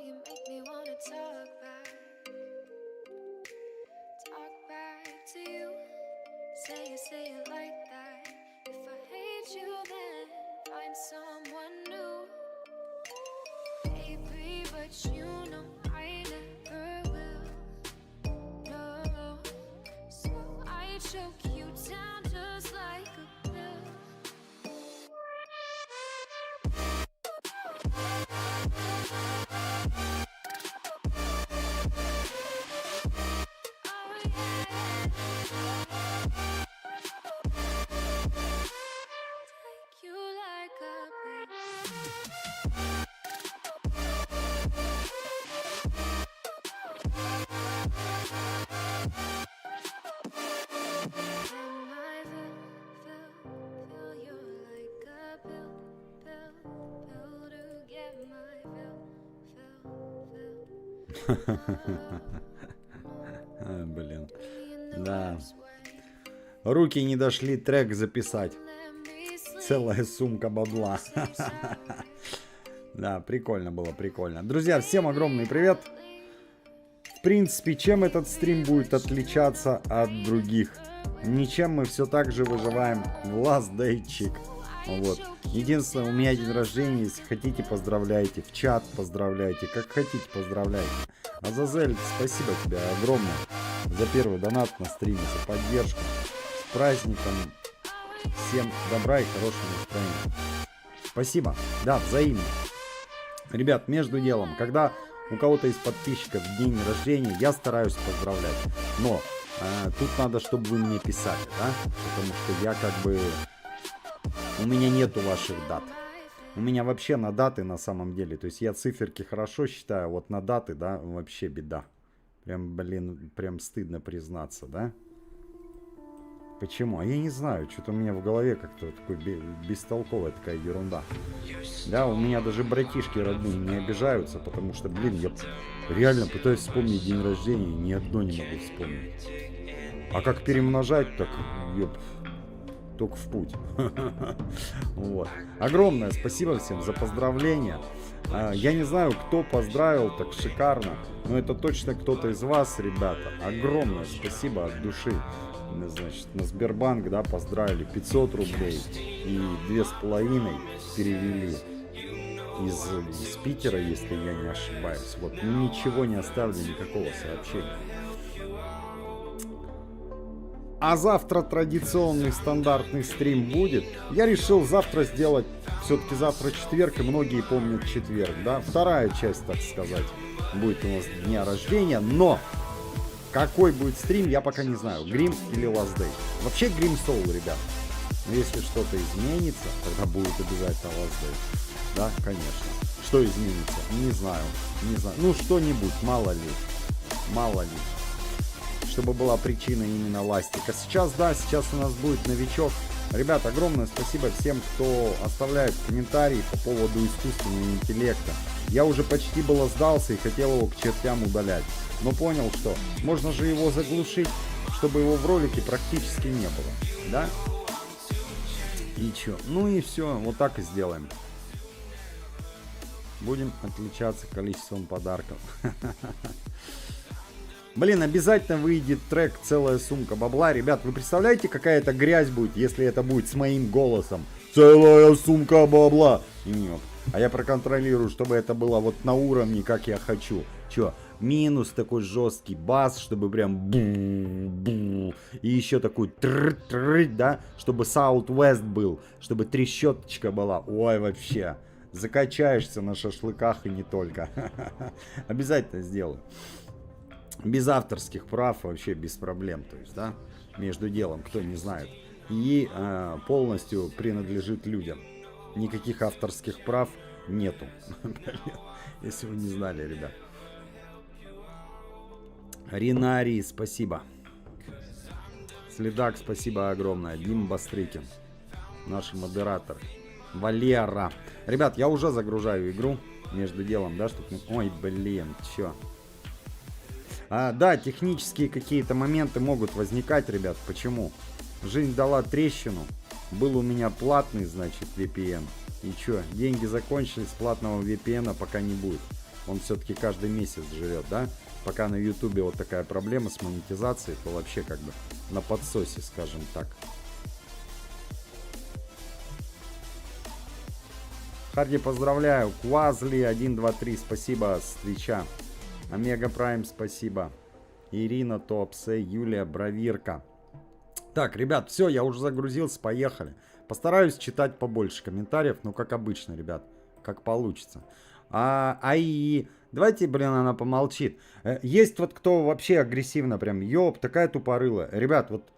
you make me wanna talk back to you. Say it like that. If I hate you, then find someone new. Baby, but you know I never will. No, so I choke you down just like a pill. Take you like a pill. Am I fill you like a pill to get my Блин. Да. Руки не дошли трек записать. Целая сумка бабла. Да, прикольно было, прикольно. Друзья, всем огромный привет. В принципе, чем этот стрим будет отличаться от других? Ничем, мы все так же выживаем в Last Dayчик. Вот. Единственное, у меня день рождения, если хотите, поздравляйте. В чат поздравляйте, как хотите, поздравляйте. Азазель, спасибо тебе огромное за первый донат на стриме, за поддержку. С праздником. Всем добра и хорошего настроения. Спасибо. Да, взаимно. Ребят, между делом, когда у кого-то из подписчиков день рождения, я стараюсь поздравлять. Но тут надо, чтобы вы мне писали, да? Потому что я как бы... У меня нету ваших дат. У меня вообще на даты на самом деле. То есть я циферки хорошо считаю, вот на даты, да, вообще беда. Прям, блин, прям стыдно признаться, да? Почему? А я не знаю, что-то у меня в голове как-то такой бестолковая такая ерунда. Да, у меня даже братишки родные не обижаются, потому что, блин, я реально пытаюсь вспомнить день рождения, ни одно не могу вспомнить. А как перемножать, так, ёп, только в путь. Вот. Огромное спасибо всем за поздравления. Я не знаю, кто поздравил так шикарно, но это точно кто-то из вас, ребята. Огромное спасибо от души. Значит, на Сбербанк, да, поздравили 500 рублей и 2,5 перевели из Питера, если я не ошибаюсь. Вот, ничего не оставили, никакого сообщения. А завтра традиционный стандартный стрим будет. Я решил завтра сделать, все-таки завтра четверг, и многие помнят четверг, да. Вторая часть, так сказать, будет у нас дня рождения, но... Какой будет стрим, я пока не знаю. Грим или Last Day. Вообще Грим Soul, ребят. Но если что-то изменится, тогда будет обязательно Last Day. Да, конечно. Что изменится? Не знаю. Не знаю. Ну, что-нибудь, мало ли. Мало ли. Чтобы была причина именно ластика. Сейчас, да, сейчас у нас будет новичок. Ребят, огромное спасибо всем, кто оставляет комментарии по поводу искусственного интеллекта. Я уже почти было сдался и хотел его к чертям удалять. Но понял, что можно же его заглушить, чтобы его в ролике практически не было. Да? И чё? Ну и все, вот так и сделаем. Будем отличаться количеством подарков. Блин, обязательно выйдет трек «Целая сумка бабла». Ребят, вы представляете, какая это грязь будет, если это будет с моим голосом? «Целая сумка бабла». Нет. А я проконтролирую, чтобы это было вот на уровне, как я хочу. Чё? Минус такой жесткий бас, чтобы прям бу-бу. И еще такой тр-тр, да, чтобы Southwest был, чтобы трещоточка была. Ой, вообще. Закачаешься на шашлыках и не только. Обязательно сделаю. Без авторских прав, вообще без проблем. То есть, да, между делом, кто не знает. И полностью принадлежит людям. Никаких авторских прав нету. Если вы не знали, ребят. Ринарий, спасибо. Следак, спасибо огромное. Дима Бастрыкин, наш модератор. Валера. Ребят, я уже загружаю игру. Между делом, да, чтобы... Ой, блин, чё? Да, технические какие-то моменты могут возникать, ребят. Почему? Жизнь дала трещину. Был у меня платный, значит, VPN. И чё? Деньги закончились, платного VPN пока не будет. Он все-таки каждый месяц жрет, да? Пока на ютубе вот такая проблема с монетизацией, то вообще как бы на подсосе, скажем так. Харди, поздравляю. Квазли 1, 2, 3, спасибо с Твича. Омега Прайм, спасибо. Ирина Топсе, Юлия Бравирка. Так, ребят, все, я уже загрузился, поехали. Постараюсь читать побольше комментариев, ну, как обычно, ребят, как получится. И давайте, блин, она помолчит. Есть вот кто вообще агрессивно прям, ёп, такая тупорылая. Ребят, вот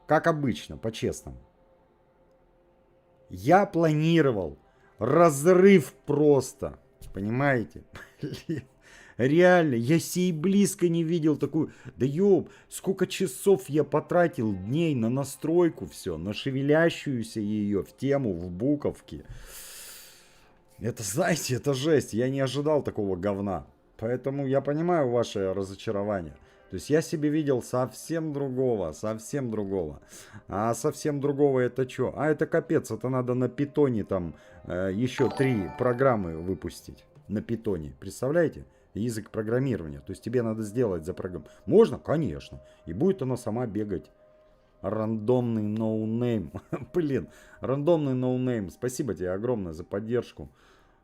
как обычно, по-честному. Я планировал разрыв просто, понимаете? Реально, я сей близко не видел такую... Да ёб, сколько часов я потратил дней на настройку все, на шевелящуюся ее в тему, в буковке. Это, знаете, это жесть. Я не ожидал такого говна. Поэтому я понимаю ваше разочарование. То есть я себе видел совсем другого, совсем другого. А совсем другого это что? А это капец, это надо на питоне там еще 3 программы выпустить. На питоне, представляете? Язык программирования. То есть тебе надо сделать за программу. Можно? Конечно. И будет она сама бегать. Рандомный ноунейм. Блин, рандомный ноунейм. Спасибо тебе огромное за поддержку.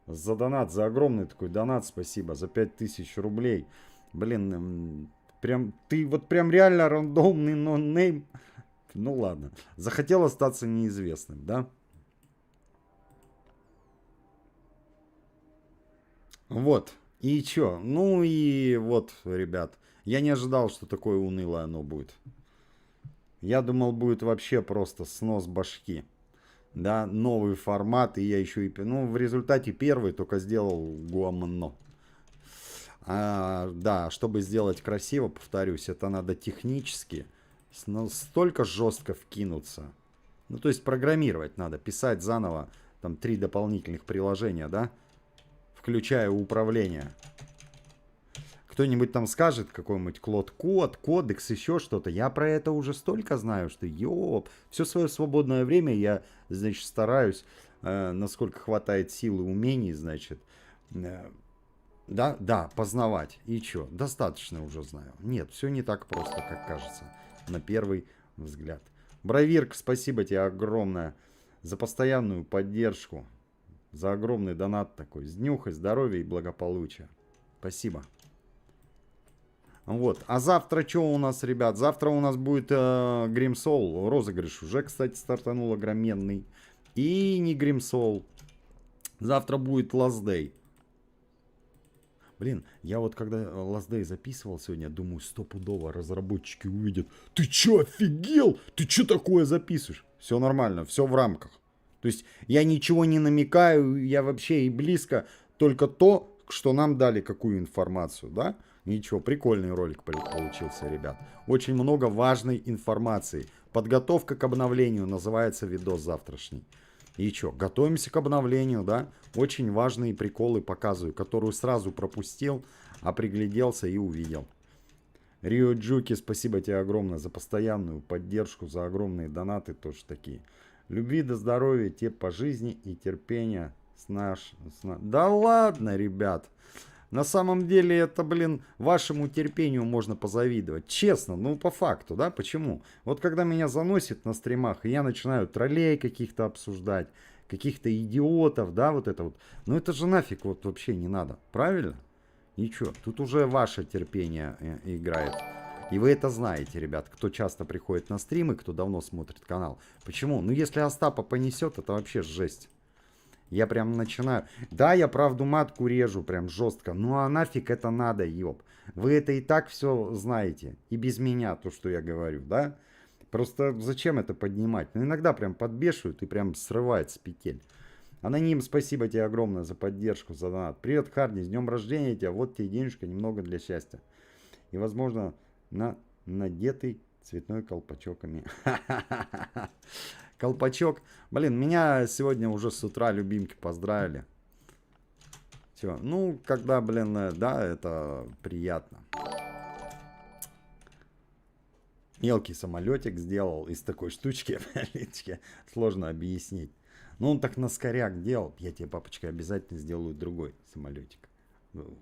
За донат, за огромный такой донат. Спасибо. За 5000 рублей. Блин, прям, ты вот прям реально рандомный ноунейм. Ну ладно. Захотел остаться неизвестным, да? Вот. И чё? Ну и вот, ребят. Я не ожидал, что такое унылое оно будет. Я думал, будет вообще просто снос башки. Да, новый формат. И я еще и... Ну, в результате первый только сделал гуамно. Да, чтобы сделать красиво, повторюсь, это надо технически столько жестко вкинуться. Ну, то есть программировать надо. Писать заново там 3 дополнительных приложения, да? Включая управление. Кто-нибудь там скажет, какой-нибудь Клод-код, кодекс, еще что-то. Я про это уже столько знаю, что ёп. Все свое свободное время я, значит, стараюсь, насколько хватает сил и умений, значит, да, познавать. И что? Достаточно уже знаю. Нет, все не так просто, как кажется, на первый взгляд. Бравирк, спасибо тебе огромное за постоянную поддержку. За огромный донат такой. С днюхой, здоровья и благополучия. Спасибо. Вот. А завтра что у нас, ребят? Завтра у нас будет Гримсол. Розыгрыш уже, кстати, стартанул огроменный. И не Гримсол. Завтра будет Last Day. Блин, я вот когда Last Day записывал сегодня, думаю, стопудово разработчики увидят. Ты чё, офигел? Ты чё такое записываешь? Все нормально, все в рамках. То есть я ничего не намекаю, я вообще и близко, только то, что нам дали, какую информацию, да? Ничего, прикольный ролик получился, ребят. Очень много важной информации. Подготовка к обновлению называется видос завтрашний. И что, готовимся к обновлению, да? Очень важные приколы показываю, которую сразу пропустил, а пригляделся и увидел. Рио Джуки, спасибо тебе огромное за постоянную поддержку, за огромные донаты тоже такие. Любви до здоровья, тебе по жизни и терпения. Да ладно, ребят. На самом деле это, блин, вашему терпению можно позавидовать. Честно, ну по факту, да? Почему? Вот когда меня заносит на стримах, и я начинаю троллей каких-то обсуждать, каких-то идиотов, да, вот это вот. Ну это же нафиг вот вообще не надо, правильно? Ничего, тут уже ваше терпение играет. И вы это знаете, ребят, кто часто приходит на стримы, кто давно смотрит канал. Почему? Ну если Остапа понесет, это вообще жесть. Я прям начинаю. Да, я правду матку режу прям жестко. Ну а нафиг это надо, ёб. Вы это и так все знаете. И без меня то, что я говорю, да? Просто зачем это поднимать? Ну иногда прям подбешивают и прям срывает с петель. Аноним, спасибо тебе огромное за поддержку, за донат. Привет, Харди, с днем рождения тебя. Вот тебе денежка, немного для счастья. И возможно на надетый цветной колпачоками. Колпачок. Блин, меня сегодня уже с утра любимки поздравили. Все. Ну, когда, блин, да, это приятно. Мелкий самолетик сделал из такой штучки. Сложно объяснить. Ну, он так на скоряк делал. Я тебе, папочка, обязательно сделаю другой самолетик.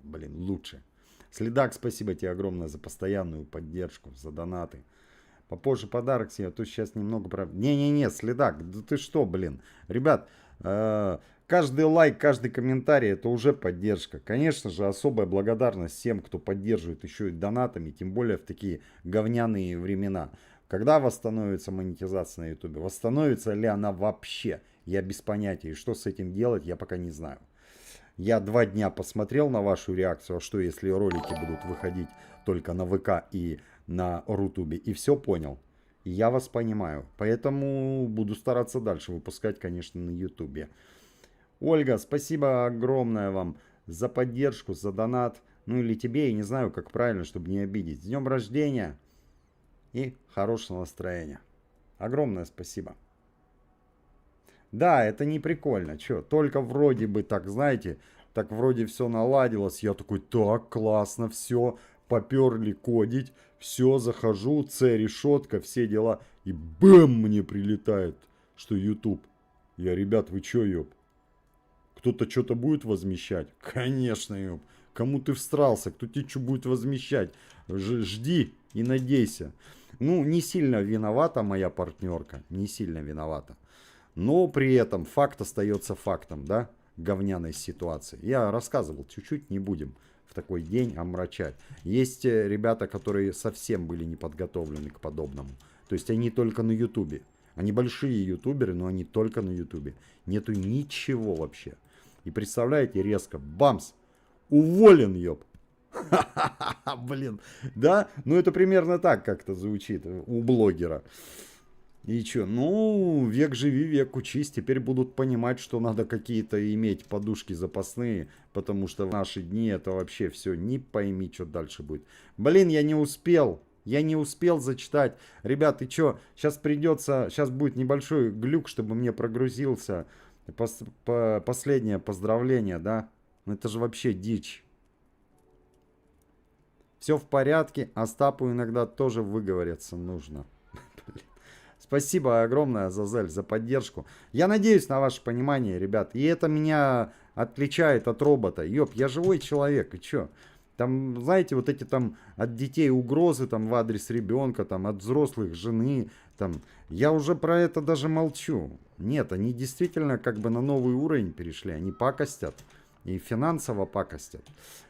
блин, лучше. Следак, спасибо тебе огромное за постоянную поддержку, за донаты. Попозже подарок себе, а то сейчас немного... Не-не-не, следак, да ты что, блин. Ребят, каждый лайк, каждый комментарий, это уже поддержка. Конечно же, особая благодарность всем, кто поддерживает еще и донатами, тем более в такие говняные времена. Когда восстановится монетизация на ютубе? Восстановится ли она вообще? Я без понятия. И что с этим делать, я пока не знаю. Я 2 дня посмотрел на вашу реакцию, а что если ролики будут выходить только на ВК и на Рутубе, и все понял. И я вас понимаю. Поэтому буду стараться дальше выпускать, конечно, на Ютубе. Ольга, спасибо огромное вам за поддержку, за донат. Ну или тебе, я не знаю, как правильно, чтобы не обидеть. С днем рождения и хорошего настроения. Огромное спасибо. Да, это не прикольно. Чё, только вроде бы так, знаете, так вроде все наладилось. Я такой, так, классно, все, поперли кодить. Все, захожу, решетка, все дела. И бэм, мне прилетает, что YouTube. Я, ребят, вы чё, ёб? Кто-то что-то будет возмещать? Конечно, ёб. Кому ты встрался? Кто тебе что будет возмещать? Жди и надейся. Ну, не сильно виновата моя партнерка. Не сильно виновата. Но при этом факт остается фактом, да, говняной ситуации. Я рассказывал, чуть-чуть, не будем в такой день омрачать. Есть ребята, которые совсем были не подготовлены к подобному. То есть они только на ютубе. Они большие ютуберы, но они только на ютубе. Нету ничего вообще. И представляете, резко, бамс, уволен, ёб. Блин, да? Ну это примерно так как-то звучит у блогера. И чё, ну, век живи, век учись. Теперь будут понимать, что надо какие-то иметь подушки запасные, потому что в наши дни это вообще все, не пойми, что дальше будет. Блин, я не успел зачитать. Ребят, и чё, сейчас будет небольшой глюк, чтобы мне прогрузился последнее поздравление, да? Это же вообще дичь. Все в порядке, Остапу иногда тоже выговориться нужно. Спасибо огромное, Азазель, за поддержку. Я надеюсь на ваше понимание, ребят. И это меня отличает от робота. Ёп, я живой человек, и чё? Там, знаете, вот эти там от детей угрозы там в адрес ребенка, там от взрослых, жены, там. Я уже про это даже молчу. Нет, они действительно как бы на новый уровень перешли. Они пакостят. И финансово пакостят.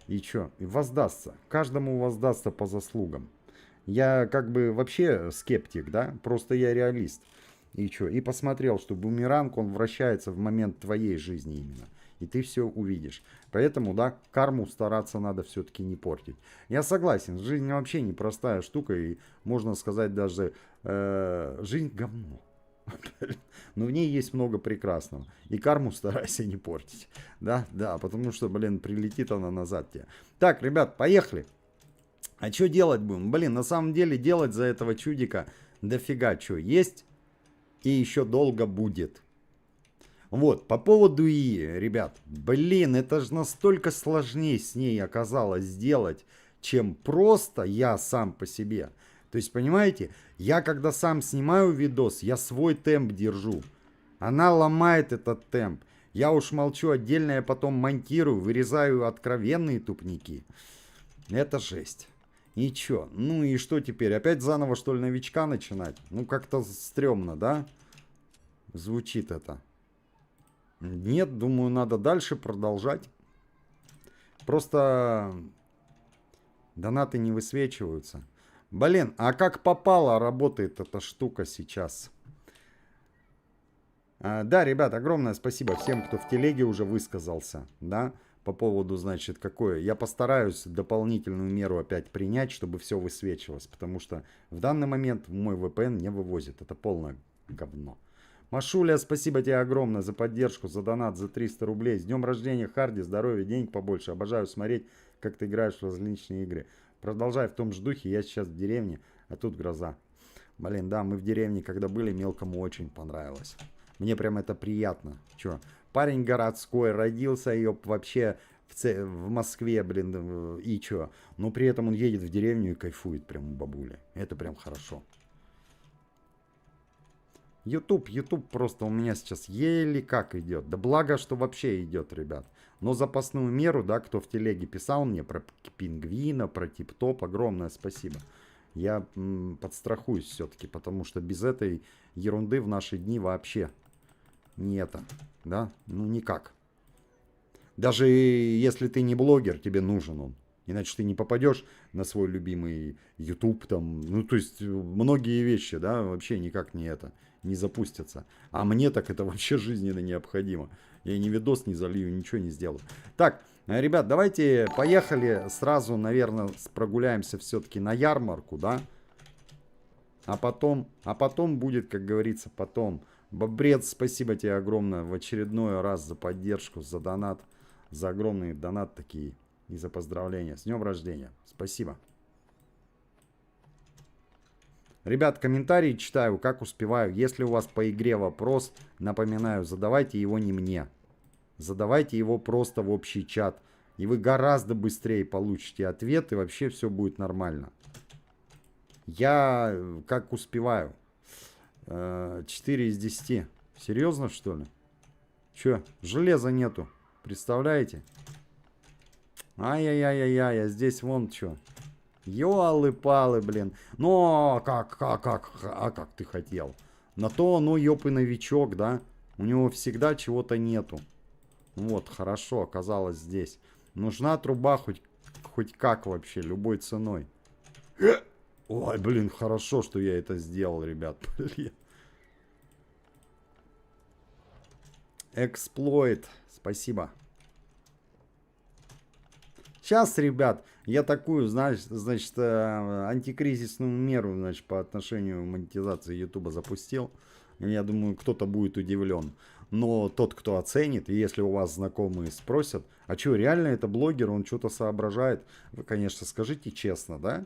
И чё? И воздастся. Каждому воздастся по заслугам. Я как бы вообще скептик, да, просто я реалист. И что? И посмотрел, что бумеранг, он вращается в момент твоей жизни именно. И ты все увидишь. Поэтому, да, карму стараться надо все-таки не портить. Я согласен, жизнь вообще непростая штука. И можно сказать даже, жизнь говно. Но в ней есть много прекрасного. И карму старайся не портить. Да, потому что, блин, прилетит она назад тебе. Так, ребят, поехали. А что делать будем? Блин, на самом деле делать за этого чудика дофига что есть. И еще долго будет. Вот, по поводу Ии, ребят. Блин, это же настолько сложнее с ней оказалось сделать, чем просто я сам по себе. То есть, понимаете, я когда сам снимаю видос, я свой темп держу. Она ломает этот темп. Я уж молчу, отдельно я потом монтирую, вырезаю откровенные тупники. Это жесть. И чё? Ну и что теперь? Опять заново, что ли, новичка начинать? Ну, как-то стрёмно, да? Звучит это. Нет, думаю, надо дальше продолжать. Просто донаты не высвечиваются. Блин, а как попало работает эта штука сейчас? Да, ребят, огромное спасибо всем, кто в телеге уже высказался, да? По поводу, значит, какое. Я постараюсь дополнительную меру опять принять, чтобы все высвечивалось. Потому что в данный момент мой VPN не вывозит. Это полное говно. Машуля, спасибо тебе огромное за поддержку, за донат, за 300 рублей. С днем рождения, Харди, здоровья, денег побольше. Обожаю смотреть, как ты играешь в различные игры. Продолжай в том же духе. Я сейчас в деревне, а тут гроза. Блин, да, мы в деревне, когда были, мелкому очень понравилось. Мне прям это приятно. Чё? Парень городской, родился ее вообще в Москве, блин, и чё. Но при этом он едет в деревню и кайфует прям у бабули. Это прям хорошо. YouTube просто у меня сейчас еле как идет. Да благо, что вообще идет, ребят. Но запасную меру, да, кто в телеге писал мне про пингвина, про тип-топ, огромное спасибо. Я подстрахуюсь все-таки, потому что без этой ерунды в наши дни вообще не это, да, ну никак. Даже если ты не блогер, тебе нужен он. Иначе ты не попадешь на свой любимый YouTube там. Ну, то есть, многие вещи, да, вообще никак не это, не запустятся. А мне так это вообще жизненно необходимо. Я ни видос не залью, ничего не сделаю. Так, ребят, давайте поехали сразу, наверное, прогуляемся все-таки на ярмарку, да. А потом будет, как говорится, потом. Бобрец, спасибо тебе огромное в очередной раз за поддержку, за донат, за огромный донат такие и за поздравления. С днем рождения. Спасибо. Ребят, комментарии читаю, как успеваю. Если у вас по игре вопрос, напоминаю, задавайте его не мне. Задавайте его просто в общий чат. И вы гораздо быстрее получите ответ, и вообще все будет нормально. Я как успеваю. 4 из 10. Серьезно, что ли? Че, железа нету. Представляете? Ай-яй-яй-яй-яй, а здесь вон что. Ёлы-палы, блин. Ну, как ты хотел? На то, ну, ёп и новичок, да? У него всегда чего-то нету. Вот, хорошо, оказалось здесь. Нужна труба хоть как вообще, любой ценой. Ой, блин, хорошо, что я это сделал, ребят. Блин. Эксплойт. Спасибо. Сейчас, ребят, я такую, значит, антикризисную меру, значит, по отношению к монетизации Ютуба запустил. Я думаю, кто-то будет удивлен. Но тот, кто оценит, и если у вас знакомые спросят, а что, реально это блогер, он что-то соображает? Вы, конечно, скажите честно, да?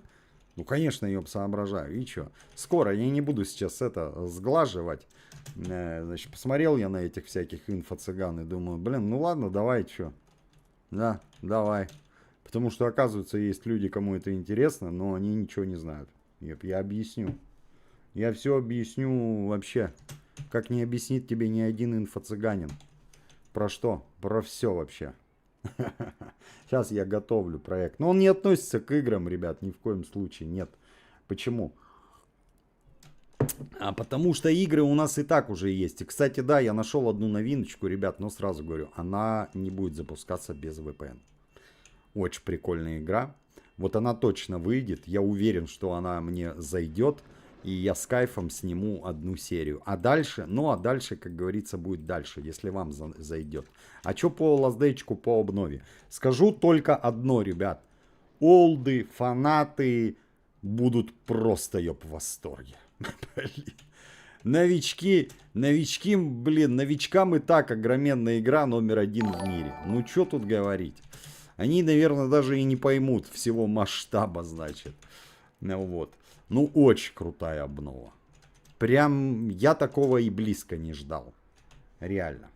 Ну, конечно, я соображаю. И что? Скоро, я не буду сейчас это сглаживать. Значит, посмотрел я на этих всяких инфо-цыган и думаю, блин, ну ладно, давай, что? Да, давай. Потому что, оказывается, есть люди, кому это интересно, но они ничего не знают. Я объясню. Я все объясню вообще. Как не объяснит тебе ни один инфо-цыганин. Про что? Про все вообще. Сейчас я готовлю проект. Но он не относится к играм, ребят, ни в коем случае. Нет. Почему? А потому что игры у нас и так уже есть. И, кстати, да, я нашел одну новиночку, ребят, но сразу говорю, она не будет запускаться без VPN. Очень прикольная игра. Вот она точно выйдет. Я уверен, что она мне зайдет. И я с кайфом сниму одну серию. А дальше, как говорится, будет дальше, если вам зайдет. А что по лаздейчику, по обнове? Скажу только одно, ребят. Олды, фанаты будут просто, ёп, в восторге. Новички, блин, новичкам и так огроменная игра номер 1 в мире. Ну, что тут говорить? Они, наверное, даже и не поймут всего масштаба, значит. Вот. Ну, очень крутая обнова. Прям я такого и близко не ждал. Реально.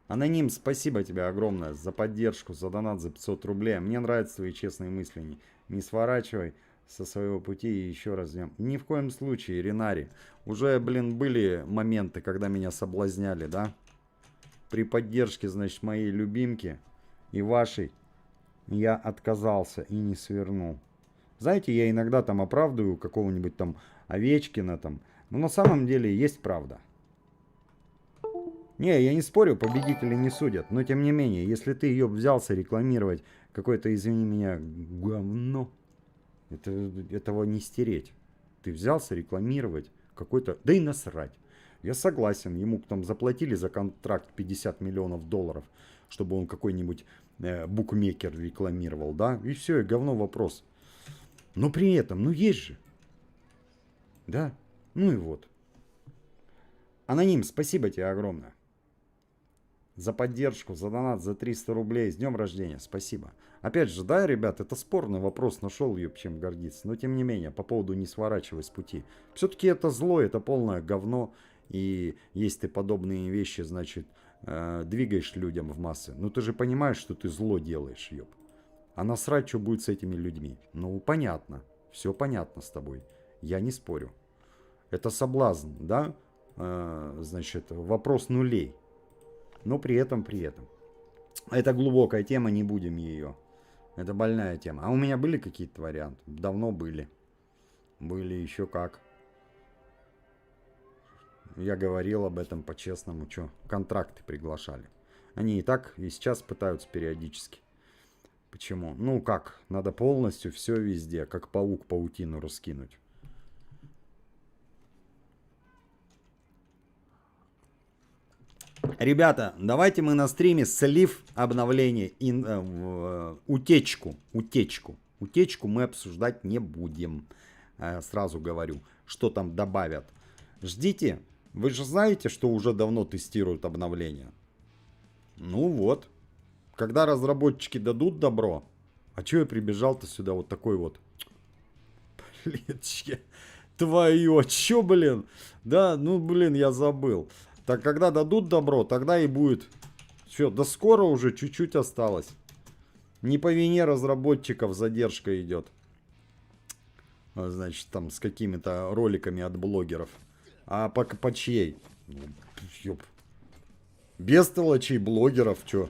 Аноним, спасибо тебе огромное за поддержку, за донат за 500 рублей. Мне нравятся твои честные мысли. Не сворачивай со своего пути и еще раз. Ни в коем случае, Ренари. Уже, блин, были моменты, когда меня соблазняли, да? При поддержке, значит, моей любимки и вашей я отказался и не свернул. Знаете, я иногда там оправдываю какого-нибудь там Овечкина там. Но на самом деле есть правда. Не, я не спорю, победители не судят. Но тем не менее, если ты ее взялся рекламировать какое-то, извини меня, говно, этого не стереть. Ты взялся рекламировать какой-то... Да и насрать. Я согласен, ему там заплатили за контракт 50 миллионов долларов, чтобы он какой-нибудь букмекер рекламировал, да? И все, и говно вопрос. Но при этом, ну есть же. Да? Ну и вот. Аноним, спасибо тебе огромное. За поддержку, за донат, за 300 рублей. С днем рождения. Спасибо. Опять же, да, ребят, это спорный вопрос. Нашел ее, чем гордиться. Но тем не менее, по поводу не сворачивай с пути. Все-таки это зло, это полное говно. И если ты подобные вещи, значит, двигаешь людям в массы. Ну ты же понимаешь, что ты зло делаешь, ёб. А насрать, что будет с этими людьми? Ну, понятно. Все понятно с тобой. Я не спорю. Это соблазн, да? Значит, вопрос нулей. Но при этом. Это глубокая тема, не будем ее. Это больная тема. А у меня были какие-то варианты? Давно были. Были еще как. Я говорил об этом по-честному. Что, контракты приглашали. Они и так, и сейчас пытаются периодически. Почему? Ну как, надо полностью все везде, как паук паутину раскинуть. Ребята, давайте мы на стриме слив обновление, утечку мы обсуждать не будем. Сразу говорю, что там добавят. Ждите. Вы же знаете, что уже давно тестируют обновления. Ну вот. Когда разработчики дадут добро. А чё я прибежал-то сюда вот такой вот? Блин, твою, чё, блин? Да, ну, блин, я забыл. Так, когда дадут добро, тогда и будет. Все, да скоро уже, чуть-чуть осталось. Не по вине разработчиков задержка идет. Значит, там с какими-то роликами от блогеров. А по чьей? Ёп. Бестолочей блогеров, чё?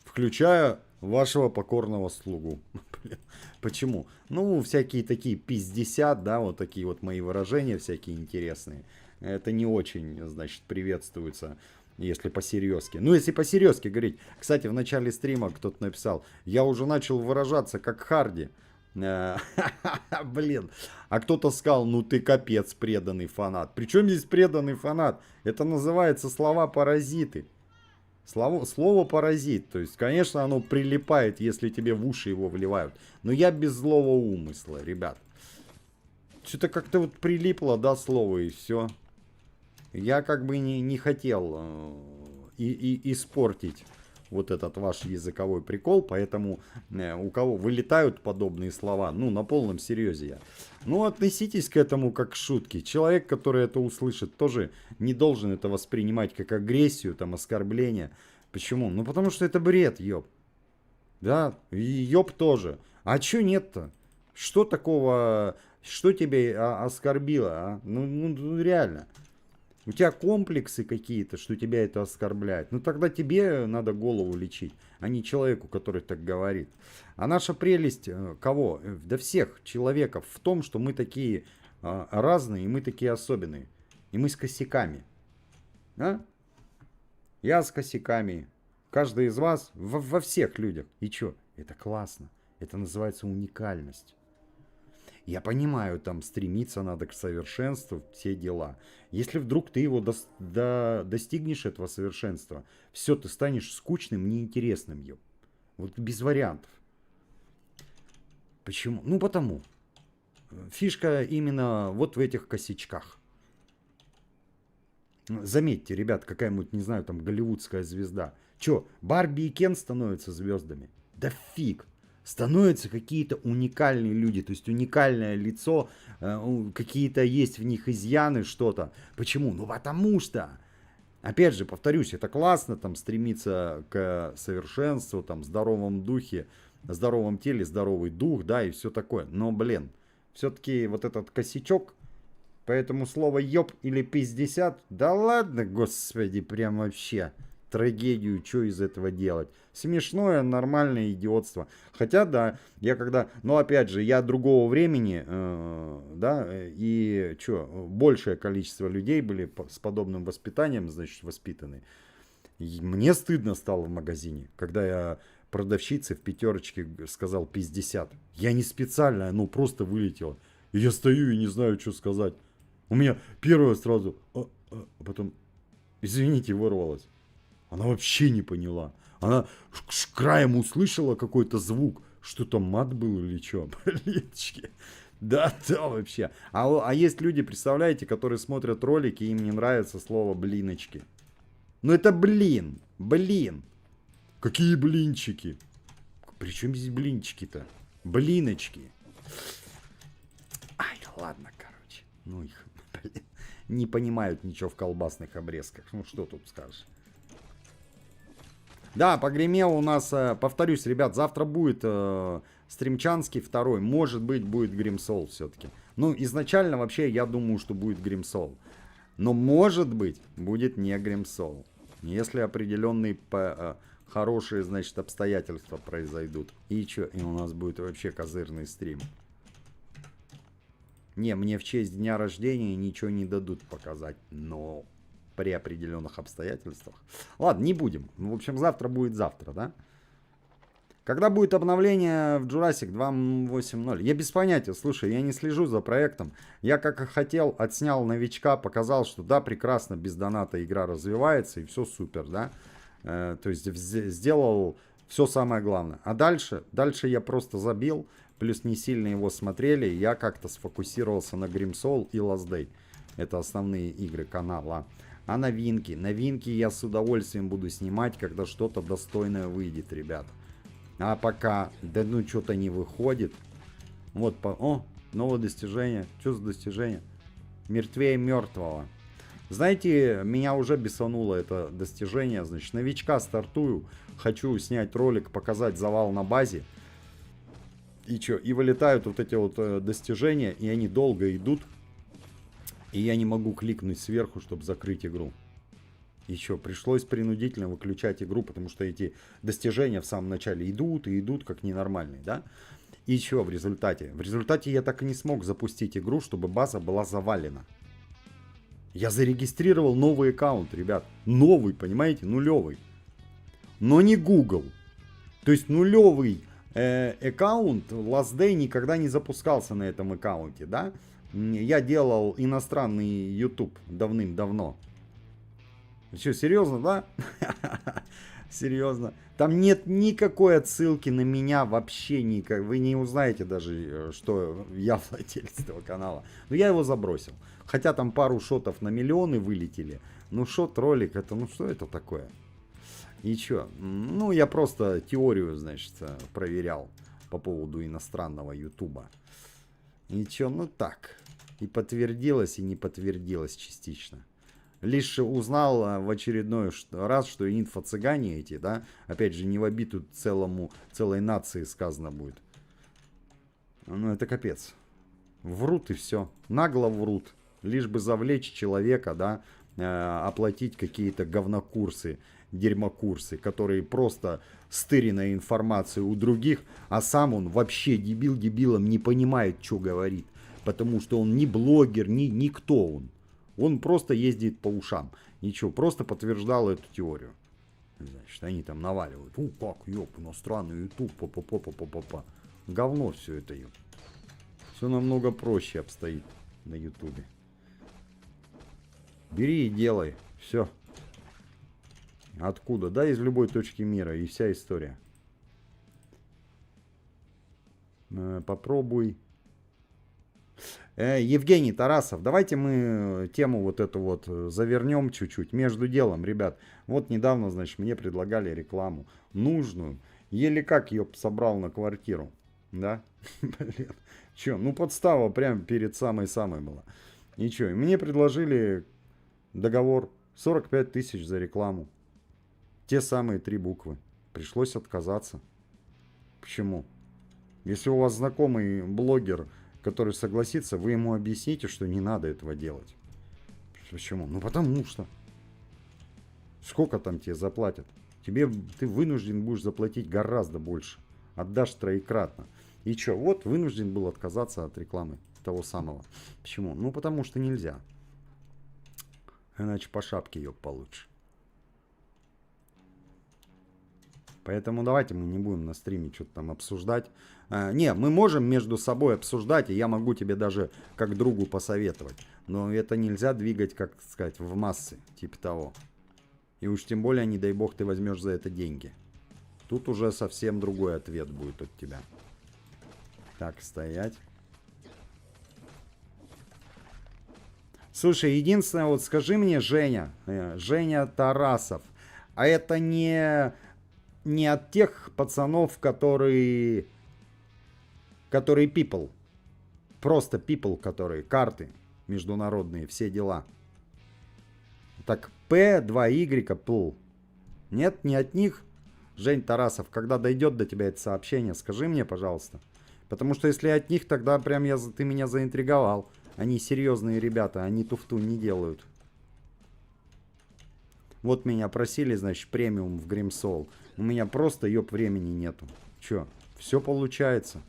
Включая вашего покорного слугу. Почему? Ну, всякие такие пиздесят, да, вот такие вот мои выражения всякие интересные. Это не очень, значит, приветствуется, если по-серьезки. Ну, если по-серьезки говорить. Кстати, в начале стрима кто-то написал, я уже начал выражаться как Харди. Блин. А кто-то сказал, ну ты капец преданный фанат. Причем здесь преданный фанат? Это называется слова-паразиты. Слово паразит. То есть, конечно, оно прилипает, если тебе в уши его вливают. Но я без злого умысла, ребят. Что-то как-то вот прилипло, да, слово, и все. Я как бы не хотел испортить вот этот ваш языковой прикол, поэтому у кого вылетают подобные слова, ну, на полном серьезе я. Ну, относитесь к этому как к шутке. Человек, который это услышит, тоже не должен это воспринимать как агрессию, там, оскорбление. Почему? Ну, потому что это бред, ёб. Да, и ёб тоже. А чё нет-то? Что такого, что тебя оскорбило, а? Ну, реально. У тебя комплексы какие-то, что тебя это оскорбляет. Ну тогда тебе надо голову лечить, а не человеку, который так говорит. А наша прелесть кого? Да всех человеков в том, что мы такие разные, и мы такие особенные. И мы с косяками. А? Я с косяками. Каждый из вас во всех людях. И чё? Это классно. Это называется уникальность. Я понимаю, там стремиться надо к совершенству, все дела. Если вдруг ты его достигнешь, этого совершенства, все, ты станешь скучным, неинтересным, ёб. Вот без вариантов. Почему? Ну потому. Фишка именно вот в этих косячках. Заметьте, ребят, какая-нибудь, не знаю, там голливудская звезда. Чё, Барби и Кен становятся звездами? Да фиг. Становятся какие-то уникальные люди, то есть уникальное лицо, какие-то есть в них изъяны, что-то. Почему? Ну потому что, опять же, повторюсь, это классно, там, стремиться к совершенству, там, здоровом духе, здоровом теле, здоровый дух, да, и все такое. Но, блин, все-таки вот этот косячок, поэтому слово ёб или пиздесят, да ладно, господи, прям вообще... Трагедию, что из этого делать? Смешное, нормальное идиотство. Хотя, да, я когда... Ну, опять же, я другого времени, да, и что, большее количество людей были с подобным воспитанием, значит, воспитаны. И мне стыдно стало в магазине, когда я продавщице в пятерочке сказал 50. Я не специально, оно просто вылетело. И я стою и не знаю, что сказать. У меня первое сразу, а потом, извините, вырвалось. Она вообще не поняла. Она краем услышала какой-то звук. Что-то мат был или что? Блинчики. Да, вообще. А есть люди, представляете, которые смотрят ролики, и им не нравится слово блиночки. Ну это блин. Блин. Какие блинчики? Причем здесь блинчики-то? Блиночки. Ай, ладно, короче. Ну их, блин. Не понимают ничего в колбасных обрезках. Ну что тут скажешь? Да, погремел у нас, повторюсь, ребят, завтра будет стримчанский второй, может быть, будет Гримсол все-таки. Ну, изначально вообще я думаю, что будет Гримсол. Но может быть, будет не Гримсол. Если определенные хорошие, значит, обстоятельства произойдут. И чё? И у нас будет вообще козырный стрим. Не, мне в честь дня рождения ничего не дадут показать, но при определенных обстоятельствах. Ладно, не будем. В общем, завтра будет завтра, да? Когда будет обновление в Jurassic 2.8.0? Я без понятия, слушай, я не слежу за проектом. Я как и хотел, отснял новичка, показал, что да, прекрасно, без доната игра развивается и все супер, да? То есть сделал все самое главное. А дальше я просто забил, плюс не сильно его смотрели. Я как-то сфокусировался на Grimsoul и Last Day. Это основные игры канала. А новинки я с удовольствием буду снимать, когда что-то достойное выйдет, ребят. А пока, да ну что-то не выходит. Вот, о, новое достижение. Что за достижение? Мертвее мертвого. Знаете, меня уже бесануло это достижение. Значит, новичка стартую. Хочу снять ролик, показать завал на базе. И что? И вылетают вот эти вот достижения. И они долго идут. И я не могу кликнуть сверху, чтобы закрыть игру. И что? Пришлось принудительно выключать игру, потому что эти достижения в самом начале идут и идут как ненормальные, да? И что в результате? В результате я так и не смог запустить игру, чтобы база была завалена. Я зарегистрировал новый аккаунт, ребят. Новый, понимаете? Нулевый. Но не Google. То есть нулевый аккаунт Last Day никогда не запускался на этом аккаунте, да? Я делал иностранный YouTube давным-давно. Что, серьезно, да? Серьезно. Там нет никакой отсылки на меня вообще никак. Вы не узнаете даже, что я владелец этого канала. Но я его забросил. Хотя там пару шотов на миллионы вылетели. Ну шот, ролик, это, ну что это такое? И чё? Ну я просто теорию, значит, проверял по поводу иностранного ютуба. И чё, ну так. И подтвердилось, и не подтвердилось частично. Лишь узнал в очередной раз, что инфо-цыгане эти, да, опять же, не в обиду целой нации сказано будет. Ну, это капец. Врут и все. Нагло врут. Лишь бы завлечь человека, да, оплатить какие-то говнокурсы, дерьмокурсы, которые просто стыренная информация у других, а сам он вообще дебилом не понимает, что говорит. Потому что он не блогер, никто он. Он просто ездит по ушам. Ничего, просто подтверждал эту теорию. Значит, они там наваливают. Как, ёп, иностранный ютуб, па-па-па-па-па-па. Говно все это, ёп. Все намного проще обстоит на ютубе. Бери и делай. Все. Откуда? Да, из любой точки мира. И вся история. Попробуй. Евгений Тарасов, давайте мы тему вот эту вот завернем чуть-чуть. Между делом, ребят. Вот недавно, значит, мне предлагали рекламу. Нужную. Еле как ее собрал на квартиру. Да? Блин. Че? Ну, подстава прям перед самой-самой была. И че? Мне предложили договор 45 тысяч за рекламу. Те самые 3 буквы. Пришлось отказаться. Почему? Если у вас знакомый блогер, который согласится, вы ему объясните, что не надо этого делать. Почему? Ну потому что. Сколько там тебе заплатят? Ты вынужден будешь заплатить гораздо больше. Отдашь троекратно. И что? Вот вынужден был отказаться от рекламы того самого. Почему? Ну потому что нельзя. Иначе по шапке ее получишь. Поэтому давайте мы не будем на стриме что-то там обсуждать. Не, мы можем между собой обсуждать, и я могу тебе даже как другу посоветовать. Но это нельзя двигать, как сказать, в массы, типа того. И уж тем более, не дай бог, ты возьмешь за это деньги. Тут уже совсем другой ответ будет от тебя. Так, стоять. Слушай, единственное, вот скажи мне, Женя Тарасов, а это не от тех пацанов, которые people. Просто people, которые карты международные, все дела. Так, P, 2Y, пл. Нет, не от них. Жень Тарасов, когда дойдет до тебя это сообщение, скажи мне, пожалуйста. Потому что если от них, тогда прям ты меня заинтриговал. Они серьезные ребята, они туфту не делают. Вот меня просили, значит, премиум в Гримсол. У меня просто, ёб, времени нету. Чё, все получается.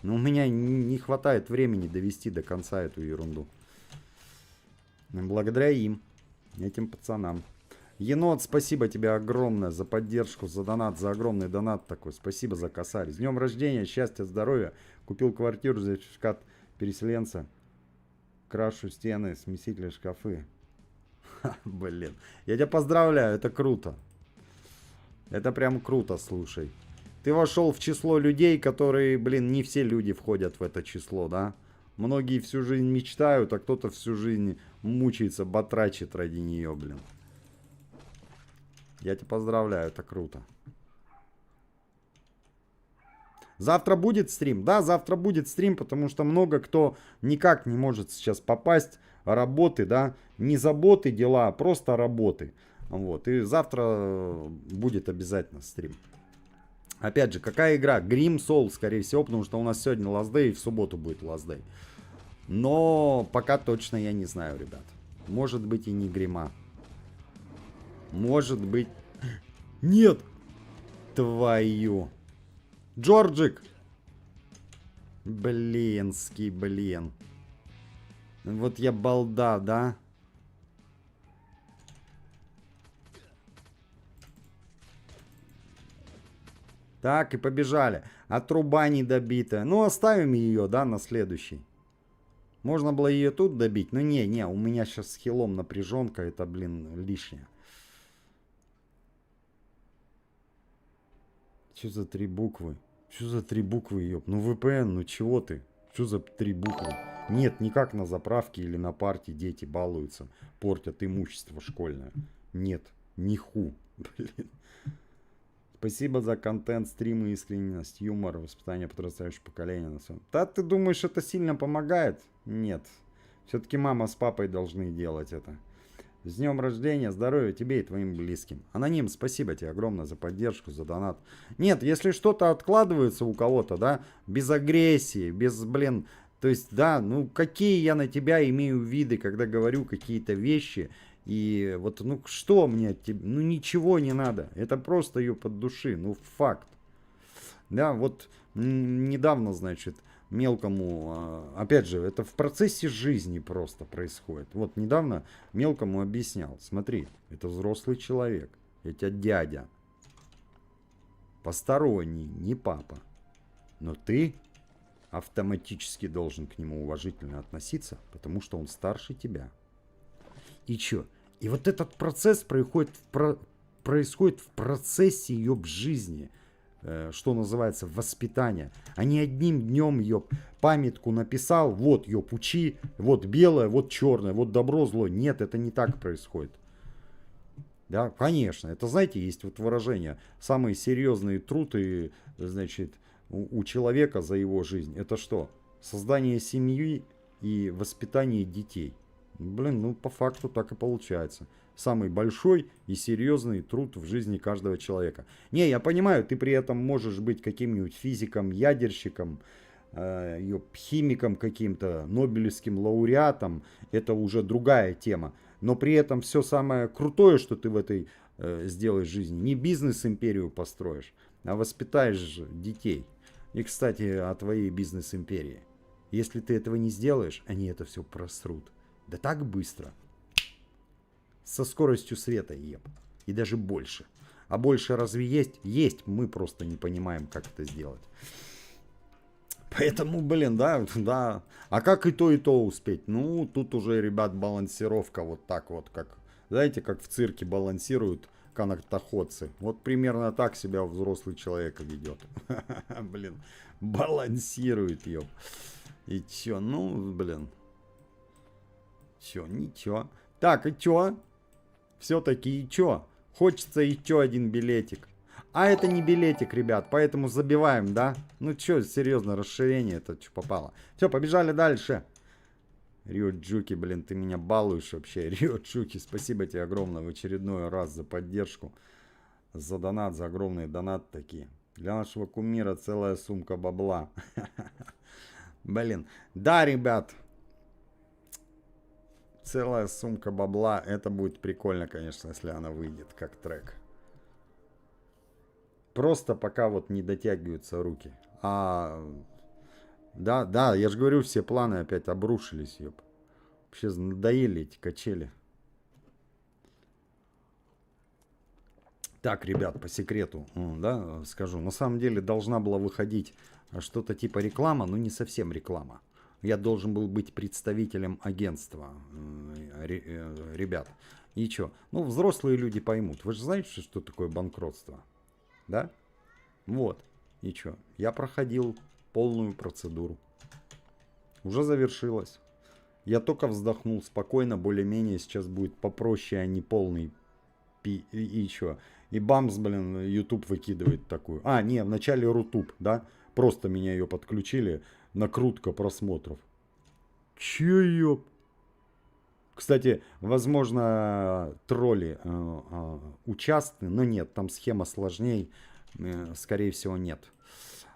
Но у меня не хватает времени довести до конца эту ерунду. Благодаря им, этим пацанам. Енот, спасибо тебе огромное за поддержку, за донат, за огромный донат такой. Спасибо за косарь. С днем рождения, счастья, здоровья. Купил квартиру за сертификат переселенца. Крашу стены, смесители, шкафы. Ха, блин. Я тебя поздравляю, это круто. Это прям круто, слушай. Ты вошел в число людей, которые, блин, не все люди входят в это число, да? Многие всю жизнь мечтают, а кто-то всю жизнь мучается, батрачит ради нее, блин. Я тебя поздравляю, это круто. Завтра будет стрим? Да, завтра будет стрим, потому что много кто никак не может сейчас попасть. Работы, да, не заботы, дела, а просто работы. Вот, и завтра будет обязательно стрим. Опять же, какая игра? Grim Soul, скорее всего, потому что у нас сегодня Last Day, и в субботу будет Last Day. Но пока точно я не знаю, ребят. Может быть и не Грима. Может быть... Нет! Твою! Джорджик! Блинский, блин. Вот я балда, да? Так, и побежали. А труба не добита. Ну, оставим ее, да, на следующий. Можно было ее тут добить. Но не, у меня сейчас с хилом напряженка. Это, блин, лишнее. Что за 3 буквы? Что за 3 буквы, ёб? Ну, VPN, ну чего ты? Что за 3 буквы? Нет, никак на заправке или на парте дети балуются, портят имущество школьное. Нет, ниху. Блин. Спасибо за контент, стримы, искренность, юмор, воспитание подрастающего поколения. Да, ты думаешь, это сильно помогает? Нет. Все-таки мама с папой должны делать это. С днем рождения, здоровья тебе и твоим близким. Аноним, спасибо тебе огромное за поддержку, за донат. Нет, если что-то откладывается у кого-то, да, без агрессии, без, блин, то есть, да, ну, какие я на тебя имею виды, когда говорю какие-то вещи, и вот, ну, что мне от тебя, ну, ничего не надо, это просто ее под души, ну, факт. Да, вот недавно, значит, мелкому, опять же, это в процессе жизни просто происходит. Вот недавно мелкому объяснял, смотри, это взрослый человек, это дядя, посторонний, не папа, но ты автоматически должен к нему уважительно относиться, потому что он старше тебя. И чё? И вот этот процесс происходит в процессе ее жизни. Что называется, воспитание. А не одним днем, ёб, памятку написал, вот, ёб, учи, вот белое, вот черное, вот добро, зло. Нет, это не так происходит. Да, конечно, это, знаете, есть вот выражение, самые серьезные труды, значит, у человека за его жизнь, это что? Создание семьи и воспитание детей. Блин, ну по факту так и получается. Самый большой и серьезный труд в жизни каждого человека. Не, я понимаю, ты при этом можешь быть каким-нибудь физиком, ядерщиком, химиком каким-то, нобелевским лауреатом. Это уже другая тема. Но при этом все самое крутое, что ты в этой сделаешь жизни, не бизнес-империю построишь, а воспитаешь детей. И, кстати, о твоей бизнес-империи. Если ты этого не сделаешь, они это все просрут. Да так быстро. Со скоростью света, еб. И даже больше. А больше разве есть? Есть. Мы просто не понимаем, как это сделать. Поэтому, блин, да. А как и то успеть? Ну, тут уже, ребят, балансировка вот так вот, как, знаете, как в цирке балансируют канатоходцы. Вот примерно так себя взрослый человек ведет. Блин, балансирует, еб. И чё? Ну, блин. Чё, ничего. Так, и чё? Все-таки и чё? Хочется еще один билетик. А это не билетик, ребят, поэтому забиваем, да? Ну чё, серьезно, расширение это что попало. Все, побежали дальше. Рио Джуки, блин, ты меня балуешь вообще. Рио Джуки, спасибо тебе огромное в очередной раз за поддержку. За донат, за огромные донаты такие. Для нашего кумира целая сумка бабла. Блин, да, ребят. Целая сумка бабла. Это будет прикольно, конечно, если она выйдет как трек. Просто пока вот не дотягиваются руки. Да, я же говорю, все планы опять обрушились, ёп. Вообще надоели эти качели. Так, ребят, по секрету, да, скажу. На самом деле должна была выходить что-то типа реклама, но не совсем реклама. Я должен был быть представителем агентства, ребят. И чё? Ну, взрослые люди поймут. Вы же знаете, что такое банкротство? Да? Вот. И чё? Я проходил полную процедуру. Уже завершилось. Я только вздохнул спокойно, более-менее сейчас будет попроще, а не полный и чё? И бамс, блин, YouTube выкидывает такую. Не, вначале Рутуб, да? Просто меня ее подключили. Накрутка просмотров. Чё, ёп? Кстати, возможно, тролли участны, но нет, там схема сложней. Скорее всего, нет.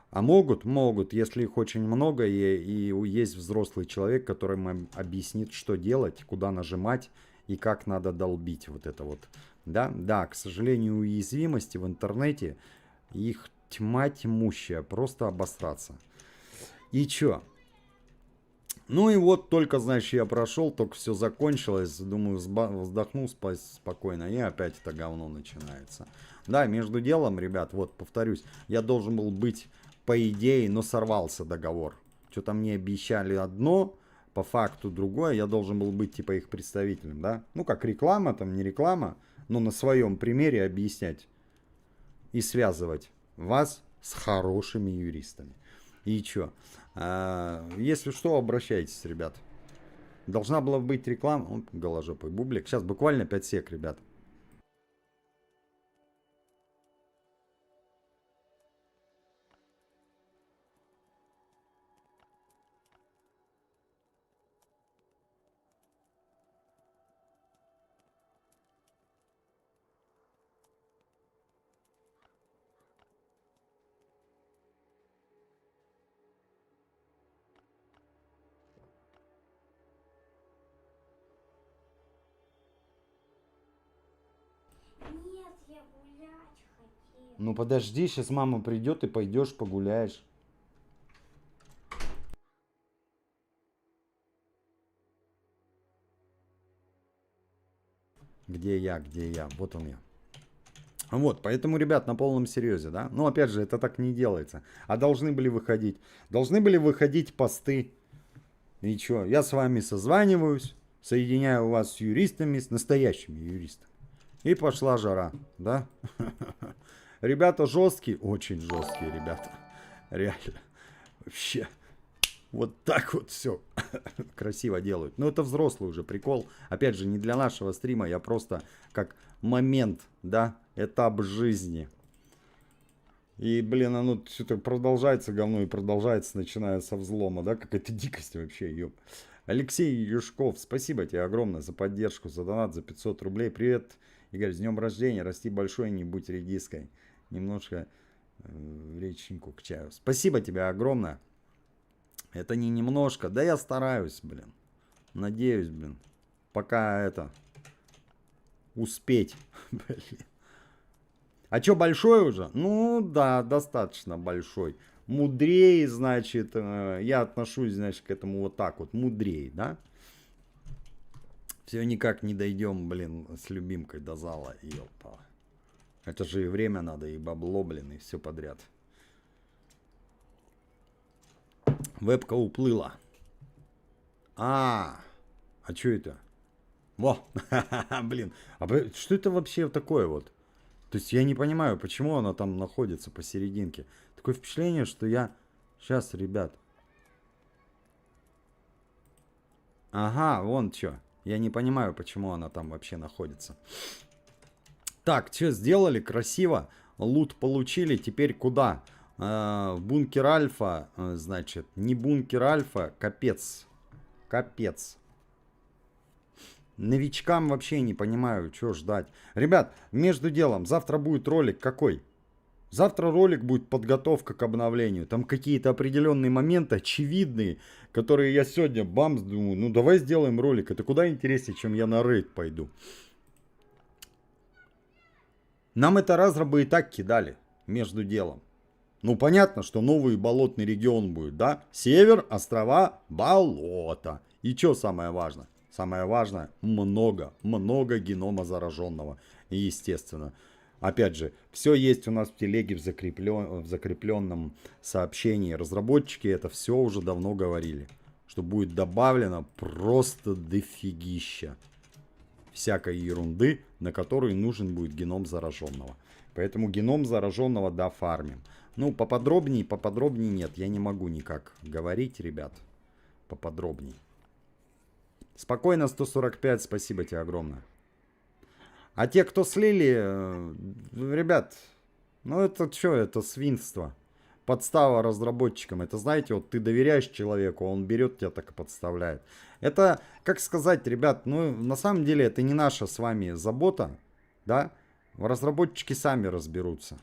А могут, если их очень много, и есть взрослый человек, который им объяснит, что делать, куда нажимать и как надо долбить вот это вот. Да, к сожалению, уязвимости в интернете, их тьма тьмущая, просто обосраться. И чё? Ну и вот только, значит, я прошел, только все закончилось, думаю, вздохнул спокойно, и опять это говно начинается. Да, между делом, ребят, вот повторюсь, я должен был быть, по идее, но сорвался договор. Что-то мне обещали одно, по факту другое, я должен был быть типа их представителем, да? Ну как реклама, там не реклама, но на своем примере объяснять и связывать вас с хорошими юристами. И чё? Если что, обращайтесь, ребят. Должна была быть реклама. Голожопый бублик. Сейчас буквально 5 сек, ребят. Нет, я гулять хотела. Ну подожди, сейчас мама придет и пойдешь погуляешь. Где я? Вот он я. Вот, поэтому, ребят, на полном серьезе, да? Ну, опять же, это так не делается. А должны были выходить. Должны были выходить посты. И что? Я с вами созваниваюсь, соединяю вас с юристами, с настоящими юристами. И пошла жара, да? Ребята жесткие, очень жесткие ребята. Реально. Вообще. Вот так вот все красиво делают. Но это взрослый уже прикол. Опять же, не для нашего стрима, я просто как момент, да, этап жизни. И, блин, оно что-то продолжается говно и продолжается, начиная со взлома, да, какая-то дикость вообще, ёп. Алексей Юшков, спасибо тебе огромное за поддержку, за донат, за 500 рублей. Привет, Игорь, с днем рождения, расти большой, не будь редиской. Немножко в реченьку к чаю. Спасибо тебе огромное. Это не немножко, да я стараюсь, блин. Надеюсь, блин, пока это успеть, блин. А чё, большой уже? Ну, да, достаточно большой. Мудрее, значит, я отношусь, значит, к этому вот так вот, мудрее, да? Все никак не дойдем, блин, с любимкой до зала, ёпа. Это же и время надо, и бабло, блин, и все подряд. Вебка уплыла. А что это? Во, блин, что это вообще такое вот? То есть я не понимаю, почему она там находится посерединке. Такое впечатление, что я... Сейчас, ребят. Ага, вон что. Я не понимаю, почему она там вообще находится. Так, что сделали? Красиво. Лут получили. Теперь куда? В бункер Альфа. Значит, не бункер Альфа. Капец. Капец. Новичкам вообще не понимаю, что ждать. Ребят, между делом, завтра будет ролик какой? Завтра ролик будет подготовка к обновлению. Там какие-то определенные моменты очевидные, которые я сегодня бамс думаю, ну давай сделаем ролик. Это куда интереснее, чем я на рейд пойду. Нам это разрабы и так кидали между делом. Ну понятно, что новый болотный регион будет, да? Север, острова, болото. И что самое важное? Самое важное, много генома зараженного. И естественно. Опять же, все есть у нас в телеге в закрепленном сообщении. Разработчики это все уже давно говорили. Что будет добавлено просто дофигища всякой ерунды, на которую нужен будет геном зараженного. Поэтому геном зараженного дофармим. Ну, поподробнее нет. Я не могу никак говорить, ребят. Поподробнее. Спокойно, 145, спасибо тебе огромное. А те, кто слили, ребят, ну это что, это свинство. Подстава разработчикам. Это, знаете, вот ты доверяешь человеку, он берет тебя так и подставляет. Это, как сказать, ребят, ну на самом деле это не наша с вами забота, да? Разработчики сами разберутся.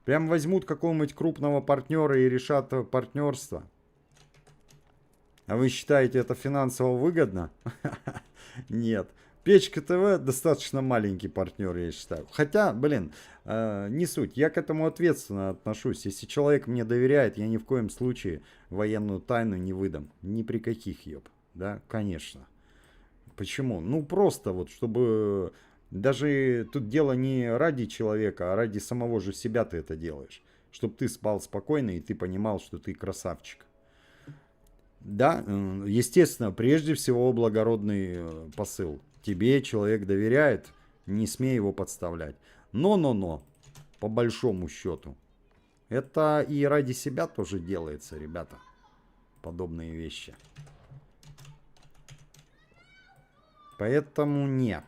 Прям возьмут какого-нибудь крупного партнера и решат партнерство. А вы считаете это финансово выгодно? Нет. Печка ТВ достаточно маленький партнер, я считаю. Хотя, блин, не суть. Я к этому ответственно отношусь. Если человек мне доверяет, я ни в коем случае военную тайну не выдам. Ни при каких, ёб. Да, конечно. Почему? Ну, просто вот, чтобы... Даже тут дело не ради человека, а ради самого же себя ты это делаешь. Чтобы ты спал спокойно и ты понимал, что ты красавчик. Да, естественно, прежде всего благородный посыл. Тебе человек доверяет, не смей его подставлять. Но, по большому счету, это и ради себя тоже делается, ребята. Подобные вещи. Поэтому не.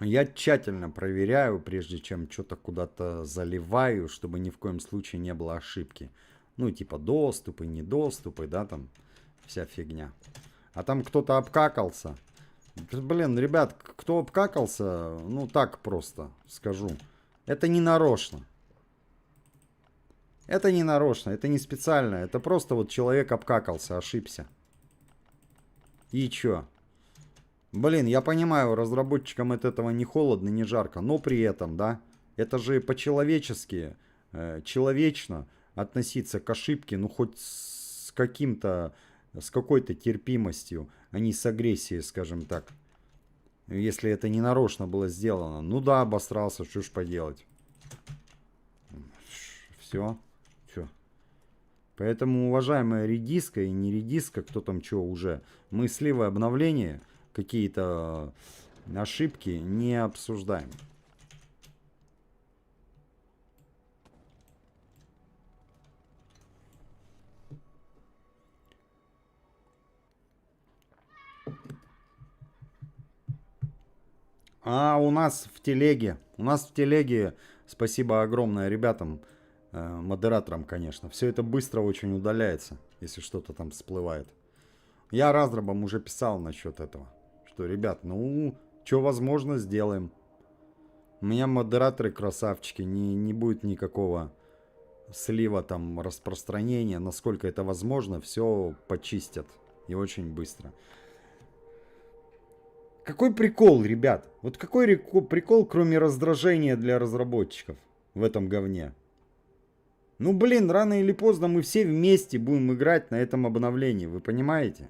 Я тщательно проверяю, прежде чем что-то куда-то заливаю, чтобы ни в коем случае не было ошибки. Ну, типа доступы, недоступы, да, там вся фигня. А там кто-то обкакался. Блин, ребят, кто обкакался, ну так просто скажу. Это не нарочно. Это не нарочно, это не специально. Это просто вот человек обкакался, ошибся. И чё? Блин, я понимаю, разработчикам от этого не холодно, не жарко. Но при этом, да, это же по-человечески, человечно относиться к ошибке, ну хоть с каким-то, с какой-то терпимостью, а не с агрессией, скажем так. Если это не нарочно было сделано. Ну да, обосрался, что ж поделать. Все. Поэтому, уважаемая редиска и не редиска, кто там что уже, мы сливы обновления, какие-то ошибки не обсуждаем. А у нас в телеге, спасибо огромное ребятам, модераторам, конечно. Все это быстро очень удаляется, если что-то там всплывает. Я разрабам уже писал насчет этого, что, ребят, ну, что возможно, сделаем. У меня модераторы красавчики, не будет никакого слива там распространения, насколько это возможно, все почистят и очень быстро. Какой прикол, ребят? Вот какой прикол, кроме раздражения для разработчиков в этом говне? Ну, блин, рано или поздно мы все вместе будем играть на этом обновлении, вы понимаете?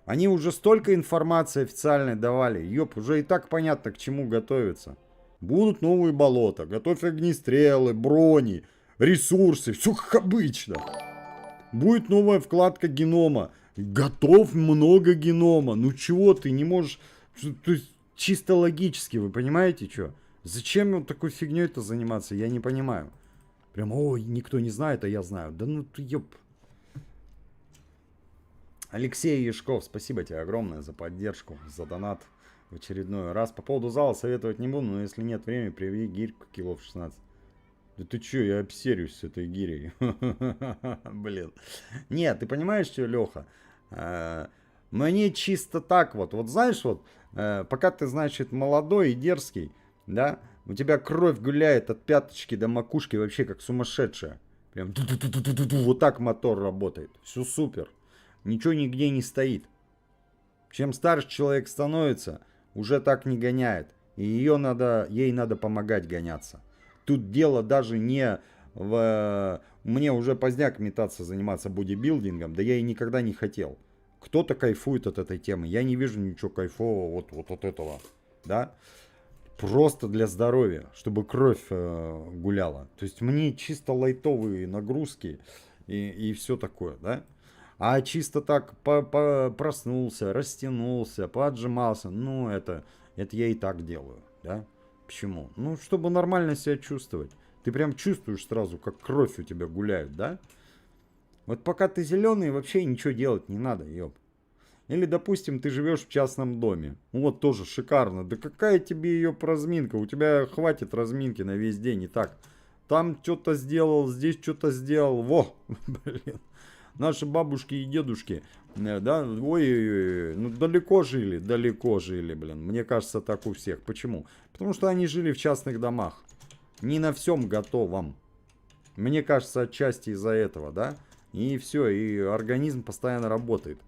Они уже столько информации официальной давали. Ёп, уже и так понятно, к чему готовиться. Будут новые болота, готовь огнестрелы, брони, ресурсы, все как обычно. Будет новая вкладка генома. Готов много генома. Ну чего ты не можешь... То есть чисто логически, вы понимаете, что? Зачем вот такой фигней-то заниматься? Я не понимаю. Прям, ой, никто не знает, а я знаю. Да ну ты ёп. Алексей Яшков, спасибо тебе огромное за поддержку, за донат в очередной раз. По поводу зала советовать не буду, но если нет времени, приведи гирьку килов 16. Да ты чё, я обсерюсь с этой гирей. Блин. Нет, ты понимаешь, что, Леха? Мне чисто так вот. Вот знаешь, вот Пока ты, значит, молодой и дерзкий, да, у тебя кровь гуляет от пяточки до макушки вообще как сумасшедшая. Прям вот так мотор работает. Все супер. Ничего нигде не стоит. Чем старше человек становится, уже так не гоняет. И ей надо помогать гоняться. Тут дело даже не в... Мне уже поздняк метаться, заниматься бодибилдингом, да я и никогда не хотел. Кто-то кайфует от этой темы. Я не вижу ничего кайфового вот от этого. Да? Просто для здоровья, чтобы кровь гуляла. То есть мне чисто лайтовые нагрузки и все такое, да? А чисто так проснулся, растянулся, поотжимался, ну это я и так делаю, да? Почему? Ну, чтобы нормально себя чувствовать. Ты прям чувствуешь сразу, как кровь у тебя гуляет, да? Вот пока ты зеленый, вообще ничего делать не надо, ёп. Или, допустим, ты живешь в частном доме. Вот тоже шикарно. Да какая тебе ее разминка? У тебя хватит разминки на весь день и так. Там что-то сделал, здесь что-то сделал. Во, блин. Наши бабушки и дедушки, да, ой, ну далеко жили, блин. Мне кажется, так у всех. Почему? Потому что они жили в частных домах. Не на всем готовом. Мне кажется, отчасти из-за этого, да. И все, и организм постоянно работает.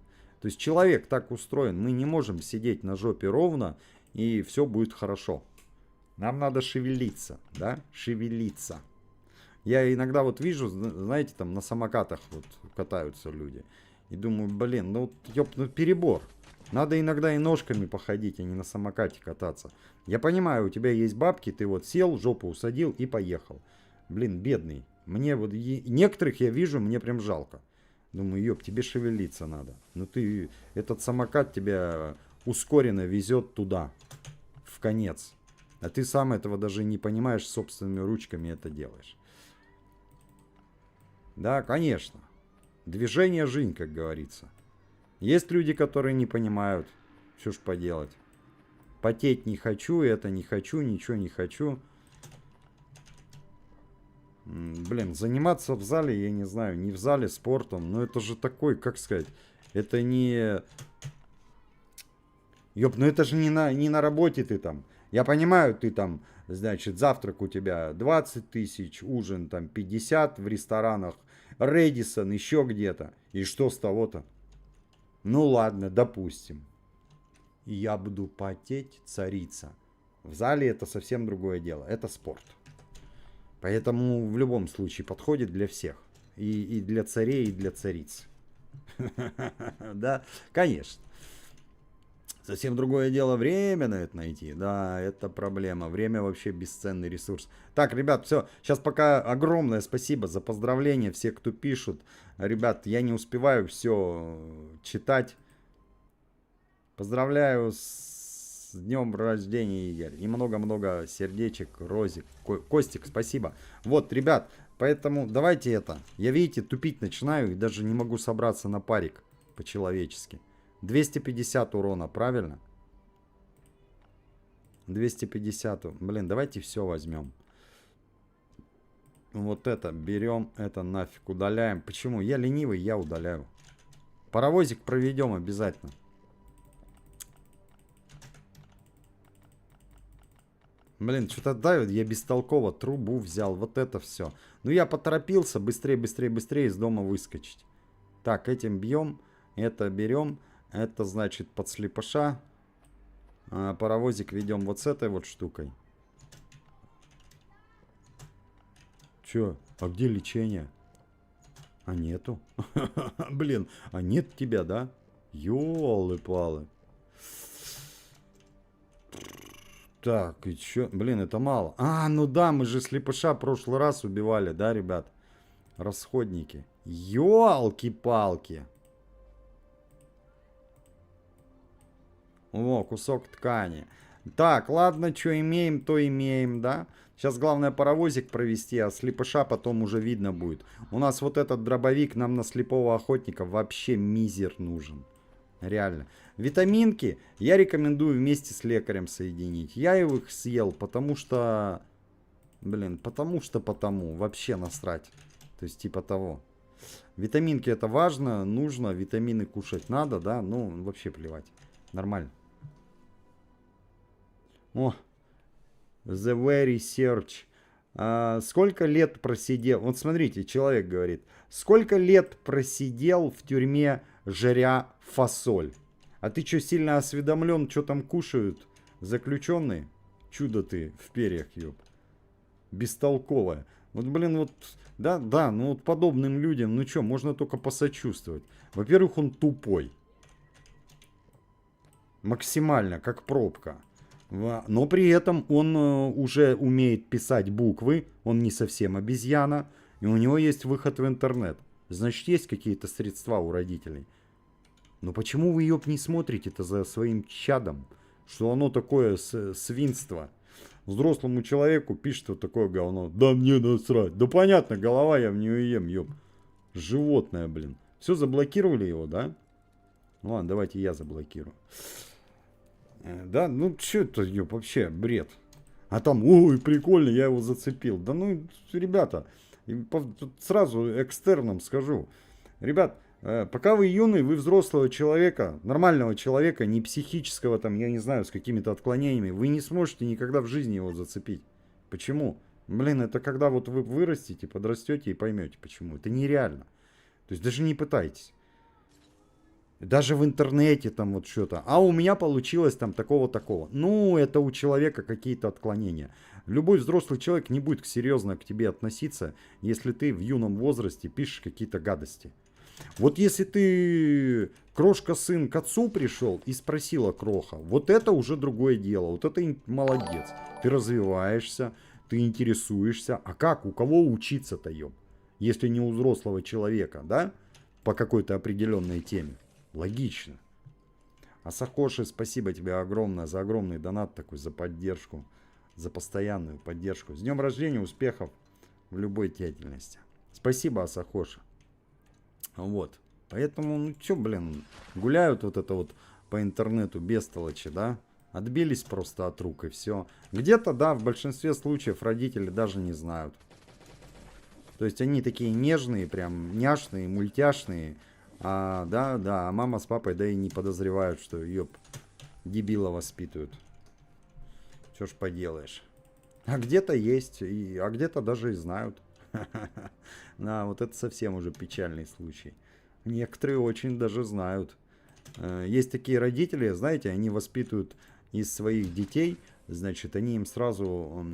То есть человек так устроен. Мы не можем сидеть на жопе ровно, и все будет хорошо. Нам надо шевелиться, да, шевелиться. Я иногда вот вижу, знаете, там на самокатах вот катаются люди. И думаю, блин, ну перебор. Надо иногда и ножками походить, а не на самокате кататься. Я понимаю, у тебя есть бабки, ты вот сел, жопу усадил и поехал. Блин, бедный. Мне вот некоторых я вижу, мне прям жалко. Думаю, ёб, тебе шевелиться надо. Ну ты, этот самокат тебя ускоренно везет туда, в конец. А ты сам этого даже не понимаешь, собственными ручками это делаешь. Да, конечно. Движение жизнь, как говорится. Есть люди, которые не понимают, что ж поделать. Потеть не хочу, это не хочу, ничего не хочу. Блин, заниматься в зале, я не знаю, не в зале спортом, но это же такой, как сказать, это не... Ёп, ну это же не на работе ты там. Я понимаю, ты там, значит, завтрак у тебя 20 тысяч, ужин там 50 в ресторанах, Рэдисон, еще где-то. И что с того-то? Ну ладно, допустим. Я буду потеть, царица. В зале это совсем другое дело, это спорт. Поэтому в любом случае подходит для всех. И для царей, и для цариц. Да, конечно. Совсем другое дело время на это найти. Да, это проблема. Время вообще бесценный ресурс. Так, ребят, все. Сейчас пока огромное спасибо за поздравления. Все, кто пишут. Ребят, я не успеваю все читать. Поздравляю с днем рождения, Игорь. И много-много сердечек, розик. Костик, спасибо. Вот, ребят, поэтому давайте это. Я, видите, тупить начинаю и даже не могу собраться на парик по-человечески. 250 урона, правильно? 250. Блин, давайте все возьмем. Вот это берем, это нафиг удаляем. Почему? Я ленивый, я удаляю. Паровозик проведем обязательно. Блин, что-то давит, я бестолково трубу взял, вот это все. Ну я поторопился, быстрее из дома выскочить. Так, этим бьем, это берем. Это значит под слепыша. Паровозик ведем вот с этой вот штукой. Че? А где лечение? А нету? Блин, а нет тебя, да? Ёлы-палы. Так, и чё? Блин, это мало. А, ну да, мы же слепыша в прошлый раз убивали, да, ребят? Расходники. Ёлки-палки. О, кусок ткани. Так, ладно, что имеем, то имеем, да? Сейчас главное паровозик провести, а слепыша потом уже видно будет. У нас вот этот дробовик нам на слепого охотника вообще мизер нужен. Реально. Витаминки я рекомендую вместе с лекарем соединить. Я их съел, потому что... Блин, потому. Вообще насрать. То есть типа того. Витаминки это важно, нужно. Витамины кушать надо, да? Ну, вообще плевать. Нормально. О, The Very Search. Сколько лет просидел... Вот смотрите, человек говорит. Сколько лет просидел в тюрьме, жаря фасоль? А ты что, сильно осведомлен, что там кушают заключенные? Чудо ты в перьях, ёб. Бестолковая. Вот, блин, вот... Да, ну вот подобным людям, ну что, можно только посочувствовать. Во-первых, он тупой. Максимально, как пробка. Но при этом он уже умеет писать буквы. Он не совсем обезьяна. И у него есть выход в интернет. Значит, есть какие-то средства у родителей. Но почему вы, ёб, не смотрите-то за своим чадом? Что оно такое свинство? Взрослому человеку пишет вот такое говно. Да мне насрать. Да понятно, голова, я в нее ем, ёб. Животное, блин. Все, заблокировали его, да? Ну ладно, давайте я заблокирую. Да, ну что это, ёб, вообще бред. А там, ой, прикольно, я его зацепил. Да ну, ребята, сразу экстерном скажу. Ребят, пока вы юный, вы взрослого человека, нормального человека, не психического, там, я не знаю, с какими-то отклонениями, вы не сможете никогда в жизни его зацепить. Почему? Блин, это когда вот вы вырастете, подрастете и поймете, почему. Это нереально. То есть даже не пытайтесь. Даже в интернете там вот что-то. А у меня получилось там такого-такого. Ну, это у человека какие-то отклонения. Любой взрослый человек не будет серьезно к тебе относиться, если ты в юном возрасте пишешь какие-то гадости. Вот если ты, крошка сын, к отцу пришел и спросила кроха, вот это уже другое дело, вот это молодец. Ты развиваешься, ты интересуешься, а как, у кого учиться-то, ёб? Если не у взрослого человека, да, по какой-то определенной теме. Логично. А Сахоши, спасибо тебе огромное за огромный донат такой, за поддержку, за постоянную поддержку. С днем рождения, успехов в любой деятельности. Спасибо, Асахоши. Вот. Поэтому, ну чё, блин, гуляют вот это вот по интернету бестолочи, да? Отбились просто от рук и все. Где-то, да, в большинстве случаев родители даже не знают. То есть они такие нежные, прям няшные, мультяшные. Да, а мама с папой, да и не подозревают, что, ёп, дебила воспитывают. Чё ж поделаешь. А где-то есть, а где-то даже и знают. Да, вот это совсем уже печальный случай. Некоторые очень даже знают. Есть такие родители, знаете, они воспитывают из своих детей, значит, они им сразу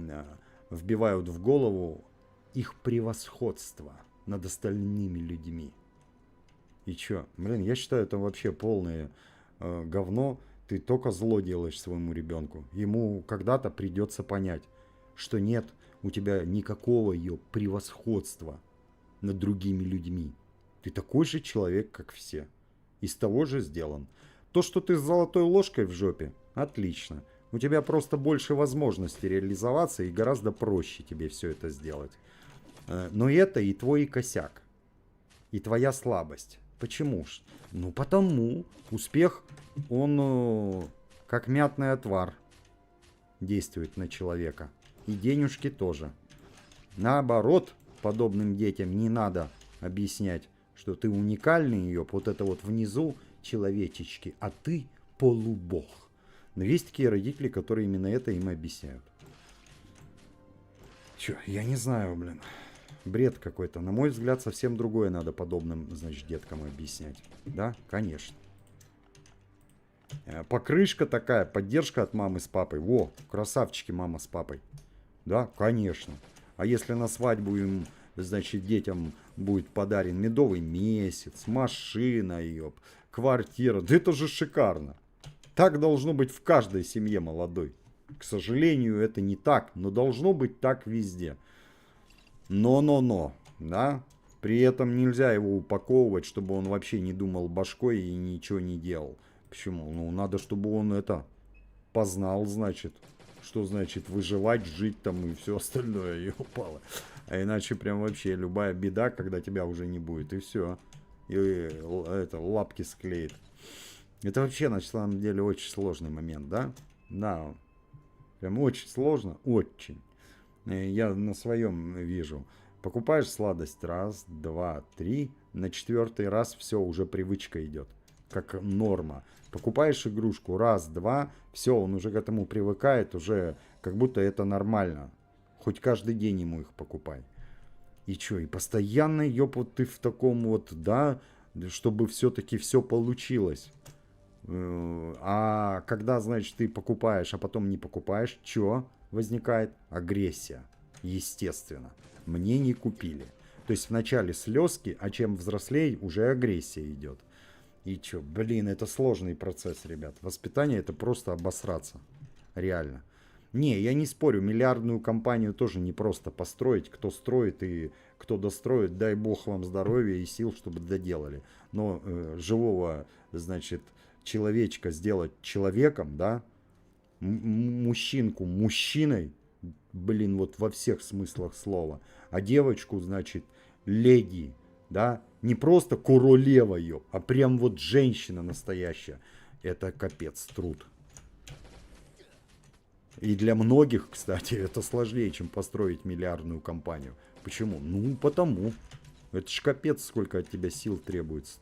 вбивают в голову их превосходство над остальными людьми. И чё? Блин, я считаю, это вообще полное говно. Ты только зло делаешь своему ребенку. Ему когда-то придется понять, что нет у тебя никакого ее превосходства над другими людьми. Ты такой же человек, как все. Из того же сделан. То, что ты с золотой ложкой в жопе, отлично. У тебя просто больше возможностей реализоваться и гораздо проще тебе все это сделать. Но это и твой косяк. И твоя слабость. Почему ж? Ну потому успех, он как мятный отвар действует на человека. И денежки тоже. Наоборот, подобным детям не надо объяснять, что ты уникальный ее, вот это вот внизу человечечки, а ты полубог. Но есть такие родители, которые именно это им объясняют. Чё, я не знаю, блин. Бред какой-то. На мой взгляд, совсем другое надо подобным, значит, деткам объяснять. Да, конечно. Покрышка такая, поддержка от мамы с папой. Во, красавчики мама с папой. Да, конечно. А если на свадьбу им, значит, детям будет подарен медовый месяц, машина, ёб, квартира. Да это же шикарно. Так должно быть в каждой семье молодой. К сожалению, это не так, но должно быть так везде. Но, да, при этом нельзя его упаковывать, чтобы он вообще не думал башкой и ничего не делал. Почему? Ну, надо, чтобы он это познал, значит, что значит выживать, жить там и все остальное, ёпало. А иначе прям вообще любая беда, когда тебя уже не будет, и все. И это, лапки склеит. Это вообще, на самом деле, очень сложный момент, да? Да, прям очень сложно, очень. Я на своем вижу. Покупаешь сладость раз, два, три. На четвертый раз все, уже привычка идет. как норма. Покупаешь игрушку раз, два, все, он уже к этому привыкает, уже как будто это нормально. Хоть каждый день ему их покупай. И чё, и постоянно, ёп, вот ты в таком вот, да, чтобы все-таки все получилось. А когда, значит, ты покупаешь, а потом не покупаешь, чё возникает? Агрессия, естественно. Мне не купили. То есть вначале слезки, а чем взрослее, уже агрессия идет. И чё, блин, это сложный процесс, ребят. Воспитание это просто обосраться. Реально. Не, я не спорю, миллиардную компанию тоже не просто построить. Кто строит и кто достроит, дай бог вам здоровья и сил, чтобы доделали. Но живого, значит, человечка сделать человеком, да, мужчинку мужчиной, блин, вот во всех смыслах слова, а девочку, значит, леди, да, не просто королевою, а прям вот женщина настоящая, это капец труд. И для многих, кстати, это сложнее, чем построить миллиардную компанию. Почему? Ну, потому. Это ж капец, сколько от тебя сил требуется.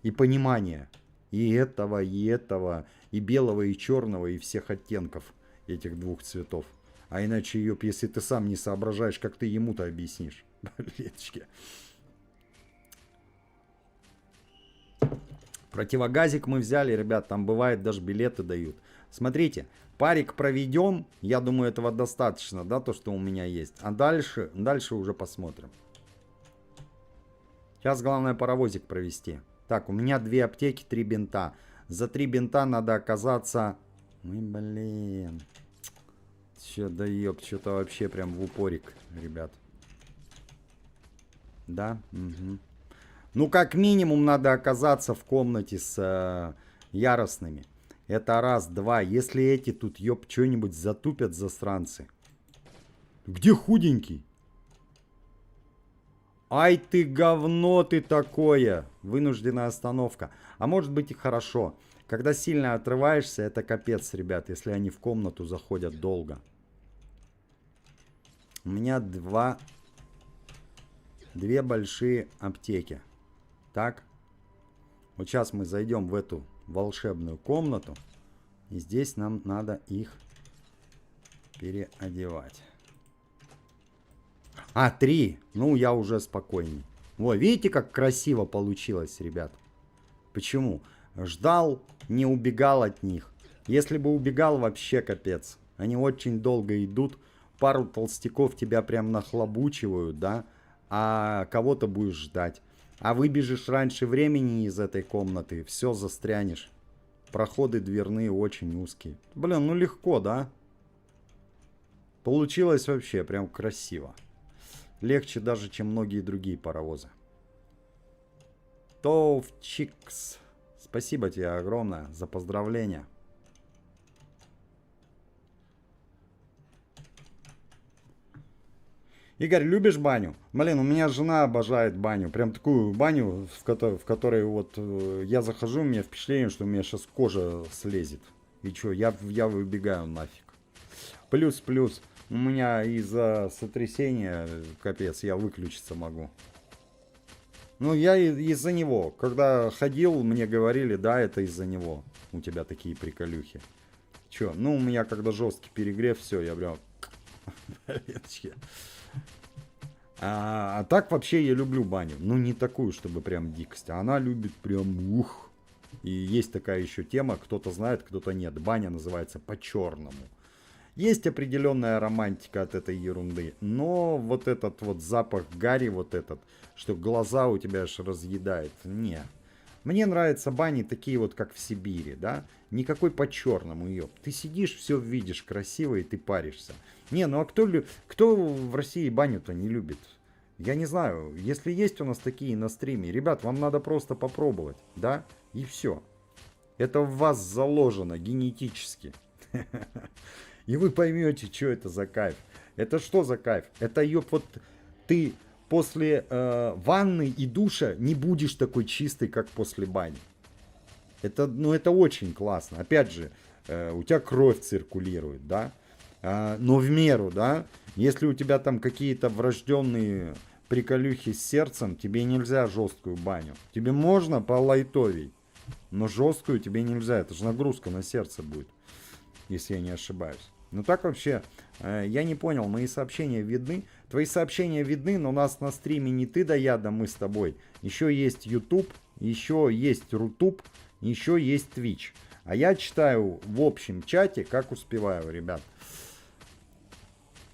И понимание. И этого, и белого, и черного, и всех оттенков этих двух цветов. А иначе, ёп, если ты сам не соображаешь, как ты ему-то объяснишь? Блечки. Противогазик мы взяли, ребят, там бывает даже билеты дают. Смотрите, парик проведем, я думаю, этого достаточно, да, то, что у меня есть. А дальше уже посмотрим. Сейчас главное паровозик провести. Так, у меня 2 аптеки, 3 бинта. За 3 бинта надо оказаться... Ой, блин. Че, да ёб, что-то вообще прям в упорик, ребят. Да? Угу. Ну, как минимум, надо оказаться в комнате с яростными. Это раз, два. Если эти тут, ёб, что-нибудь затупят, засранцы. Где худенький? Ай ты говно ты такое. Вынужденная остановка. А может быть и хорошо. Когда сильно отрываешься, это капец, ребят, если они в комнату заходят долго. У меня две большие аптеки. Так. Вот сейчас мы зайдем в эту волшебную комнату. И здесь нам надо их переодевать. А, 3. Ну, я уже спокойней. Во, видите, как красиво получилось, ребят? Почему? Ждал, не убегал от них. Если бы убегал, вообще капец. Они очень долго идут. Пару толстяков тебя прям нахлобучивают, да? А кого-то будешь ждать. А выбежишь раньше времени из этой комнаты, все, застрянешь. Проходы дверные очень узкие. Блин, ну легко, да? Получилось вообще прям красиво. Легче даже, чем многие другие паровозы. Товчикс. Спасибо тебе огромное за поздравления. Игорь, любишь баню? Блин, у меня жена обожает баню. Прям такую баню, в которой вот я захожу, у меня впечатление, что у меня сейчас кожа слезет. И что, я выбегаю нафиг. Плюс, у меня из-за сотрясения, капец, я выключиться могу. Ну, я из-за него. Когда ходил, мне говорили, да, это из-за него. У тебя такие приколюхи. Че, ну, у меня когда жесткий перегрев, все, я прям... А так вообще я люблю баню. Ну, не такую, чтобы прям дикость. А она любит прям ух. И есть такая еще тема, кто-то знает, кто-то нет. Баня называется по-черному. Есть определенная романтика от этой ерунды. Но вот этот вот запах гари, вот этот, что глаза у тебя аж разъедает. Не. Мне нравятся бани такие вот, как в Сибири, да? Никакой по-черному, ёб. Ты сидишь, все видишь красиво, и ты паришься. Не, ну а кто в России баню-то не любит? Я не знаю. Если есть у нас такие на стриме, ребят, вам надо просто попробовать, да? И все. Это в вас заложено генетически. И вы поймете, что это за кайф. Это что за кайф? Это, ёб, вот ты после ванны и душа не будешь такой чистый, как после бани. Это, ну, это очень классно. Опять же, у тебя кровь циркулирует, да? Но в меру, да? Если у тебя там какие-то врожденные приколюхи с сердцем, тебе нельзя жесткую баню. Тебе можно по лайтовей. Но жесткую тебе нельзя. Это же нагрузка на сердце будет, если я не ошибаюсь. Ну так вообще, я не понял, мои сообщения видны. Твои сообщения видны, но у нас на стриме не ты да я, да мы с тобой. Еще есть YouTube, еще есть Рутуб, еще есть Twitch. А я читаю в общем чате, как успеваю, ребят.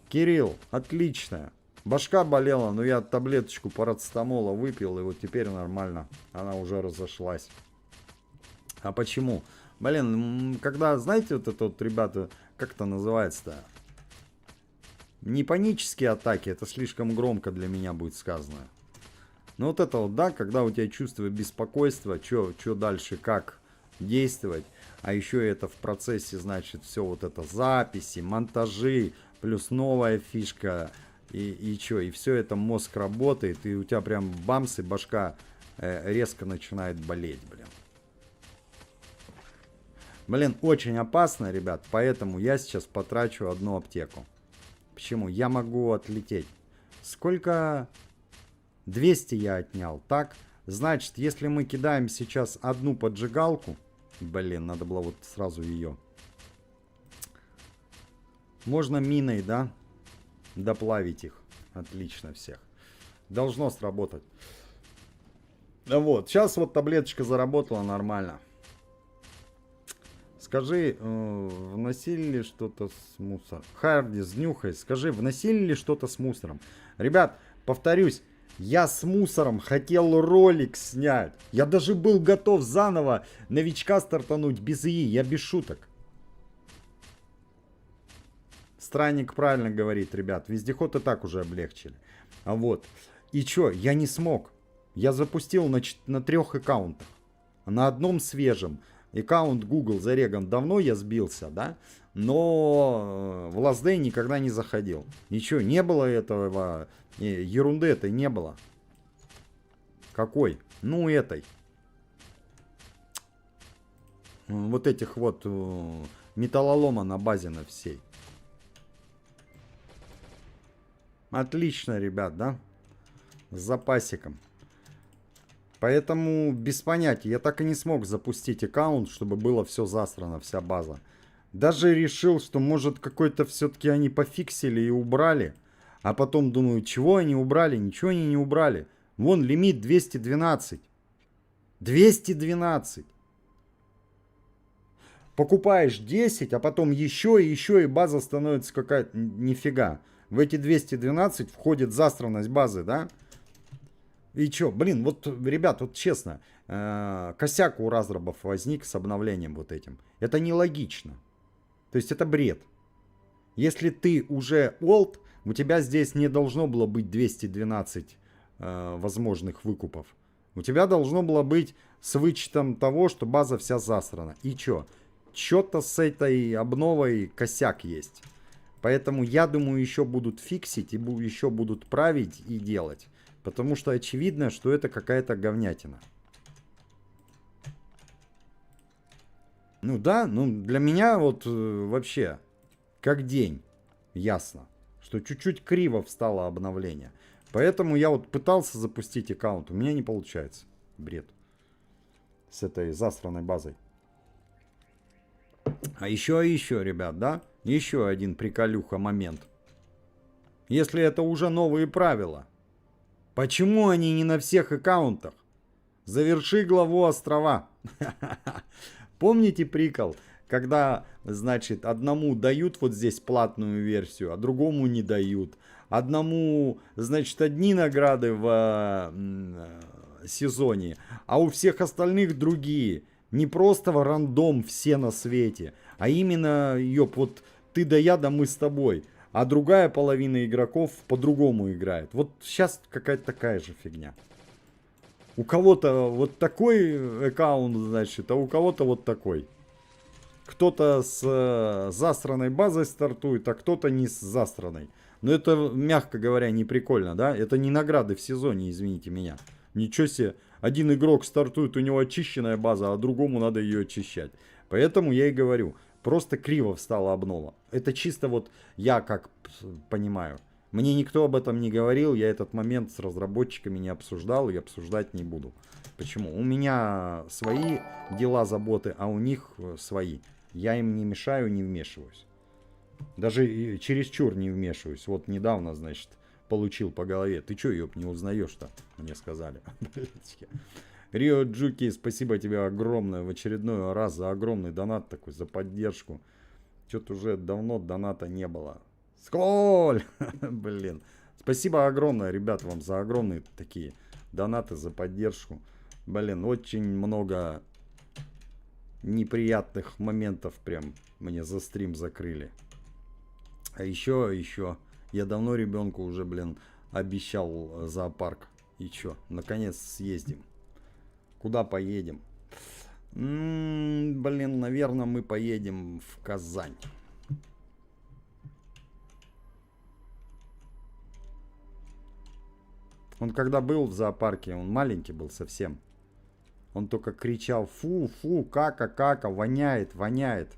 Кирилл, отлично. Башка болела, но я таблеточку парацетамола выпил, и вот теперь нормально. Она уже разошлась. А почему? Блин, когда, знаете, вот это вот, ребята, как это называется-то? Не панические атаки, это слишком громко для меня будет сказано. Но вот это вот, да, когда у тебя чувство беспокойства, что дальше, как действовать. А еще это в процессе, значит, все вот это записи, монтажи, плюс новая фишка. И что, и все это мозг работает, и у тебя прям бамс, и башка резко начинает болеть, блин. Блин, очень опасно, ребят, поэтому я сейчас потрачу одну аптеку. Почему? Я могу отлететь. Сколько? 200 я отнял, так? Значит, если мы кидаем сейчас одну поджигалку, блин, надо было вот сразу ее. Можно миной, да? Доплавить их. Отлично всех. Должно сработать. Вот, сейчас вот таблеточка заработала нормально. Скажи, вносили ли что-то с мусором? Харди, знюхай, скажи, вносили ли что-то с мусором? Ребят, повторюсь, я с мусором хотел ролик снять. Я даже был готов заново новичка стартануть без ИИ, я без шуток. Странник правильно говорит, ребят. Вездеход и так уже облегчили. А вот. И чё, я не смог. Я запустил на 3 аккаунтах. На одном свежем. Аккаунт Google зареган давно я сбился, да? Но в Last Day никогда не заходил. Ничего, не было этого. Ерунды этой не было. Какой? Ну, этой. Вот этих вот металлолома на базе на всей. Отлично, ребят, да? С запасиком. Поэтому без понятия. Я так и не смог запустить аккаунт, чтобы было все засрано, вся база. Даже решил, что может какой-то все-таки они пофиксили и убрали. А потом думаю, чего они убрали? Ничего они не убрали. Вон лимит 212. 212. Покупаешь 10, а потом еще и база становится какая-то... Нифига. В эти 212 входит засранность базы, да? И чё, блин, вот, ребят, вот честно, косяк у разрабов возник с обновлением вот этим. Это нелогично. То есть это бред. Если ты уже old, у тебя здесь не должно было быть 212 возможных выкупов. У тебя должно было быть с вычетом того, что база вся засрана. И чё? Чё-то с этой обновой косяк есть. Поэтому я думаю, еще будут фиксить, и еще будут править и делать. Потому что очевидно, что это какая-то говнятина. Ну да, ну для меня вот вообще как день. Ясно, что чуть-чуть криво встало обновление. Поэтому я вот пытался запустить аккаунт. У меня не получается. Бред. С этой засранной базой. А еще, ребят, да? Еще один приколюха момент. Если это уже новые правила, почему они не на всех аккаунтах? Заверши главу острова. Помните прикол, когда, значит, одному дают вот здесь платную версию, а другому не дают. Одному, значит, одни награды в сезоне, а у всех остальных другие. Не просто рандом все на свете, а именно, ёп, вот ты да я, да мы с тобой. А другая половина игроков по-другому играет. Вот сейчас какая-то такая же фигня. У кого-то вот такой аккаунт, значит, а у кого-то вот такой. Кто-то с засранной базой стартует, а кто-то не с засраной. Но это, мягко говоря, не прикольно, да? Это не награды в сезоне, извините меня. Ничего себе. Один игрок стартует, у него очищенная база, а другому надо ее очищать. Поэтому я и говорю, просто криво встала обнова. Это чисто вот я как понимаю. Мне никто об этом не говорил, я этот момент с разработчиками не обсуждал и обсуждать не буду. Почему? У меня свои дела, заботы, а у них свои. Я им не мешаю, не вмешиваюсь. Даже чересчур не вмешиваюсь. Вот недавно, значит, получил по голове. Ты чё, ёб, не узнаешь-то? Мне сказали. Рио Джуки, спасибо тебе огромное в очередной раз за огромный донат такой, за поддержку. Что-то уже давно доната не было. Сколь! Блин. Спасибо огромное, ребят, вам за огромные такие донаты, за поддержку. Блин, очень много неприятных моментов прям мне за стрим закрыли. А еще, я давно ребенку уже, блин, обещал зоопарк. И чё, наконец съездим. Куда поедем? Блин, наверное, мы поедем в Казань. Он когда был в зоопарке, он маленький был совсем. Он только кричал: фу, фу, кака, воняет, воняет.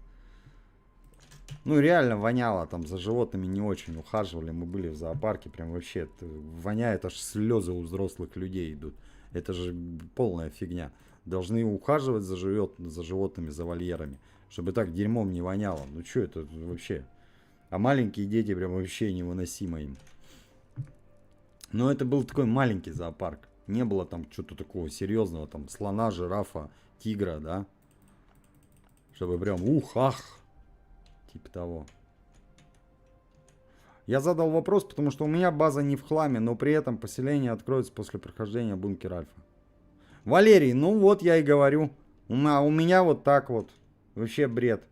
Ну, реально воняло, там за животными не очень ухаживали. Мы были в зоопарке, прям вообще воняет, аж слезы у взрослых людей идут. Это же полная фигня. Должны ухаживать за животными, за вольерами, чтобы так дерьмом не воняло. Ну, что это вообще? А маленькие дети прям вообще невыносимо им. Но это был такой маленький зоопарк. Не было там что-то такого серьезного, там слона, жирафа, тигра, да? Чтобы прям ух-ах. Типа того. Я задал вопрос, потому что у меня база не в хламе, но при этом поселение откроется после прохождения бункера Альфа. Валерий, ну вот я и говорю. У меня вот так вот. Вообще бред.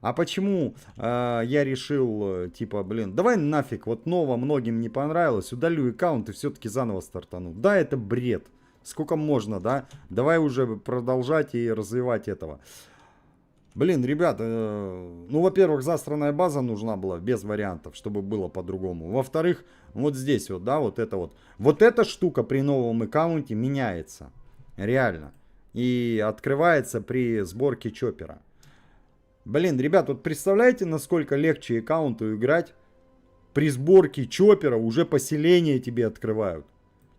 А почему я решил, типа, блин, давай нафиг, вот ново многим не понравилось, удалю аккаунт и все-таки заново стартану. Да, это бред. Сколько можно, да? Давай уже продолжать и развивать этого. Блин, ребята, ну, во-первых, засранная база нужна была, без вариантов, чтобы было по-другому. Во-вторых, вот здесь вот, да, вот это вот. Вот эта штука при новом аккаунте меняется. Реально. И открывается при сборке чоппера. Блин, ребят, вот представляете, насколько легче аккаунту играть? При сборке чоппера уже поселение тебе открывают.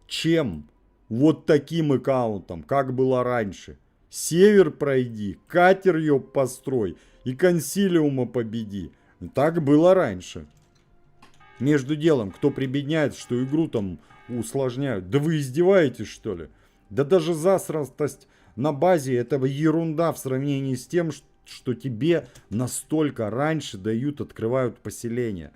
Чем вот таким аккаунтом, как было раньше. Север пройди, катер ёб построй и консилиума победи. Так было раньше. Между делом, кто прибедняется, что игру там усложняют. Да вы издеваетесь, что ли? Да даже засранность на базе это ерунда в сравнении с тем, что тебе настолько раньше дают, открывают поселение.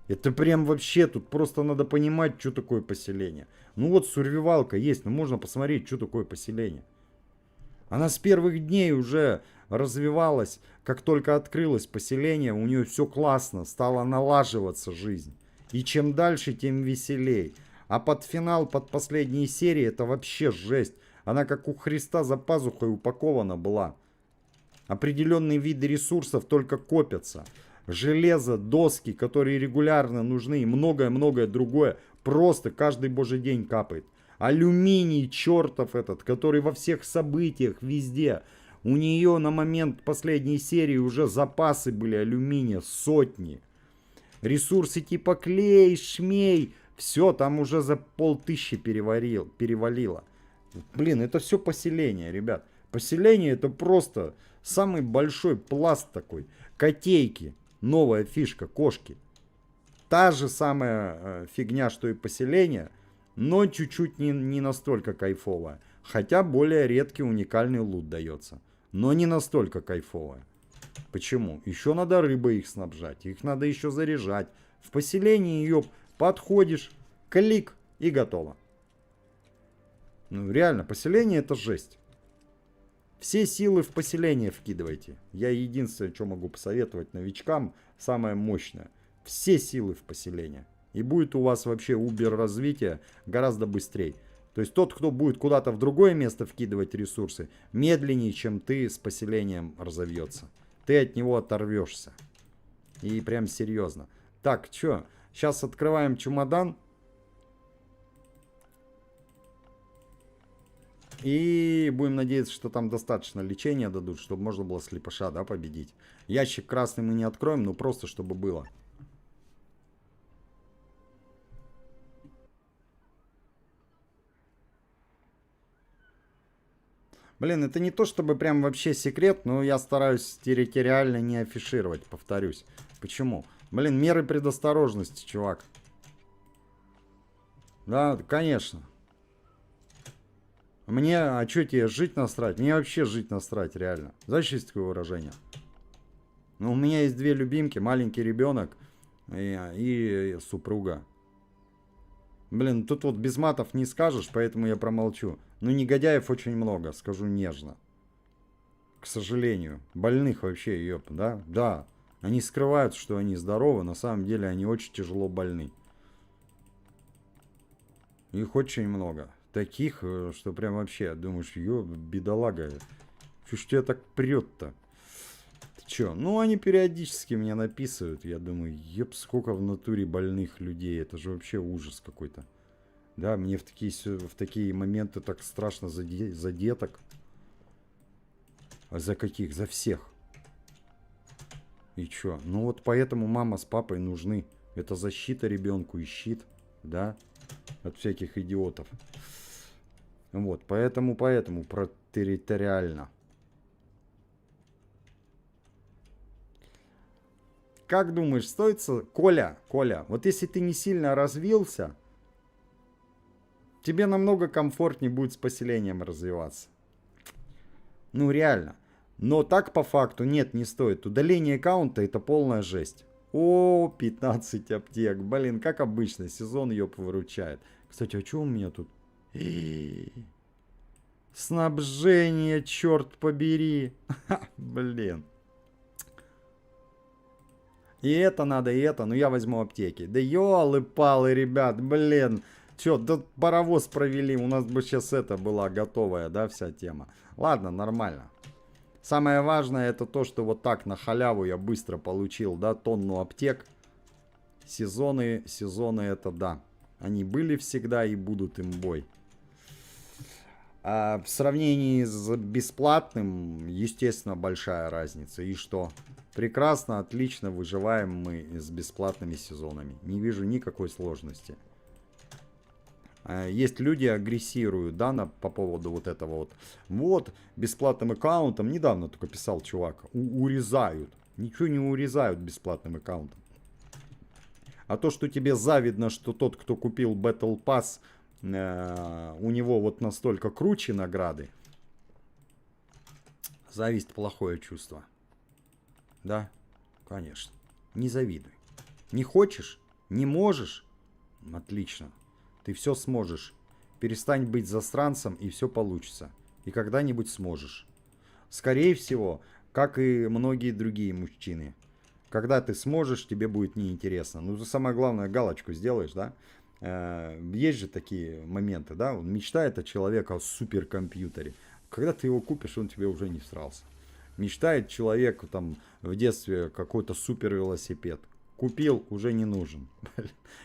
Это прям вообще, тут просто надо понимать, что такое поселение. Ну вот сурвивалка есть, но можно посмотреть, что такое поселение. Она с первых дней уже развивалась, как только открылось поселение, у нее все классно, стала налаживаться жизнь. И чем дальше, тем веселей. А под финал, под последние серии, это вообще жесть. Она как у Христа за пазухой упакована была. Определенные виды ресурсов только копятся. Железо, доски, которые регулярно нужны, и многое-многое другое, просто каждый божий день капает. Алюминий чертов этот, который во всех событиях, везде. У нее на момент последней серии уже запасы были алюминия, сотни. Ресурсы типа клей, шмей, все там уже за 500 перевалило. Блин, это все поселение, ребят. Поселение это просто самый большой пласт такой. Котейки, новая фишка, кошки. Та же самая фигня, что и поселение, но чуть-чуть не настолько кайфовая. Хотя более редкий уникальный лут дается. Но не настолько кайфовая. Почему? Еще надо рыбой их снабжать. Их надо еще заряжать. В поселении ее подходишь, клик и готово. Ну реально, поселение это жесть. Все силы в поселение вкидывайте. Я единственное, что могу посоветовать новичкам, самое мощное. Все силы в поселение. И будет у вас вообще убер развитие гораздо быстрее. То есть тот, кто будет куда-то в другое место вкидывать ресурсы, медленнее, чем ты с поселением разовьется. Ты от него оторвешься. И прям серьезно. Так, что? Сейчас открываем чемодан. И будем надеяться, что там достаточно лечения дадут, чтобы можно было слепыша, да, победить. Ящик красный мы не откроем, но просто чтобы было. Блин, это не то чтобы прям вообще секрет, но я стараюсь территориально не афишировать, повторюсь. Почему? Блин, меры предосторожности, чувак. Да, конечно. Мне, а что тебе, жить насрать? Мне вообще жить насрать, реально. Знаешь, есть такое выражение? Ну, у меня есть две любимки, маленький ребенок и супруга. Блин, тут вот без матов не скажешь, поэтому я промолчу. Но негодяев очень много, скажу нежно. К сожалению. Больных вообще, ёп, да? Да. Они скрывают, что они здоровы, на самом деле они очень тяжело больны. Их очень много. Таких, что прям вообще думаешь, ёп, бедолага. Чё ж тебя так прет-то? Ты чё? Ну, они периодически мне написывают. Я думаю, ёп, сколько в натуре больных людей. Это же вообще ужас какой-то. Да, мне в такие моменты так страшно за деток. А за каких? За всех. И чё? Ну вот поэтому мама с папой нужны. Это защита ребенку и щит, да, от всяких идиотов. Вот, поэтому про территориально. Как думаешь, стоит... Коля, вот если ты не сильно развился, тебе намного комфортнее будет с поселением развиваться. Ну, реально. Но так по факту нет, не стоит. Удаление аккаунта это полная жесть. О, 15 аптек. Блин, как обычно, сезон ёп выручает. Кстати, а что у меня тут? Снабжение, черт побери. Блин. И это надо, и это. Ну, я возьму аптеки. Да ёлы-палы, ребят, блин. Чё, да паровоз провели. У нас бы сейчас это была готовая, да, вся тема. Ладно, нормально. Самое важное это то, что вот так на халяву я быстро получил, да, тонну аптек. Сезоны это да. Они были всегда и будут имбой. А в сравнении с бесплатным, естественно, большая разница. И что? Прекрасно, отлично выживаем мы с бесплатными сезонами. Не вижу никакой сложности. Есть люди агрессируют, да, по поводу вот этого вот. Вот, бесплатным аккаунтом, недавно только писал чувак, урезают. Ничего не урезают бесплатным аккаунтом. А то, что тебе завидно, что тот, кто купил Battle Pass, у него вот настолько круче награды. Зависть плохое чувство. Да, конечно. Не завидуй. Не хочешь? Не можешь? Отлично. Ты все сможешь. Перестань быть засранцем, и все получится. И когда-нибудь сможешь. Скорее всего, как и многие другие мужчины. Когда ты сможешь, тебе будет неинтересно. Ну, ты самое главное, галочку сделаешь, да? Есть же такие моменты, да? Он мечтает о человеке, о суперкомпьютере. Когда ты его купишь, он тебе уже не всрался. Мечтает человек там в детстве какой-то супер велосипед. Купил, уже не нужен.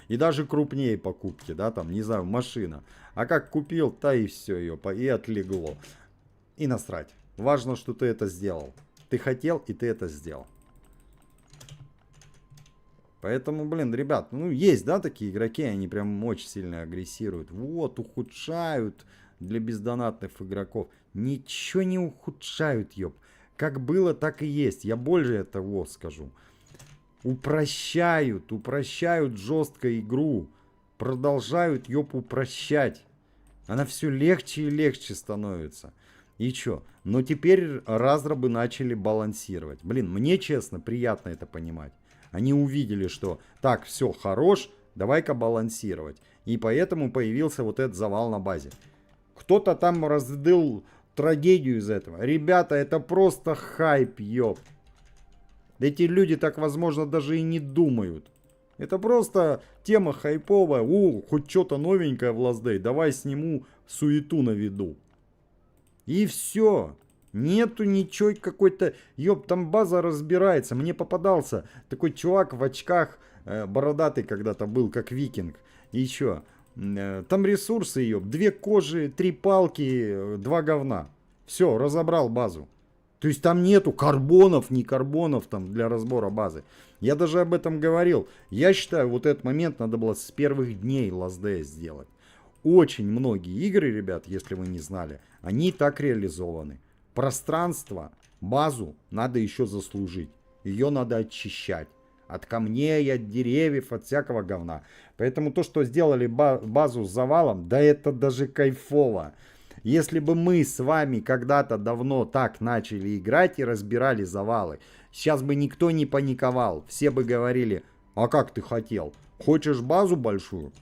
И даже крупнее покупки, да, там, не знаю, машина. А как купил, та и все ее, и отлегло. И насрать. Важно, что ты это сделал. Ты хотел, и ты это сделал. Поэтому, блин, ребят, ну, есть, да, такие игроки, они прям очень сильно агрессируют. Вот, ухудшают для бездонатных игроков. Ничего не ухудшают, ёп. Как было, так и есть. Я больше того скажу. Упрощают жестко игру. Продолжают, ёп, упрощать. Она все легче и легче становится. И чё? Но теперь разрабы начали балансировать. Блин, мне, честно, приятно это понимать. Они увидели, что так, все, хорош, давай-ка балансировать. И поэтому появился вот этот завал на базе. Кто-то там раздыл трагедию из этого. Ребята, это просто хайп, ёп. Эти люди так, возможно, даже и не думают. Это просто тема хайповая. О, хоть что-то новенькое в Last Day. Давай сниму, суету наведу. И все. Нету ничего какой-то... Ёп, там база разбирается. Мне попадался такой чувак в очках, бородатый когда-то был, как викинг. И чё? Там ресурсы, ёп. 2 кожи, 3 палки, 2 говна. Все, разобрал базу. То есть там нету карбонов, не карбонов там для разбора базы. Я даже об этом говорил. Я считаю, вот этот момент надо было с первых дней Last Day сделать. очень многие игры, ребят, если вы не знали, они так реализованы. Пространство, базу надо еще заслужить. Ее надо очищать. От камней, от деревьев, от всякого говна. Поэтому то, что сделали базу с завалом, да это даже кайфово. Если бы мы с вами когда-то давно так начали играть и разбирали завалы, сейчас бы никто не паниковал. Все бы говорили, а как ты хотел? Хочешь базу большую?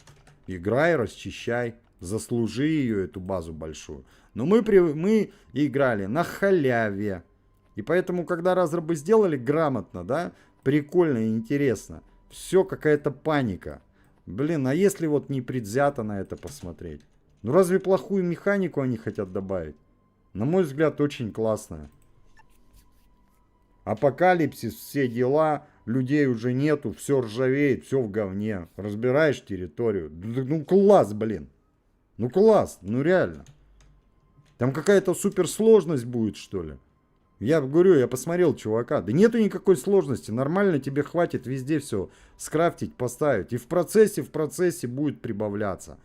Играй, расчищай. Заслужи ее, эту базу большую. Но мы играли на халяве. И поэтому, когда разрабы сделали грамотно, да, прикольно и интересно, все какая-то паника. Блин, а если вот не предвзято на это посмотреть? Ну разве плохую механику они хотят добавить? На мой взгляд, очень классная. Апокалипсис, все дела, людей уже нету, все ржавеет, все в говне. Разбираешь территорию. Ну класс, блин. Ну класс, ну реально. Там какая-то суперсложность будет, что ли? Я говорю, я посмотрел чувака. Да нету никакой сложности. Нормально тебе хватит везде все скрафтить, поставить. И в процессе будет прибавляться.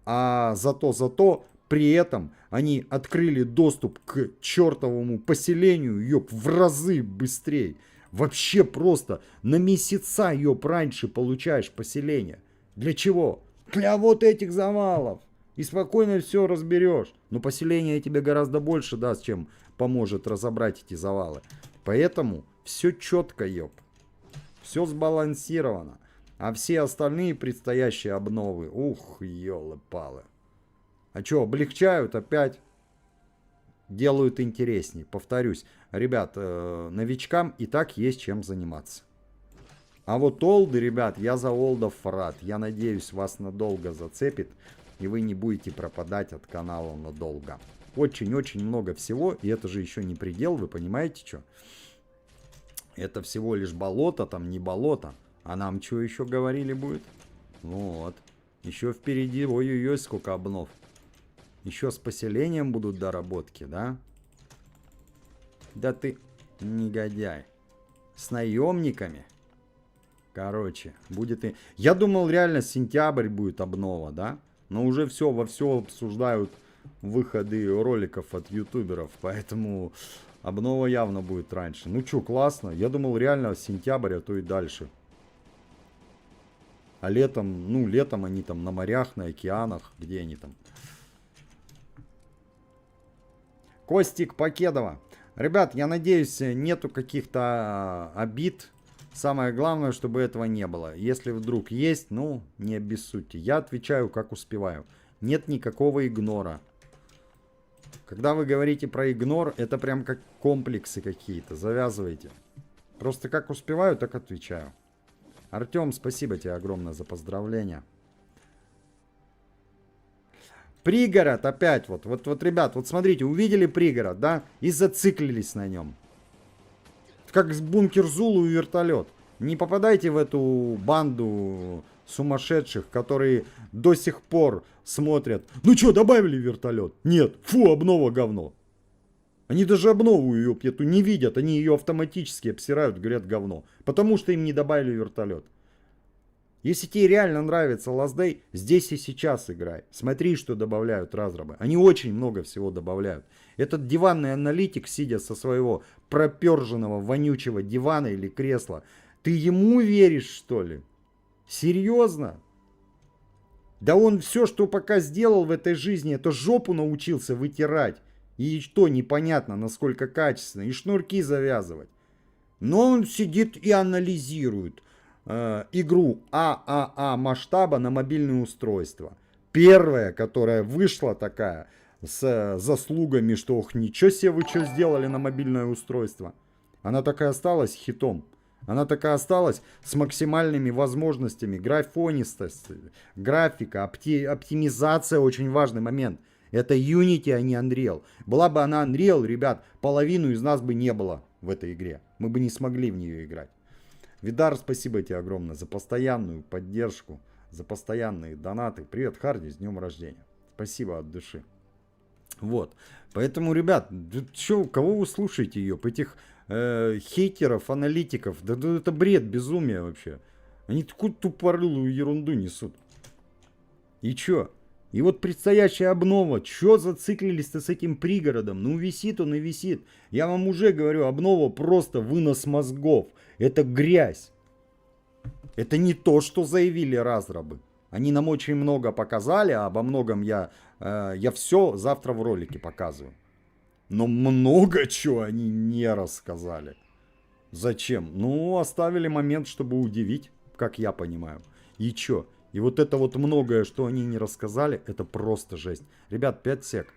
А зато при этом они открыли доступ к чертовому поселению, ёп, в разы быстрее. Вообще просто на месяца, ёп, раньше получаешь поселение. Для чего? Для вот этих завалов. И спокойно все разберешь. Но поселение тебе гораздо больше даст, чем поможет разобрать эти завалы. Поэтому все четко, ёп. Все сбалансировано. А все остальные предстоящие обновы, ух, ёлы-палы. А что, облегчают опять? Делают интересней. Повторюсь, ребят, новичкам и так есть чем заниматься. А вот олды, ребят, я за олдов рад. Я надеюсь, вас надолго зацепит. И вы не будете пропадать от канала надолго. Очень-очень много всего. И это же еще не предел, вы понимаете, что? Это всего лишь болото, там не болото. А нам что еще говорили будет? Вот. Еще впереди, ой-ой-ой, сколько обнов. Еще с поселением будут доработки, да? Да ты негодяй. С наемниками. Короче, будет и... Я думал, реально сентябрь будет обнова, да? Но уже все, во все обсуждают выходы роликов от ютуберов. Поэтому обнова явно будет раньше. Ну что, классно. Я думал, реально сентябрь, а то и дальше. А летом, ну, летом они там на морях, на океанах. Где они там? Костик Покедова. Ребят, я надеюсь, нету каких-то обид. Самое главное, чтобы этого не было. Если вдруг есть, ну, не обессудьте. Я отвечаю, как успеваю. Нет никакого игнора. Когда вы говорите про игнор, это прям как комплексы какие-то. Завязывайте. Просто как успеваю, так отвечаю. Артем, спасибо тебе огромное за поздравления. Пригород опять вот, ребят, вот смотрите, увидели пригород, да, и зациклились на нем. Как бункер Зулу и вертолет. Не попадайте в эту банду сумасшедших, которые до сих пор смотрят. Ну что, добавили вертолет? Нет, фу, обнова говно. Они даже обнову ее эту не видят, они ее автоматически обсирают, говорят говно. Потому что им не добавили вертолет. Если тебе реально нравится Last Day, здесь и сейчас играй. Смотри, что добавляют разрабы. Они очень много всего добавляют. Этот диванный аналитик, сидя со своего проперженного вонючего дивана или кресла, ты ему веришь, что ли? Серьезно? Да он все, что пока сделал в этой жизни, это жопу научился вытирать. И что, непонятно, насколько качественно. И шнурки завязывать. Но он сидит и анализирует игру ААА масштаба на мобильное устройство. Первая, которая вышла такая, с заслугами, что ох, ничего себе, вы что сделали на мобильное устройство. Она такая осталась хитом. Она такая осталась с максимальными возможностями, графонистость, графика, оптимизация, очень важный момент. Это Unity, а не Unreal. Была бы она Unreal, ребят, половину из нас бы не было в этой игре. Мы бы не смогли в нее играть. Видар, спасибо тебе огромное за постоянную поддержку, за постоянные донаты. Привет, Харди, с днем рождения. Спасибо от души. Вот. Поэтому, ребят, кого вы слушаете ее? Этих хейтеров, аналитиков. Да это бред, безумие вообще. Они такую тупорылую ерунду несут. И чё? И вот предстоящая обнова. Чё зациклились-то с этим пригородом? Ну висит он и висит. Я вам уже говорю, обнова просто вынос мозгов. Это грязь. Это не то, что заявили разрабы. Они нам очень много показали, а обо многом я все завтра в ролике показываю. Но много чего они не рассказали. Зачем? Ну, оставили момент, чтобы удивить, как я понимаю. И чё? И вот это вот многое, что они не рассказали, это просто жесть. Ребят, 5 сек.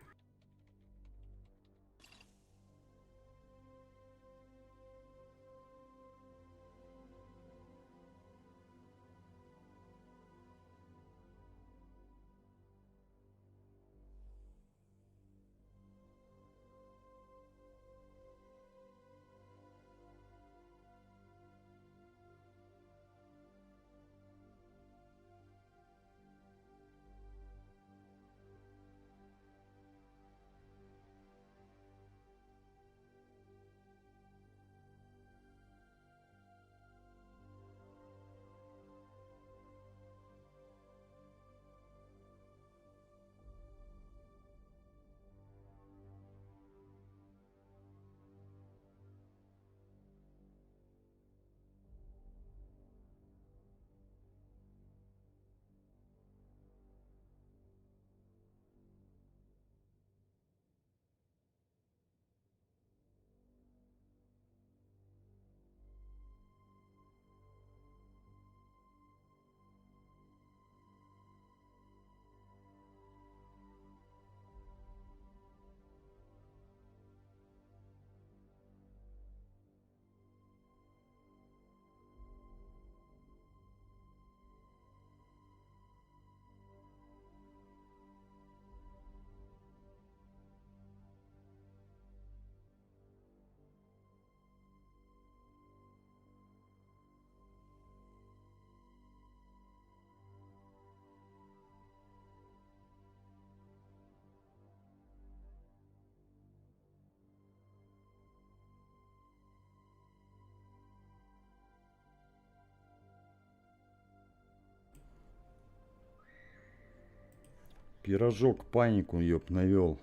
Пирожок панику, ёб, навел.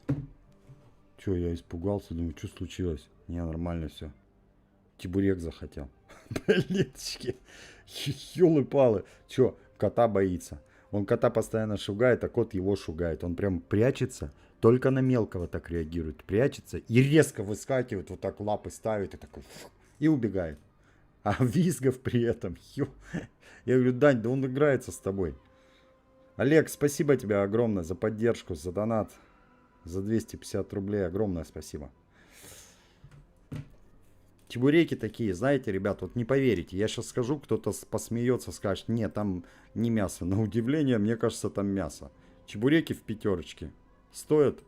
Чё, я испугался, думаю, что случилось? Не, нормально все. Чебурек захотел. Блинчики. Ёлы-палы. Чё, кота боится. Он кота постоянно шугает, а кот его шугает. Он прям прячется, только на мелкого так реагирует. Прячется и резко выскакивает, вот так лапы ставит и такой и убегает. А визгов при этом. Я говорю, Дань, да он играется с тобой. Олег, спасибо тебе огромное за поддержку, за донат. За 250 рублей. Огромное спасибо. Чебуреки такие, знаете, ребят, вот не поверите. Я сейчас скажу, кто-то посмеется, скажет, нет, там не мясо. На удивление, мне кажется, там мясо. Чебуреки в пятерочке стоят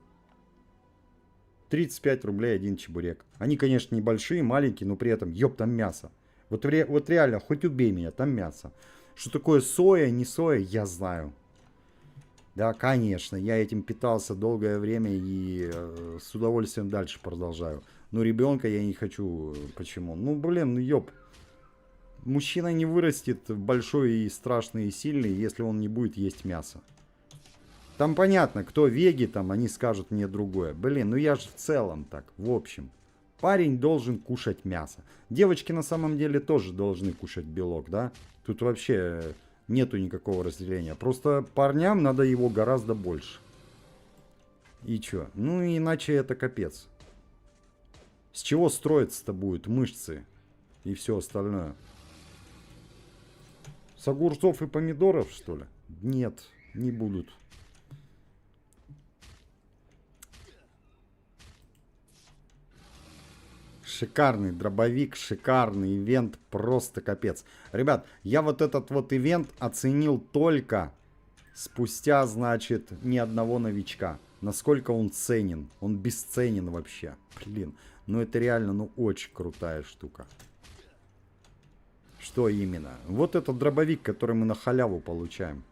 35 рублей один чебурек. Они, конечно, небольшие, маленькие, но при этом, ёб, там мясо. Вот реально, хоть убей меня, там мясо. Что такое соя, не соя, я знаю. Да, конечно, я этим питался долгое время и с удовольствием дальше продолжаю. Но ребенка я не хочу. Почему? Ну, блин, ну ёб. Мужчина не вырастет большой и страшный и сильный, если он не будет есть мясо. Там понятно, кто веги, там они скажут мне другое. Блин, ну я же в целом так, в общем. Парень должен кушать мясо. Девочки на самом деле тоже должны кушать белок, да? Тут вообще нету никакого разделения. Просто парням надо его гораздо больше. И чё? Ну иначе это капец. С чего строиться-то будет? Мышцы и все остальное. С огурцов и помидоров, что ли? Нет, не будут. Шикарный дробовик, шикарный ивент, просто капец. Ребят, я вот этот вот ивент оценил только спустя, значит, ни одного новичка. Насколько он ценен. Он бесценен вообще. Блин, ну это реально, ну очень крутая штука. Что именно? Вот этот дробовик, который мы на халяву получаем.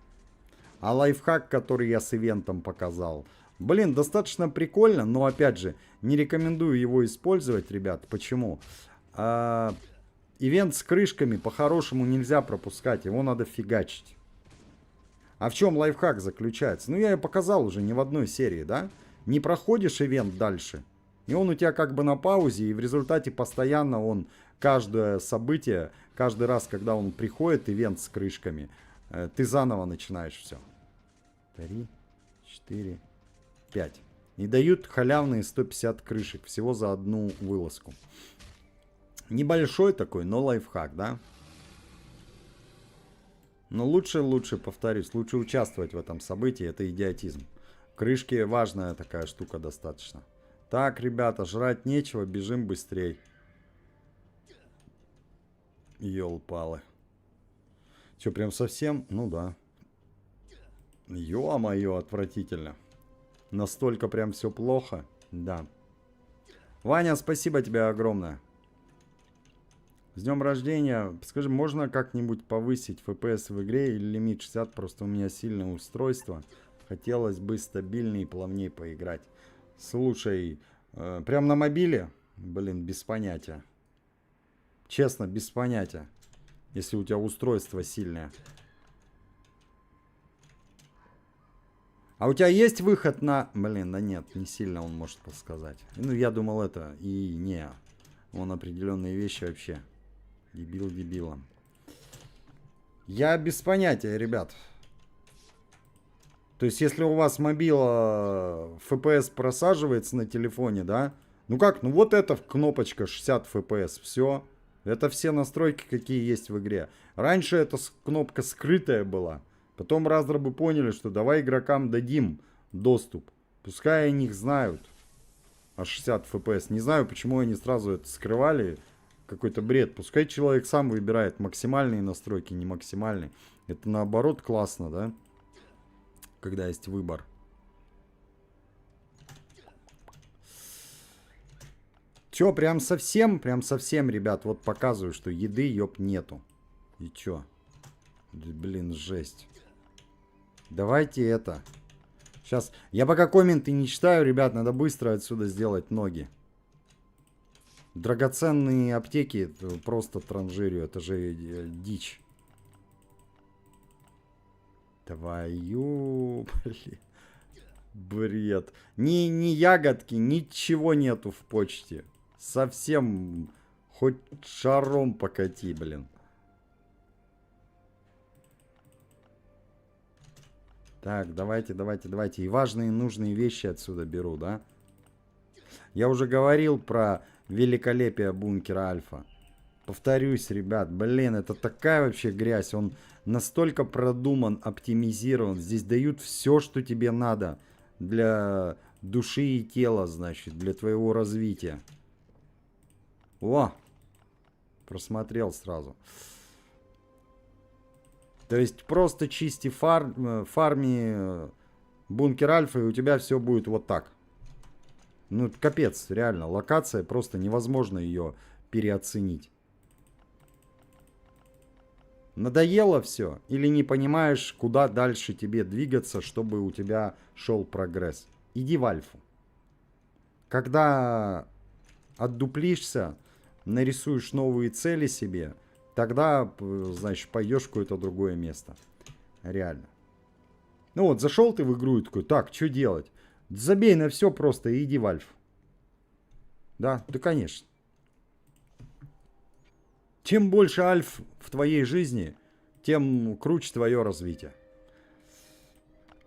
А лайфхак, который я с ивентом показал. Блин, достаточно прикольно, но опять же, не рекомендую его использовать, ребят. Почему? Ивент с крышками по-хорошему нельзя пропускать, его надо фигачить. А в чем лайфхак заключается? Ну, я и показал уже не в одной серии, да? Не проходишь ивент дальше, и он у тебя как бы на паузе, и в результате постоянно он каждое событие, каждый раз, когда он приходит, ивент с крышками, ты заново начинаешь все. 3, 4, 5. И дают халявные 150 крышек всего за одну вылазку. Небольшой такой, но лайфхак, да? Но лучше, повторюсь, лучше участвовать в этом событии, это идиотизм. Крышки важная такая штука достаточно. Так, ребята, жрать нечего, бежим быстрей. Ёлпалы. Че, прям совсем? Ну да. Ё-моё, отвратительно. Настолько прям все плохо? Да. Ваня, спасибо тебе огромное. С днем рождения. Скажи, можно как-нибудь повысить FPS в игре или лимит 60? Просто у меня сильное устройство. Хотелось бы стабильнее и плавнее поиграть. Слушай, прям на мобиле? Блин, без понятия. Честно, без понятия. Если у тебя устройство сильное. А у тебя есть выход на... Блин, да нет, не сильно он может подсказать. Ну, я думал это. И не. Он определенные вещи вообще. Дебил дебилом. Я без понятия, ребят. То есть, если у вас мобила FPS просаживается на телефоне, да? Ну как? Ну вот эта кнопочка 60 FPS. Все. Это все настройки, какие есть в игре. Раньше эта кнопка скрытая была. Потом разрабы поняли, что давай игрокам дадим доступ. Пускай они их знают. А 60 FPS. Не знаю, почему они сразу это скрывали. Какой-то бред. Пускай человек сам выбирает максимальные настройки, не максимальные. Это наоборот классно, да? Когда есть выбор. Чё, прям совсем, ребят, вот показываю, что еды, ёб, нету. И чё? Блин, жесть. Давайте это. Сейчас, я пока комменты не читаю, ребят, надо быстро отсюда сделать ноги. Драгоценные аптеки просто транжирю, это же дичь. Твою, блин. Бред. Ни ягодки, ничего нету в почте. Совсем хоть шаром покати, блин. Так, давайте. И важные нужные вещи отсюда беру, да? Я уже говорил про великолепие бункера Альфа. Повторюсь, ребят, блин, это такая вообще грязь. Он настолько продуман, оптимизирован. Здесь дают все, что тебе надо. Для души и тела, значит, для твоего развития. О! Просмотрел сразу. То есть просто чисти фарми бункер Альфа, и у тебя все будет вот так. Ну, капец, реально. Локация просто невозможно ее переоценить. Надоело все? Или не понимаешь, куда дальше тебе двигаться, чтобы у тебя шел прогресс? Иди в Альфу. Когда отдуплишься, нарисуешь новые цели себе, тогда, значит, пойдешь в какое-то другое место. Реально. Ну вот, зашел ты в игру и такой, так, что делать? Забей на все просто и иди в Альфу. Да, да, конечно. Чем больше альф в твоей жизни, тем круче твое развитие.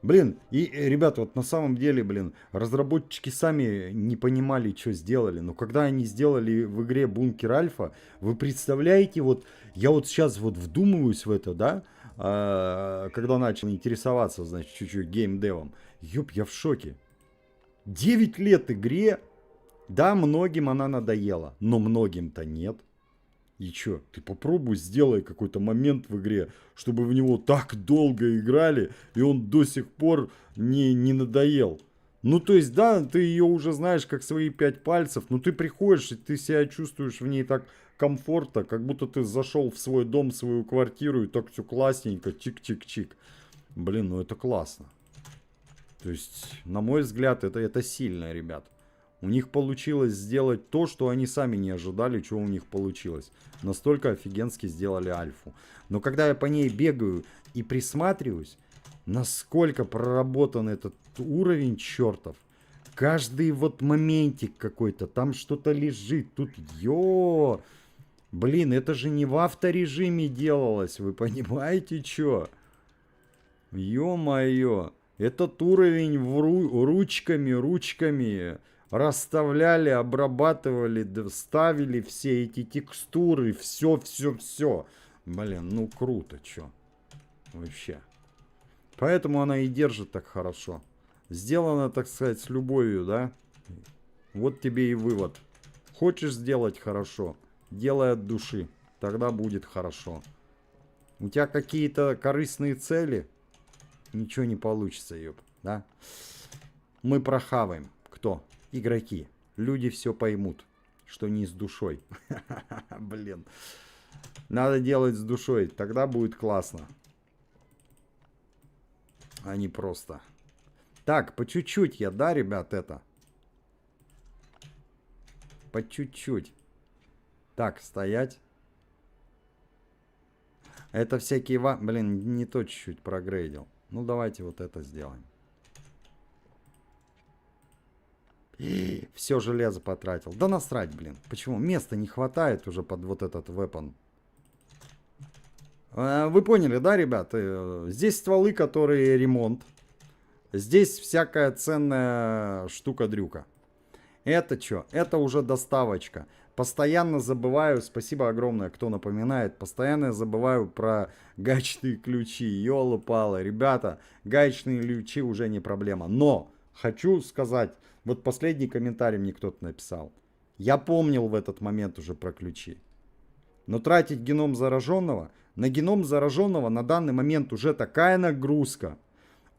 Блин, и, ребята, вот на самом деле, блин, разработчики сами не понимали, что сделали. Но когда они сделали в игре Бункер Альфа, вы представляете, вот я вот сейчас вот вдумываюсь в это, да, когда начал интересоваться, значит, чуть-чуть геймдевом. Ёп, я в шоке. 9 лет игре, да, многим она надоела, но многим-то нет. И чё, ты попробуй сделай какой-то момент в игре, чтобы в него так долго играли, и он до сих пор не надоел. Ну, то есть, да, ты ее уже знаешь как свои 5 пальцев, но ты приходишь, и ты себя чувствуешь в ней так комфортно, как будто ты зашел в свой дом, в свою квартиру, и так все классненько, чик-чик-чик. Блин, ну это классно. То есть, на мой взгляд, это сильно, ребят. У них получилось сделать то, что они сами не ожидали, что у них получилось. Настолько офигенски сделали Альфу. Но когда я по ней бегаю и присматриваюсь, Насколько проработан этот уровень чертов. Каждый вот моментик какой-то. Там что-то лежит. Тут, блин, это же не в авторежиме делалось. Вы понимаете, что? Ё-моё. Этот уровень ручками расставляли, обрабатывали, ставили все эти текстуры. Все. Блин, ну круто, чё. Вообще. Поэтому она и держит так хорошо. Сделано, так сказать, с любовью, да? Вот тебе и вывод. Хочешь сделать хорошо, делай от души. Тогда будет хорошо. У тебя какие-то корыстные цели, ничего не получится, ёб, да? Мы прохаваем. Кто? Игроки. Люди все поймут, что не с душой. Блин. Надо делать с душой, тогда будет классно. А не просто. Так, по чуть-чуть я, да, ребят, это? По чуть-чуть. Так, стоять. Это всякие... Блин, не то чуть-чуть прогрейдил. Ну, давайте вот это сделаем. Все железо потратил. Да насрать, блин. Почему? Места не хватает уже под вот этот weapon. Вы поняли, да, ребят? Здесь стволы, которые ремонт. Здесь всякая ценная штука-дрюка. Это что? Это уже доставочка. Постоянно забываю, спасибо огромное, кто напоминает, постоянно забываю про гаечные ключи. Ёлы-палы, ребята, гаечные ключи уже не проблема. Но хочу сказать, вот последний комментарий мне кто-то написал. Я помнил в этот момент уже про ключи. Но тратить геном зараженного... На геном зараженного на данный момент уже такая нагрузка.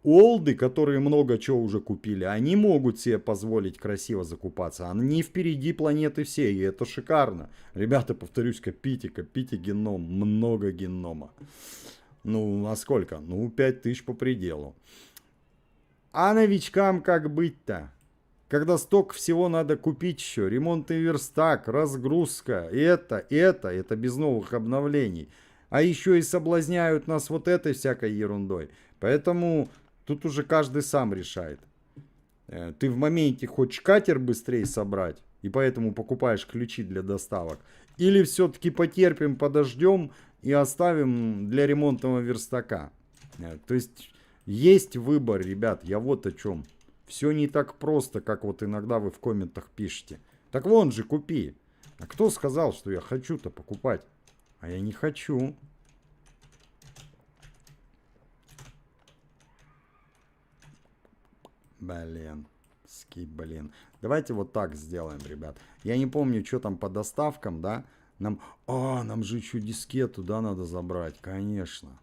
Олды, которые много чего уже купили, они могут себе позволить красиво закупаться. Они впереди планеты всей, и это шикарно. Ребята, повторюсь, копите геном. Много генома. Ну, а сколько? Ну, 5000 по пределу. А новичкам как быть-то? Когда столько всего надо купить еще. Ремонтный верстак, разгрузка, это без новых обновлений. А еще и соблазняют нас вот этой всякой ерундой. Поэтому тут уже каждый сам решает. Ты в моменте хочешь катер быстрее собрать, и поэтому покупаешь ключи для доставок. Или все-таки потерпим, подождем и оставим для ремонтного верстака. То есть выбор, ребят, я вот о чем. Все не так просто, как вот иногда вы в комментах пишете. Так вон же, купи. А кто сказал, что я хочу-то покупать? А я не хочу. Блин. Блин. Давайте вот так сделаем, ребят. Я не помню, что там по доставкам, да? Нам же еще дискету, да, надо забрать. Конечно.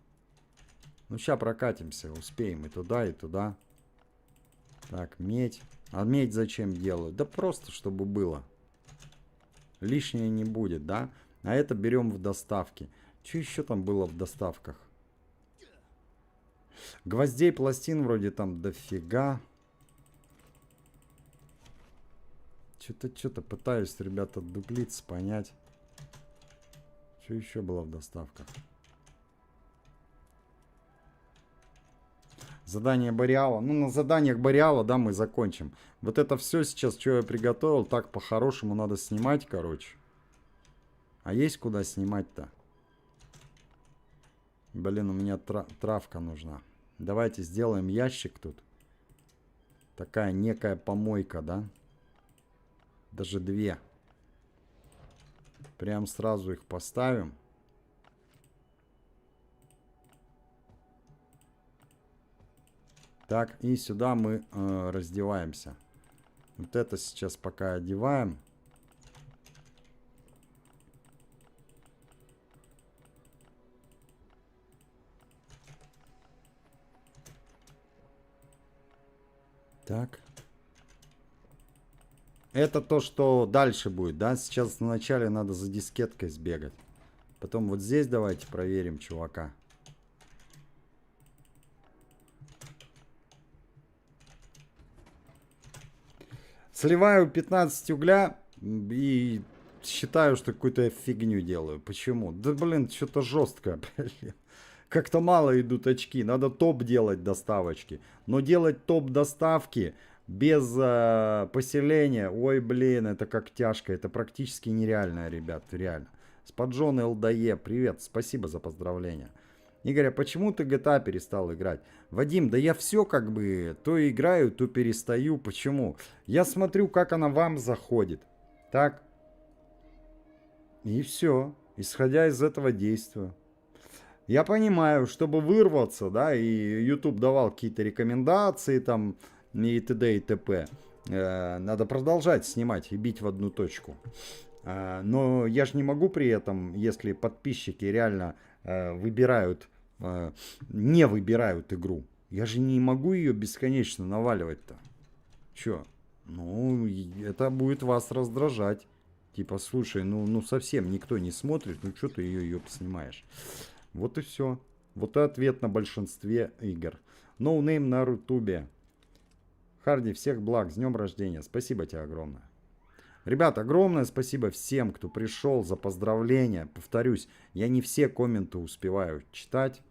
Ну, сейчас прокатимся. Успеем и туда, и туда. Так, медь. А медь зачем делают? Да просто, чтобы было. Лишнее не будет, да? А это берем в доставке. Что еще там было в доставках? Гвоздей, пластин вроде там дофига. Что-то пытаюсь, ребята, дуплиться, понять. Что еще было в доставках? Задание Бориала. Ну, на заданиях Бориала, да, мы закончим. Вот это все сейчас, что я приготовил, так по-хорошему надо снимать, короче. А есть куда снимать-то? Блин, у меня травка нужна. Давайте сделаем ящик тут. Такая некая помойка, да? Даже 2. Прям сразу их поставим. Так, и сюда мы раздеваемся. Вот это сейчас пока одеваем. Так. Это то, что дальше будет, да? Сейчас вначале надо за дискеткой сбегать. Потом вот здесь давайте проверим чувака. Сливаю 15 угля и считаю, что какую-то фигню делаю. Почему? Да блин, что-то жесткое, блин. Как-то мало идут очки. Надо топ делать доставочки. Но делать топ доставки без поселения, ой, блин, это как тяжко. Это практически нереально, ребят, реально. Спаджон ЛДЕ, привет, спасибо за поздравления. Игорь, а почему ты GTA перестал играть? Вадим, да я все как бы то играю, то перестаю. Почему? Я смотрю, как она вам заходит. Так. И все. Исходя из этого действую. Я понимаю, чтобы вырваться, да, и YouTube давал какие-то рекомендации там и т.д. и т.п. Надо продолжать снимать и бить в одну точку. Но я же не могу при этом, если подписчики реально выбирают, не выбирают игру. Я же не могу ее бесконечно наваливать-то. Чё? Ну, это будет вас раздражать. Типа, слушай, ну совсем никто не смотрит, ну что ты ее снимаешь? Вот и все. Вот и ответ на большинстве игр. Ноунейм на Рутубе. Харди, всех благ, с днем рождения. Спасибо тебе огромное. Ребят, огромное спасибо всем, кто пришел, за поздравления. Повторюсь, я не все комменты успеваю читать.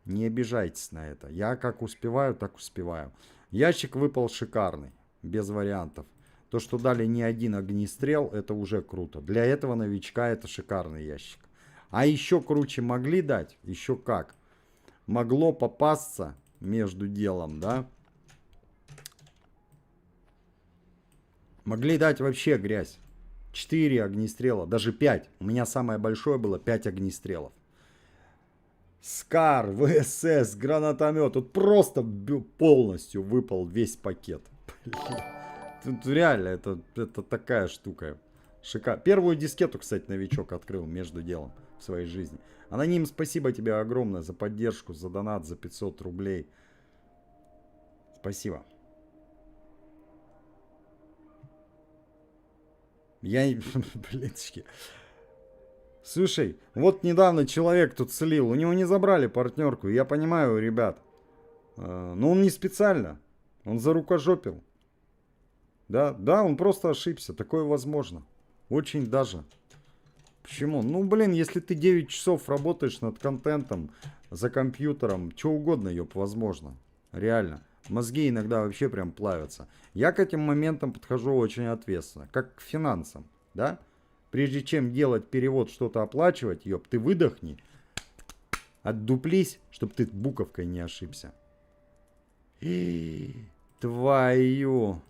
Не обижайтесь на это. Я как успеваю, так успеваю. Ящик выпал шикарный, без вариантов. То, что дали не один огнестрел, это уже круто. Для этого новичка это шикарный ящик. А еще круче могли дать? Еще как. Могло попасться между делом, да? Могли дать вообще грязь. 4 огнестрела, даже 5. У меня самое большое было 5 огнестрелов. Скар, ВСС, гранатомет. Тут просто полностью выпал весь пакет. Тут реально, это такая штука. Шикарно. Первую дискету, кстати, новичок открыл между делом в своей жизни. Аноним, спасибо тебе огромное за поддержку, за донат, за 500 рублей. Спасибо. Блинчики. Слушай, вот недавно человек тут слил, у него не забрали партнерку, я понимаю, ребят. Но он не специально, он зарукожопил. Да, он просто ошибся, такое возможно. Очень даже. Почему? Ну, блин, если ты 9 часов работаешь над контентом за компьютером, что угодно, ёб, возможно. Реально. Мозги иногда вообще прям плавятся. Я к этим моментам подхожу очень ответственно, как к финансам, да? Прежде чем делать перевод, что-то оплачивать, ёб, ты выдохни, отдуплись, чтобы ты буковкой не ошибся. Твою.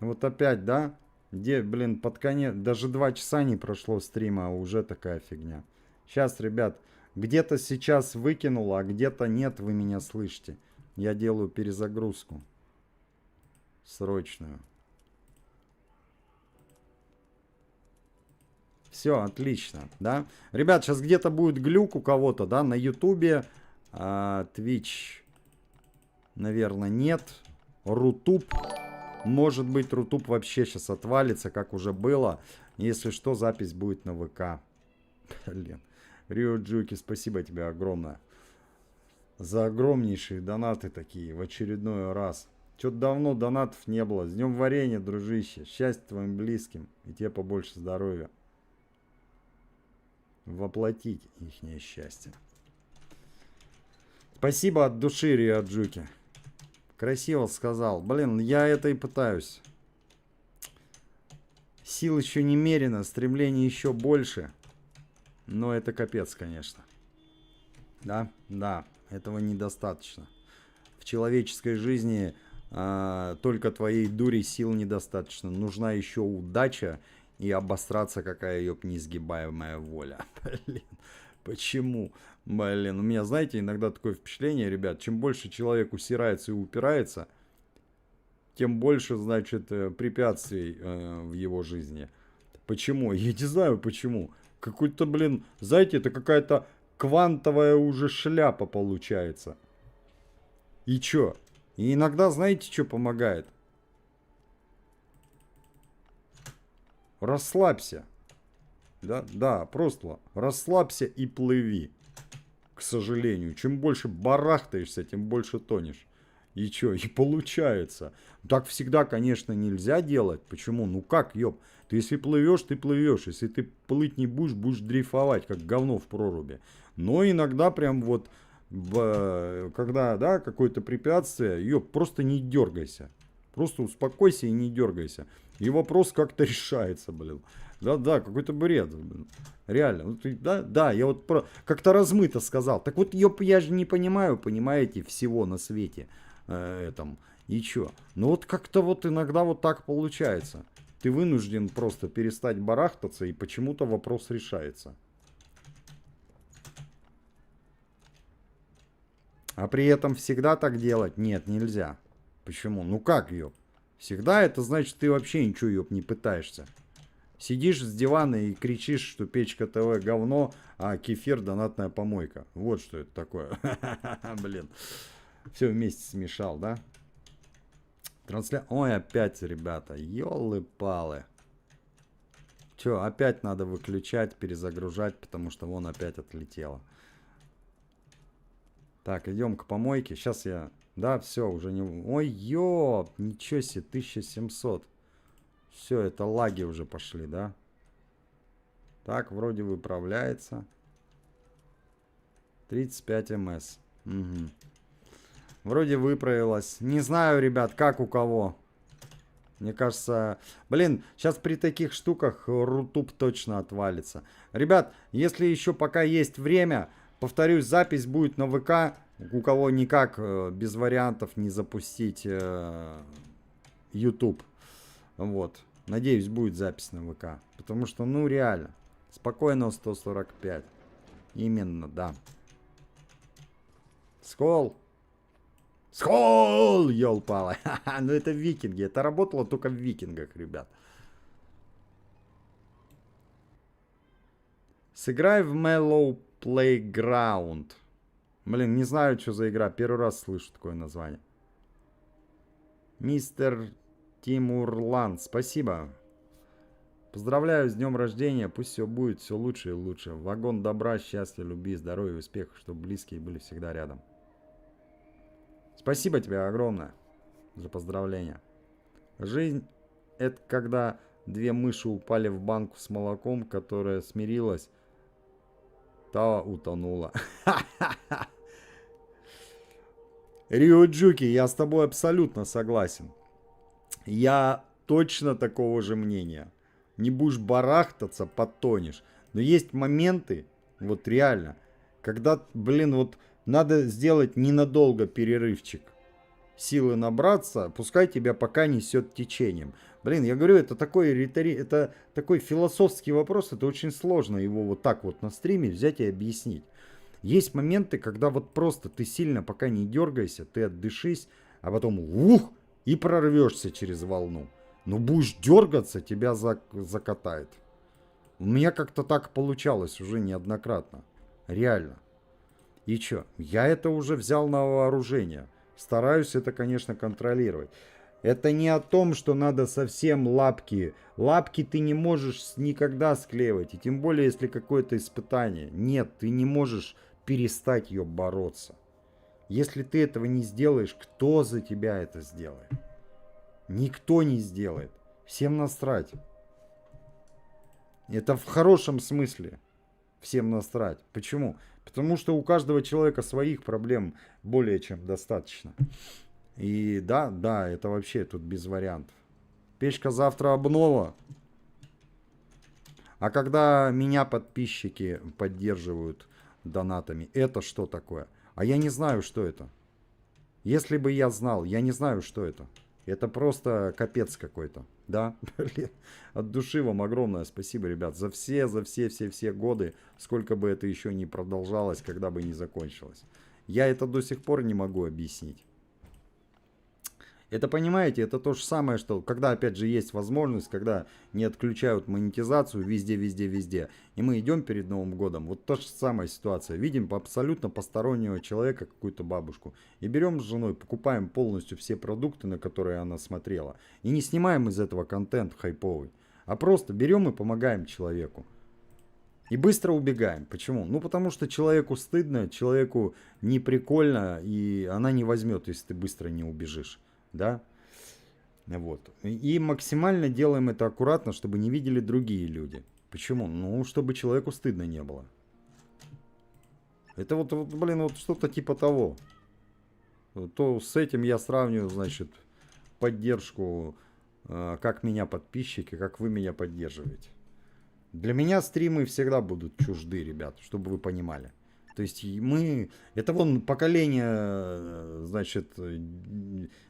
Вот опять, да? Где, блин, под конец, даже 2 часа не прошло стрима, а уже такая фигня. Сейчас, ребят, где-то сейчас выкинул, а где-то нет, вы меня слышите. Я делаю перезагрузку. Срочную. Все, отлично, да? Ребят, сейчас где-то будет глюк у кого-то, да, на ютубе. Twitch, наверное, нет. Рутуб. Может быть, Рутуб вообще сейчас отвалится, как уже было. Если что, запись будет на ВК. Блин. Рио Джуки, спасибо тебе огромное. За огромнейшие донаты такие в очередной раз. Что-то давно донатов не было. С днем варенья, дружище. Счастья твоим близким. И тебе побольше здоровья. Воплотить ихнее счастье. Спасибо от души, Рио Джуки. Красиво сказал. Блин, я это и пытаюсь. Сил еще немерено, стремлений еще больше. Но это капец, конечно. Да, этого недостаточно. В человеческой жизни только твоей дури сил недостаточно. Нужна еще удача и обосраться, какая, ёб, неизгибаемая воля. Блин, почему? Блин, у меня, знаете, иногда такое впечатление, ребят, чем больше человек усирается и упирается, тем больше, значит, препятствий в его жизни. Почему? Я не знаю почему. Какой-то, блин, знаете, это какая-то квантовая уже шляпа получается. И чё? И иногда, знаете, что помогает? Расслабься. Да, просто расслабься и плыви. К сожалению, чем больше барахтаешься, тем больше тонешь. И чё? И получается. Так всегда, конечно, нельзя делать. Почему? Ну как, ёб? Ты если плывешь, ты плывешь. Если ты плыть не будешь, будешь дрейфовать, как говно в проруби. Но иногда прям вот, когда, да, какое-то препятствие, ёб, просто не дергайся. Просто успокойся и не дергайся. И вопрос как-то решается, блин. Да-да, какой-то бред. Блин. Реально. Вот, да, я вот как-то размыто сказал. Так вот, ёп, я же не понимаю, понимаете, всего на свете этом. И чё? Ну вот как-то вот иногда вот так получается. Ты вынужден просто перестать барахтаться, и почему-то вопрос решается. А при этом всегда так делать? Нет, нельзя. Почему? Ну как, ёп? Всегда это значит, ты вообще ничего, ёп, не пытаешься. Сидишь с дивана и кричишь, что Печка ТВ говно, а кефир донатная помойка. Вот что это такое. Блин. Все вместе смешал, да? Ой, опять, ребята. Ёлы-палы. Че, опять надо выключать, перезагружать, потому что вон опять отлетело. Так, идем к помойке. Сейчас я... Да, все, уже не... Ой, ёп, ничего себе, 1700. Все, это лаги уже пошли, да? Так, вроде выправляется. 35 МС. Угу. Вроде выправилось. Не знаю, ребят, как у кого. Мне кажется... Блин, сейчас при таких штуках Рутуб точно отвалится. Ребят, если еще пока есть время, повторюсь, запись будет на ВК. У кого никак без вариантов не запустить YouTube. Вот. Надеюсь, будет запись на ВК. Потому что, ну, реально. Спокойно 145. Именно, да. Скол. Скол, ёлпалы. Ну, это викинги. Это работало только в викингах, ребят. Сыграй в Mellow Playground. Блин, не знаю, что за игра. Первый раз слышу такое название. Мистер Тимурлан, спасибо. Поздравляю с днем рождения. Пусть все будет все лучше и лучше. Вагон добра, счастья, любви, здоровья и успехов, чтобы близкие были всегда рядом. Спасибо тебе огромное за поздравления. Жизнь — это когда две мыши упали в банку с молоком, которая смирилась, та утонула. Риоджуки, я с тобой абсолютно согласен. Я точно такого же мнения. Не будешь барахтаться, потонешь. Но есть моменты, вот реально, когда, блин, вот надо сделать ненадолго перерывчик. Силы набраться, пускай тебя пока несет течением. Блин, я говорю, это такой это такой философский вопрос, это очень сложно его вот так вот на стриме взять и объяснить. Есть моменты, когда вот просто ты сильно пока не дергайся, ты отдышись, а потом ух, и прорвешься через волну. Но будешь дергаться, тебя закатает. У меня как-то так получалось уже неоднократно. Реально. И чё? Я это уже взял на вооружение. Стараюсь это, конечно, контролировать. Это не о том, что надо совсем лапки. Лапки ты не можешь никогда склеивать. И тем более, если какое-то испытание. Нет, ты не можешь перестать ее бороться. Если ты этого не сделаешь, кто за тебя это сделает? Никто не сделает. Всем насрать. Это в хорошем смысле. Всем насрать. Почему? Потому что у каждого человека своих проблем более чем достаточно. И да, это вообще тут без вариантов. Печка завтра обнова. А когда меня подписчики поддерживают донатами, это что такое? А я не знаю, что это. Если бы я знал, я не знаю, что это. Это просто капец какой-то. Да, блин. От души вам огромное спасибо, ребят, за все годы, сколько бы это еще не продолжалось, когда бы не закончилось. Я это до сих пор не могу объяснить. Это, понимаете, это то же самое, что когда, опять же, есть возможность, когда не отключают монетизацию везде, и мы идем перед Новым годом, вот та же самая ситуация. Видим абсолютно постороннего человека, какую-то бабушку, и берем с женой, покупаем полностью все продукты, на которые она смотрела, и не снимаем из этого контент хайповый, а просто берем и помогаем человеку. И быстро убегаем. Почему? Ну, потому что человеку стыдно, человеку не прикольно, и она не возьмет, если ты быстро не убежишь. Да? Вот. И максимально делаем это аккуратно, чтобы не видели другие люди. Почему? Ну, чтобы человеку стыдно не было. Это вот блин, вот что-то типа того. То с этим я сравниваю, значит, поддержку, как меня подписчики, как вы меня поддерживаете. Для меня стримы всегда будут чужды, ребят, чтобы вы понимали. То есть мы, это вон поколение, значит,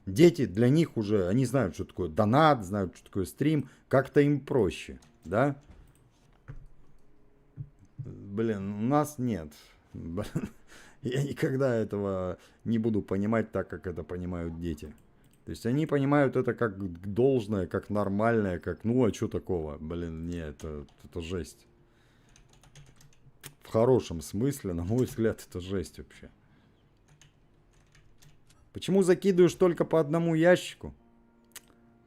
дети, для них уже, они знают, что такое донат, знают, что такое стрим, как-то им проще, да? Блин, у нас нет. Я никогда этого не буду понимать так, как это понимают дети. То есть они понимают это как должное, как нормальное, как ну а что такого? Блин, не, это жесть. В хорошем смысле, на мой взгляд, это жесть вообще. Почему закидываешь только по одному ящику?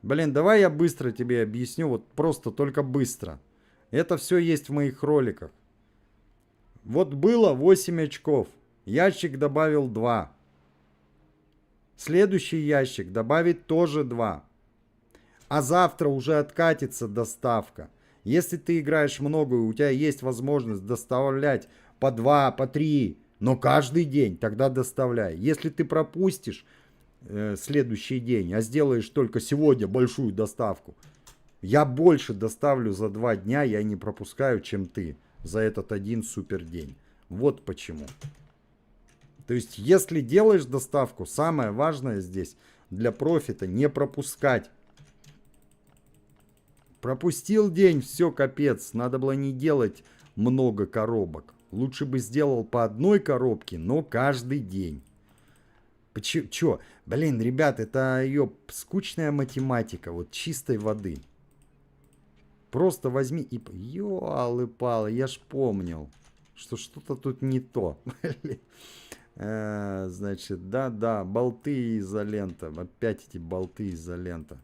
Блин, давай я быстро тебе объясню, вот просто только быстро. Это все есть в моих роликах. Вот было 8 очков. Ящик добавил 2. Следующий ящик добавит тоже 2. А завтра уже откатится доставка. Если ты играешь много, и у тебя есть возможность доставлять по 2, по 3, но каждый день, тогда доставляй. Если ты пропустишь следующий день, а сделаешь только сегодня большую доставку, я больше доставлю за 2 дня, я не пропускаю, чем ты за этот один супер день. Вот почему. То есть, если делаешь доставку, самое важное здесь для профита не пропускать. Пропустил день, все, капец. Надо было не делать много коробок. Лучше бы сделал по одной коробке, но каждый день. Чё? Блин, ребят, это ее скучная математика, вот чистой воды. Просто возьми и... Ёлы-палы, я ж помнил, что что-то тут не то. Значит, да, болты и изолента. Опять эти болты и изолента.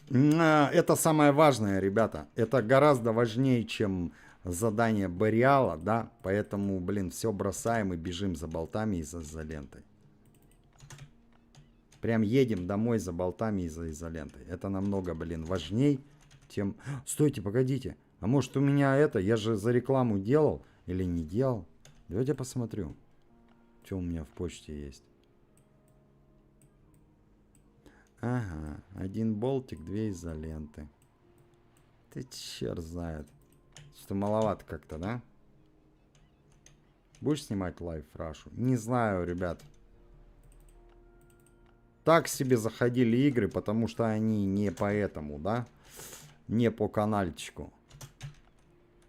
Это самое важное, ребята. Это гораздо важнее, чем задание Бориала, да. Поэтому, блин, все бросаем и бежим за болтами и за изолентой. Прям едем домой за болтами и за изолентой. Это намного, блин, важней, чем... Стойте, погодите. А может у меня это, я же за рекламу делал или не делал? Давайте я посмотрю, что у меня в почте есть. Ага, 1 болтик, 2 изоленты. Ты черт знает. Что маловато как-то, да? Будешь снимать лайв Рашу? Не знаю, ребят. Так себе заходили игры, потому что они не по этому, да? Не по канальчику.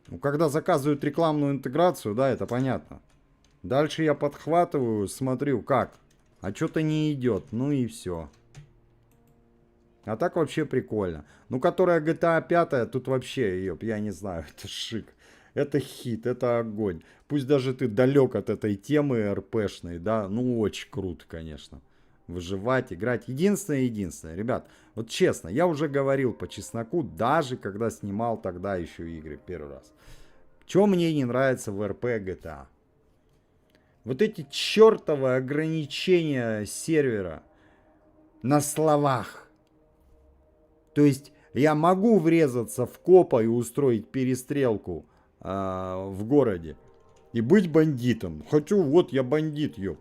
Ну, когда заказывают рекламную интеграцию, да, это понятно. Дальше я подхватываю, смотрю, как. А что-то не идет, ну и все. А так вообще прикольно. Ну, которая GTA 5, тут вообще, ёп, я не знаю, это шик. Это хит, это огонь. Пусть даже ты далек от этой темы РПшной, да, ну, очень круто, конечно. Выживать, играть. Единственное, ребят, вот честно, я уже говорил по чесноку, даже когда снимал тогда еще игры первый раз. Что мне не нравится в РП GTA? Вот эти чертовы ограничения сервера на словах. То есть я могу врезаться в копа и устроить перестрелку в городе и быть бандитом. Хочу, вот я бандит, ёп.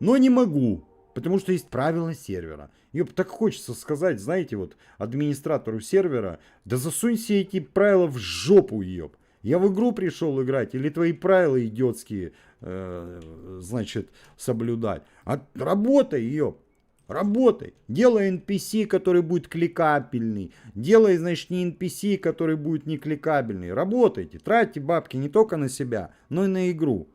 Но не могу. Потому что есть правила сервера. Ёп, так хочется сказать, знаете, вот администратору сервера, да засунь все эти правила в жопу, ёп. Я в игру пришел играть, или твои правила идиотские, значит, соблюдать. Работай, ёп. Работай. Делай NPC, который будет кликабельный. Делай, значит, не NPC, который будет не кликабельный. Работайте. Тратьте бабки не только на себя, но и на игру.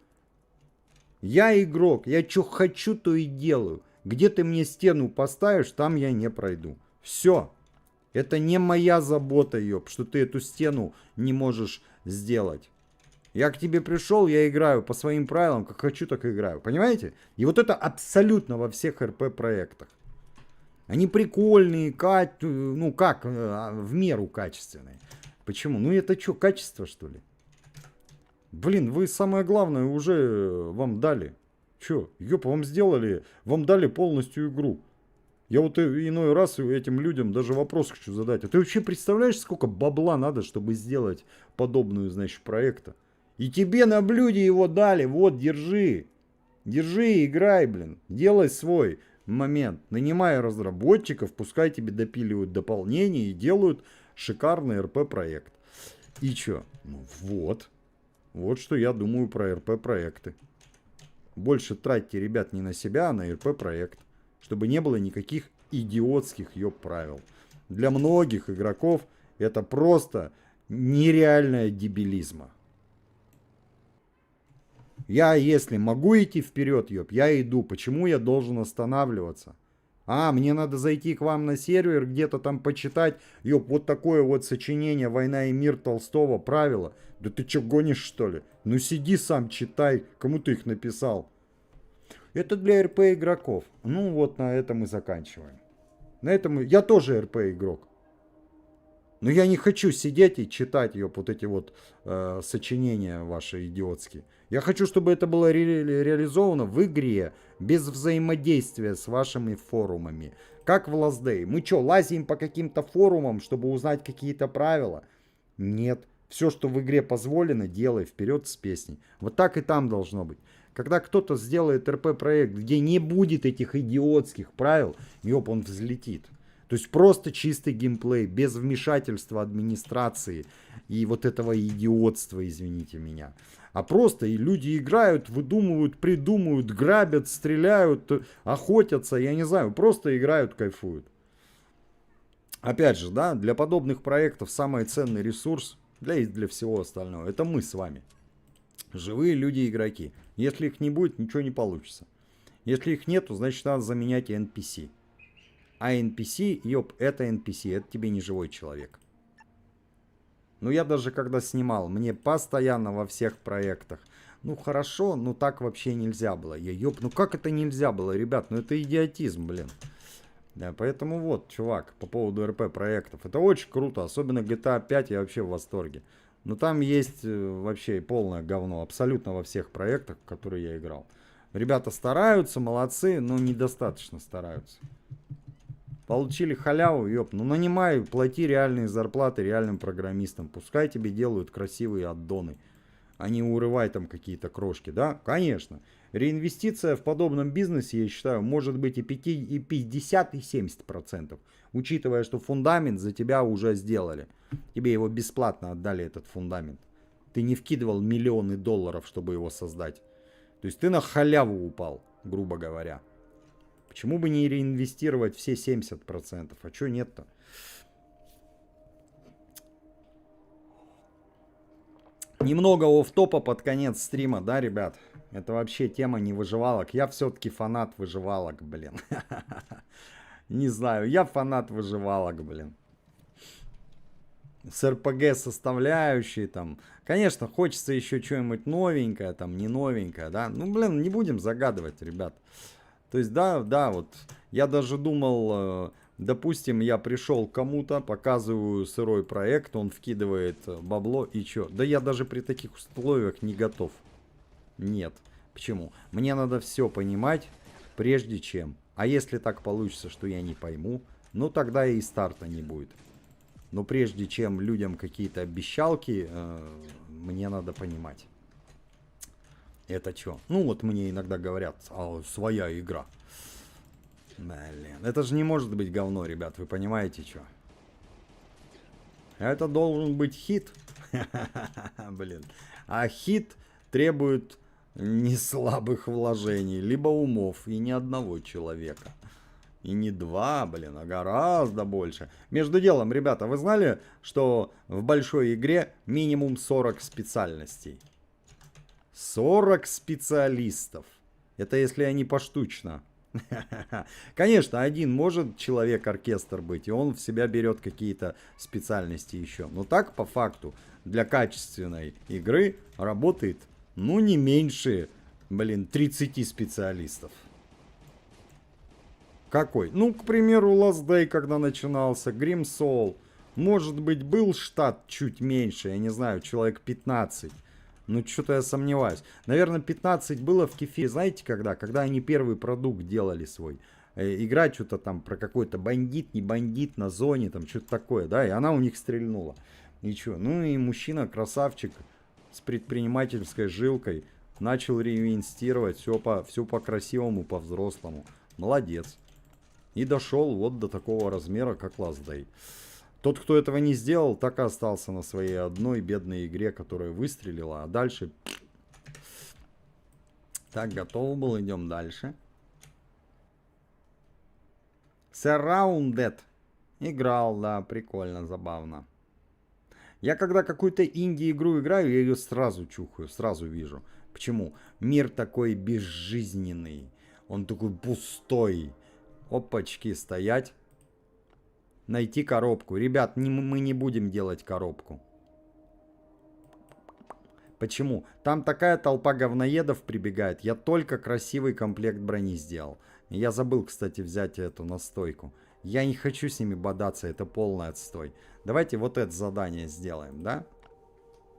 Я игрок. Я что хочу, то и делаю. Где ты мне стену поставишь, там я не пройду. Все. Это не моя забота, ёп, что ты эту стену не можешь сделать. Я к тебе пришел, я играю по своим правилам, как хочу, так и играю. Понимаете? И вот это абсолютно во всех РП проектах. Они прикольные, ну как, в меру качественные. Почему? Ну это что, качество что ли? Блин, вы самое главное уже вам дали. Че, ёпа, вам дали полностью игру. Я вот иной раз этим людям даже вопрос хочу задать. А ты вообще представляешь, сколько бабла надо, чтобы сделать подобную, значит, проекта? И тебе на блюде его дали, вот, держи. Держи, играй, блин, делай свой момент. Нанимай разработчиков, пускай тебе допиливают дополнения и делают шикарный РП-проект. И чё? Ну вот. Вот что я думаю про РП-проекты. Больше тратьте, ребят, не на себя, а на РП-проект. Чтобы не было никаких идиотских правил. Для многих игроков это просто нереальная дебилизма. Я, если могу идти вперед, я иду. Почему я должен останавливаться? Мне надо зайти к вам на сервер, где-то там почитать. Вот такое вот сочинение «Война и мир» Толстого, правила. Да ты что, гонишь, что ли? Ну сиди сам, читай. Кому ты их написал? Это для РП игроков. Ну вот на этом мы заканчиваем. На этом я тоже РП игрок. Но я не хочу сидеть и читать вот эти вот сочинения ваши идиотские. Я хочу, чтобы это было реализовано в игре, без взаимодействия с вашими форумами. Как в Last Day. Мы что, лазим по каким-то форумам, чтобы узнать какие-то правила? Нет. Все, что в игре позволено, делай вперед с песней. Вот так и там должно быть. Когда кто-то сделает РП-проект, где не будет этих идиотских правил, он взлетит. То есть просто чистый геймплей, без вмешательства администрации и вот этого идиотства, извините меня. А просто и люди играют, выдумывают, придумывают, грабят, стреляют, охотятся, я не знаю, просто играют, кайфуют. Опять же, да, для подобных проектов самый ценный ресурс, для всего остального, это мы с вами. Живые люди-игроки. Если их не будет, ничего не получится. Если их нету, значит надо заменять NPC. А NPC, это NPC, это тебе не живой человек. Ну я даже когда снимал, мне постоянно во всех проектах. Ну хорошо, но так вообще нельзя было. Ну как это нельзя было, ребят? Ну это идиотизм, блин. Да, поэтому вот, чувак, по поводу РП проектов. Это очень круто, особенно GTA 5 я вообще в восторге. Но там есть вообще полное говно, абсолютно во всех проектах, в которые я играл. Ребята стараются, молодцы, но недостаточно стараются. Получили халяву, ну нанимай, плати реальные зарплаты реальным программистам. Пускай тебе делают красивые аддоны, а не урывай там какие-то крошки, да? Конечно. Реинвестиция в подобном бизнесе, я считаю, может быть и 50, и 70%. Учитывая, что фундамент за тебя уже сделали. Тебе его бесплатно отдали, этот фундамент. Ты не вкидывал миллионы долларов, чтобы его создать. То есть ты на халяву упал, грубо говоря. Почему бы не реинвестировать все 70%? А чё нет-то? Немного офф-топа под конец стрима, да, ребят? Это вообще тема не выживалок. Я все-таки фанат выживалок, блин. Не знаю, я фанат выживалок, блин. С РПГ составляющей там. Конечно, хочется еще что-нибудь новенькое, там, не новенькое, да. Ну, блин, не будем загадывать, ребят. То есть, да, вот. Я даже думал, допустим, я пришел к кому-то, показываю сырой проект, он вкидывает бабло и чё? Да я даже при таких условиях не готов. Нет. Почему? Мне надо все понимать, прежде чем. А если так получится, что я не пойму, ну тогда и старта не будет. Но прежде чем людям какие-то обещалки, мне надо понимать. Это что? Ну вот мне иногда говорят, своя игра. Блин, это же не может быть говно, ребят, вы понимаете что? Это должен быть хит. Блин. А хит требует не слабых вложений, либо умов, и ни одного человека. И не два, блин, а гораздо больше. Между делом, ребята, вы знали, что в большой игре минимум 40 специальностей? 40 специалистов. Это если они поштучно. Конечно, один может человек-оркестр быть, и он в себя берет какие-то специальности еще. Но так, по факту, для качественной игры работает, ну, не меньше, блин, 30 специалистов. Какой? Ну, к примеру, Last Day, когда начинался, Grim Soul. Может быть, был штат чуть меньше, я не знаю, человек 15. Ну, что-то я сомневаюсь. Наверное, 15 было в Кефире, знаете, когда? Когда они первый продукт делали свой. Играть что-то там про какой-то бандит, не бандит на зоне, там что-то такое, да, и она у них стрельнула. И что? Ну, и мужчина, красавчик, с предпринимательской жилкой, начал реинвестировать все по красивому, по взрослому. Молодец. И дошел вот до такого размера, как Last Day. Тот, кто этого не сделал, так и остался на своей одной бедной игре, которая выстрелила. А дальше... Так, готов был, идем дальше. Surrounded. Играл, да, прикольно, забавно. Я когда какую-то инди-игру играю, я ее сразу чухаю, сразу вижу. Почему? Мир такой безжизненный. Он такой пустой. Опачки, стоять. Найти коробку. Ребят, мы не будем делать коробку. Почему? Там такая толпа говноедов прибегает. Я только красивый комплект брони сделал. Я забыл, кстати, взять эту настойку. Я не хочу с ними бодаться, это полный отстой. Давайте вот это задание сделаем, да?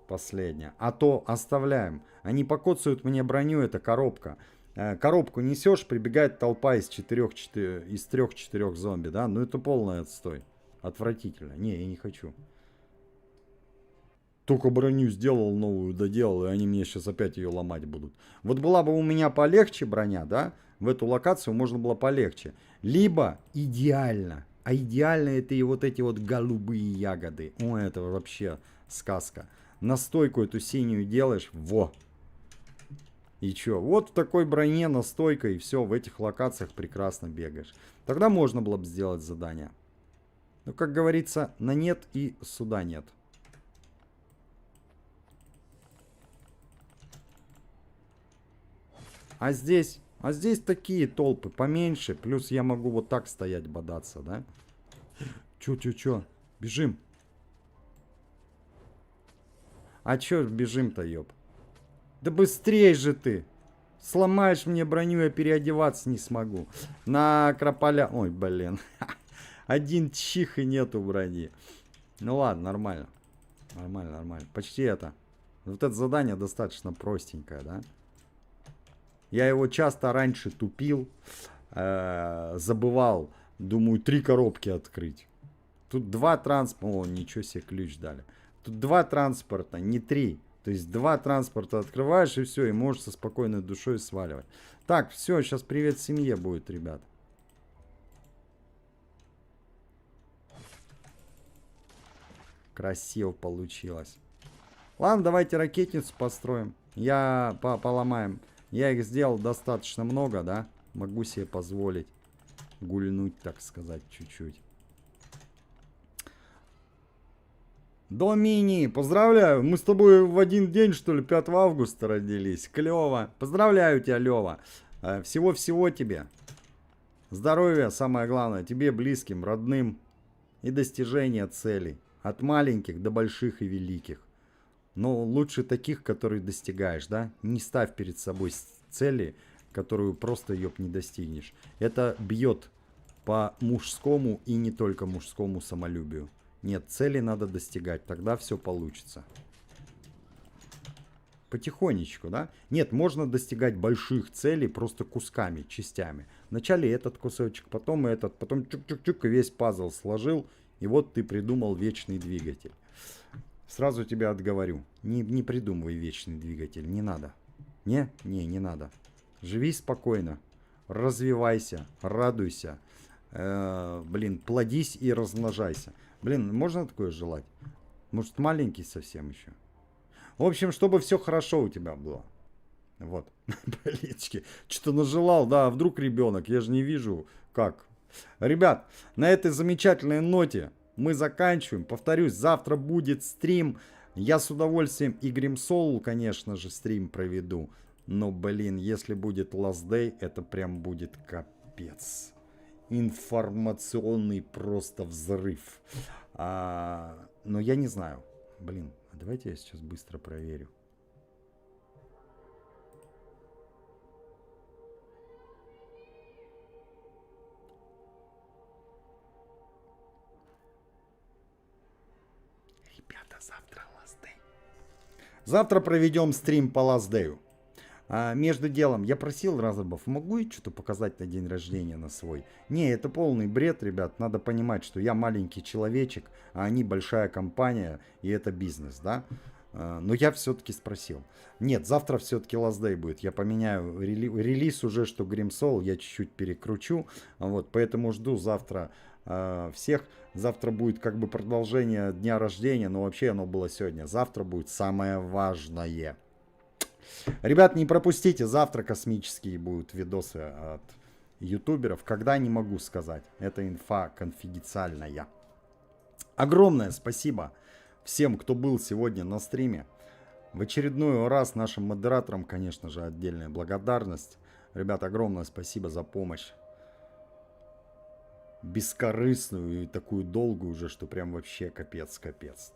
Последнее. А то оставляем. Они покоцают мне броню, это коробка. Коробку несешь, прибегает толпа из 3-4 зомби, да? Ну это полный отстой. Отвратительно. Не, я не хочу. Только броню сделал, новую доделал, и они мне сейчас опять ее ломать будут. Вот была бы у меня полегче броня, да? В эту локацию можно было полегче. Либо идеально. А идеально это и вот эти вот голубые ягоды. О, это вообще сказка. Настойку эту синюю делаешь, во. И чё? Вот в такой броне настойка, и все, в этих локациях прекрасно бегаешь. Тогда можно было бы сделать задание. Но, как говорится, на нет и суда нет. А здесь такие толпы поменьше. Плюс я могу вот так стоять, бодаться, да? Чё? Бежим. А чё бежим-то, ёб? Да быстрей же ты. Сломаешь мне броню, я переодеваться не смогу. На Акрополя... Ой, блин. Один чих и нету брони. Ну ладно, нормально. Нормально. Почти это. Вот это задание достаточно простенькое, да? Я его часто раньше тупил. Забывал. Думаю, 3 коробки открыть. Тут 2 транспорта. О, ничего себе, ключ дали. Тут 2 транспорта, не 3. То есть 2 транспорта открываешь и все. И можешь со спокойной душой сваливать. Так, все, сейчас привет семье будет, ребят. Красиво получилось. Ладно, давайте ракетницу построим. Поломаем. Я их сделал достаточно много, да? Могу себе позволить гульнуть, так сказать, чуть-чуть. Домини, поздравляю. Мы с тобой в один день, что ли, 5 августа родились. Клево. Поздравляю тебя, Лева. Всего-всего тебе. Здоровья, самое главное. Тебе, близким, родным. И достижения целей. От маленьких до больших и великих. Но лучше таких, которые достигаешь, да? Не ставь перед собой цели, которую просто, ёб, не достигнешь. Это бьет по мужскому и не только мужскому самолюбию. Нет, цели надо достигать, тогда все получится. Потихонечку, да? Нет, можно достигать больших целей просто кусками, частями. Вначале этот кусочек, потом этот, потом чук-чук-чук, и весь пазл сложил, и вот ты придумал вечный двигатель. Сразу тебя отговорю. Не придумывай вечный двигатель. Не надо. Не надо. Живи спокойно. Развивайся. Радуйся. Плодись и размножайся. Можно такое желать? Может, маленький совсем еще? В общем, чтобы все хорошо у тебя было. Вот. Блинчики. Что-то нажелал, да, а вдруг ребенок? Я же не вижу, как. Ребят, на этой замечательной ноте мы заканчиваем. Повторюсь, завтра будет стрим. Я с удовольствием и Grim Soul, конечно же, стрим проведу. Но, если будет Last Day, это прям будет капец. Информационный просто взрыв. Но я не знаю. Давайте я сейчас быстро проверю. завтра Last Day. Завтра проведем стрим по Last Day. Между делом, я просил разрабов, могу я что-то показать на день рождения на свой? Не, это полный бред, ребят. Надо понимать, что я маленький человечек, а они большая компания, и это бизнес, да? Но я все-таки спросил. Нет, завтра все-таки Last Day будет. Я поменяю релиз уже, что Grim Soul, я чуть-чуть перекручу. Вот, поэтому жду завтра всех. Завтра будет как бы продолжение дня рождения, но вообще оно было сегодня. Завтра будет самое важное. Ребят, не пропустите, завтра космические будут видосы от ютуберов. Когда, не могу сказать. Это инфа конфиденциальная. Огромное спасибо всем, кто был сегодня на стриме. В очередной раз нашим модераторам, конечно же, отдельная благодарность. Ребят, огромное спасибо за помощь. Бескорыстную и такую долгую уже, что прям вообще капец,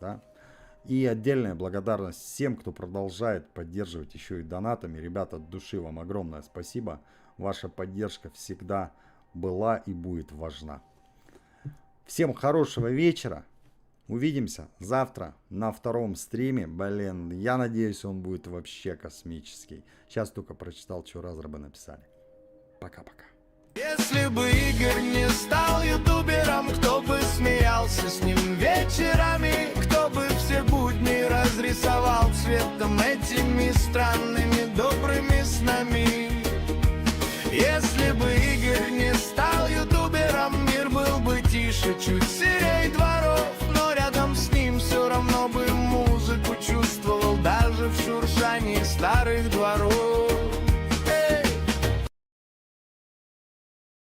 да? И отдельная благодарность всем, кто продолжает поддерживать еще и донатами. Ребята, от души вам огромное спасибо. Ваша поддержка всегда была и будет важна. Всем хорошего вечера. Увидимся завтра на втором стриме. Блин, я надеюсь, он будет вообще космический. Сейчас только прочитал, что разрабы написали. Пока-пока. Если бы Игорь не стал ютубером, кто бы смеялся с ним вечерами, кто бы все будни разрисовал цветом этими странными добрыми снами. Если бы Игорь не стал ютубером, мир был бы тише, чуть серей дворов, но рядом с ним все равно бы музыку чувствовал даже в шуршании старых дворов.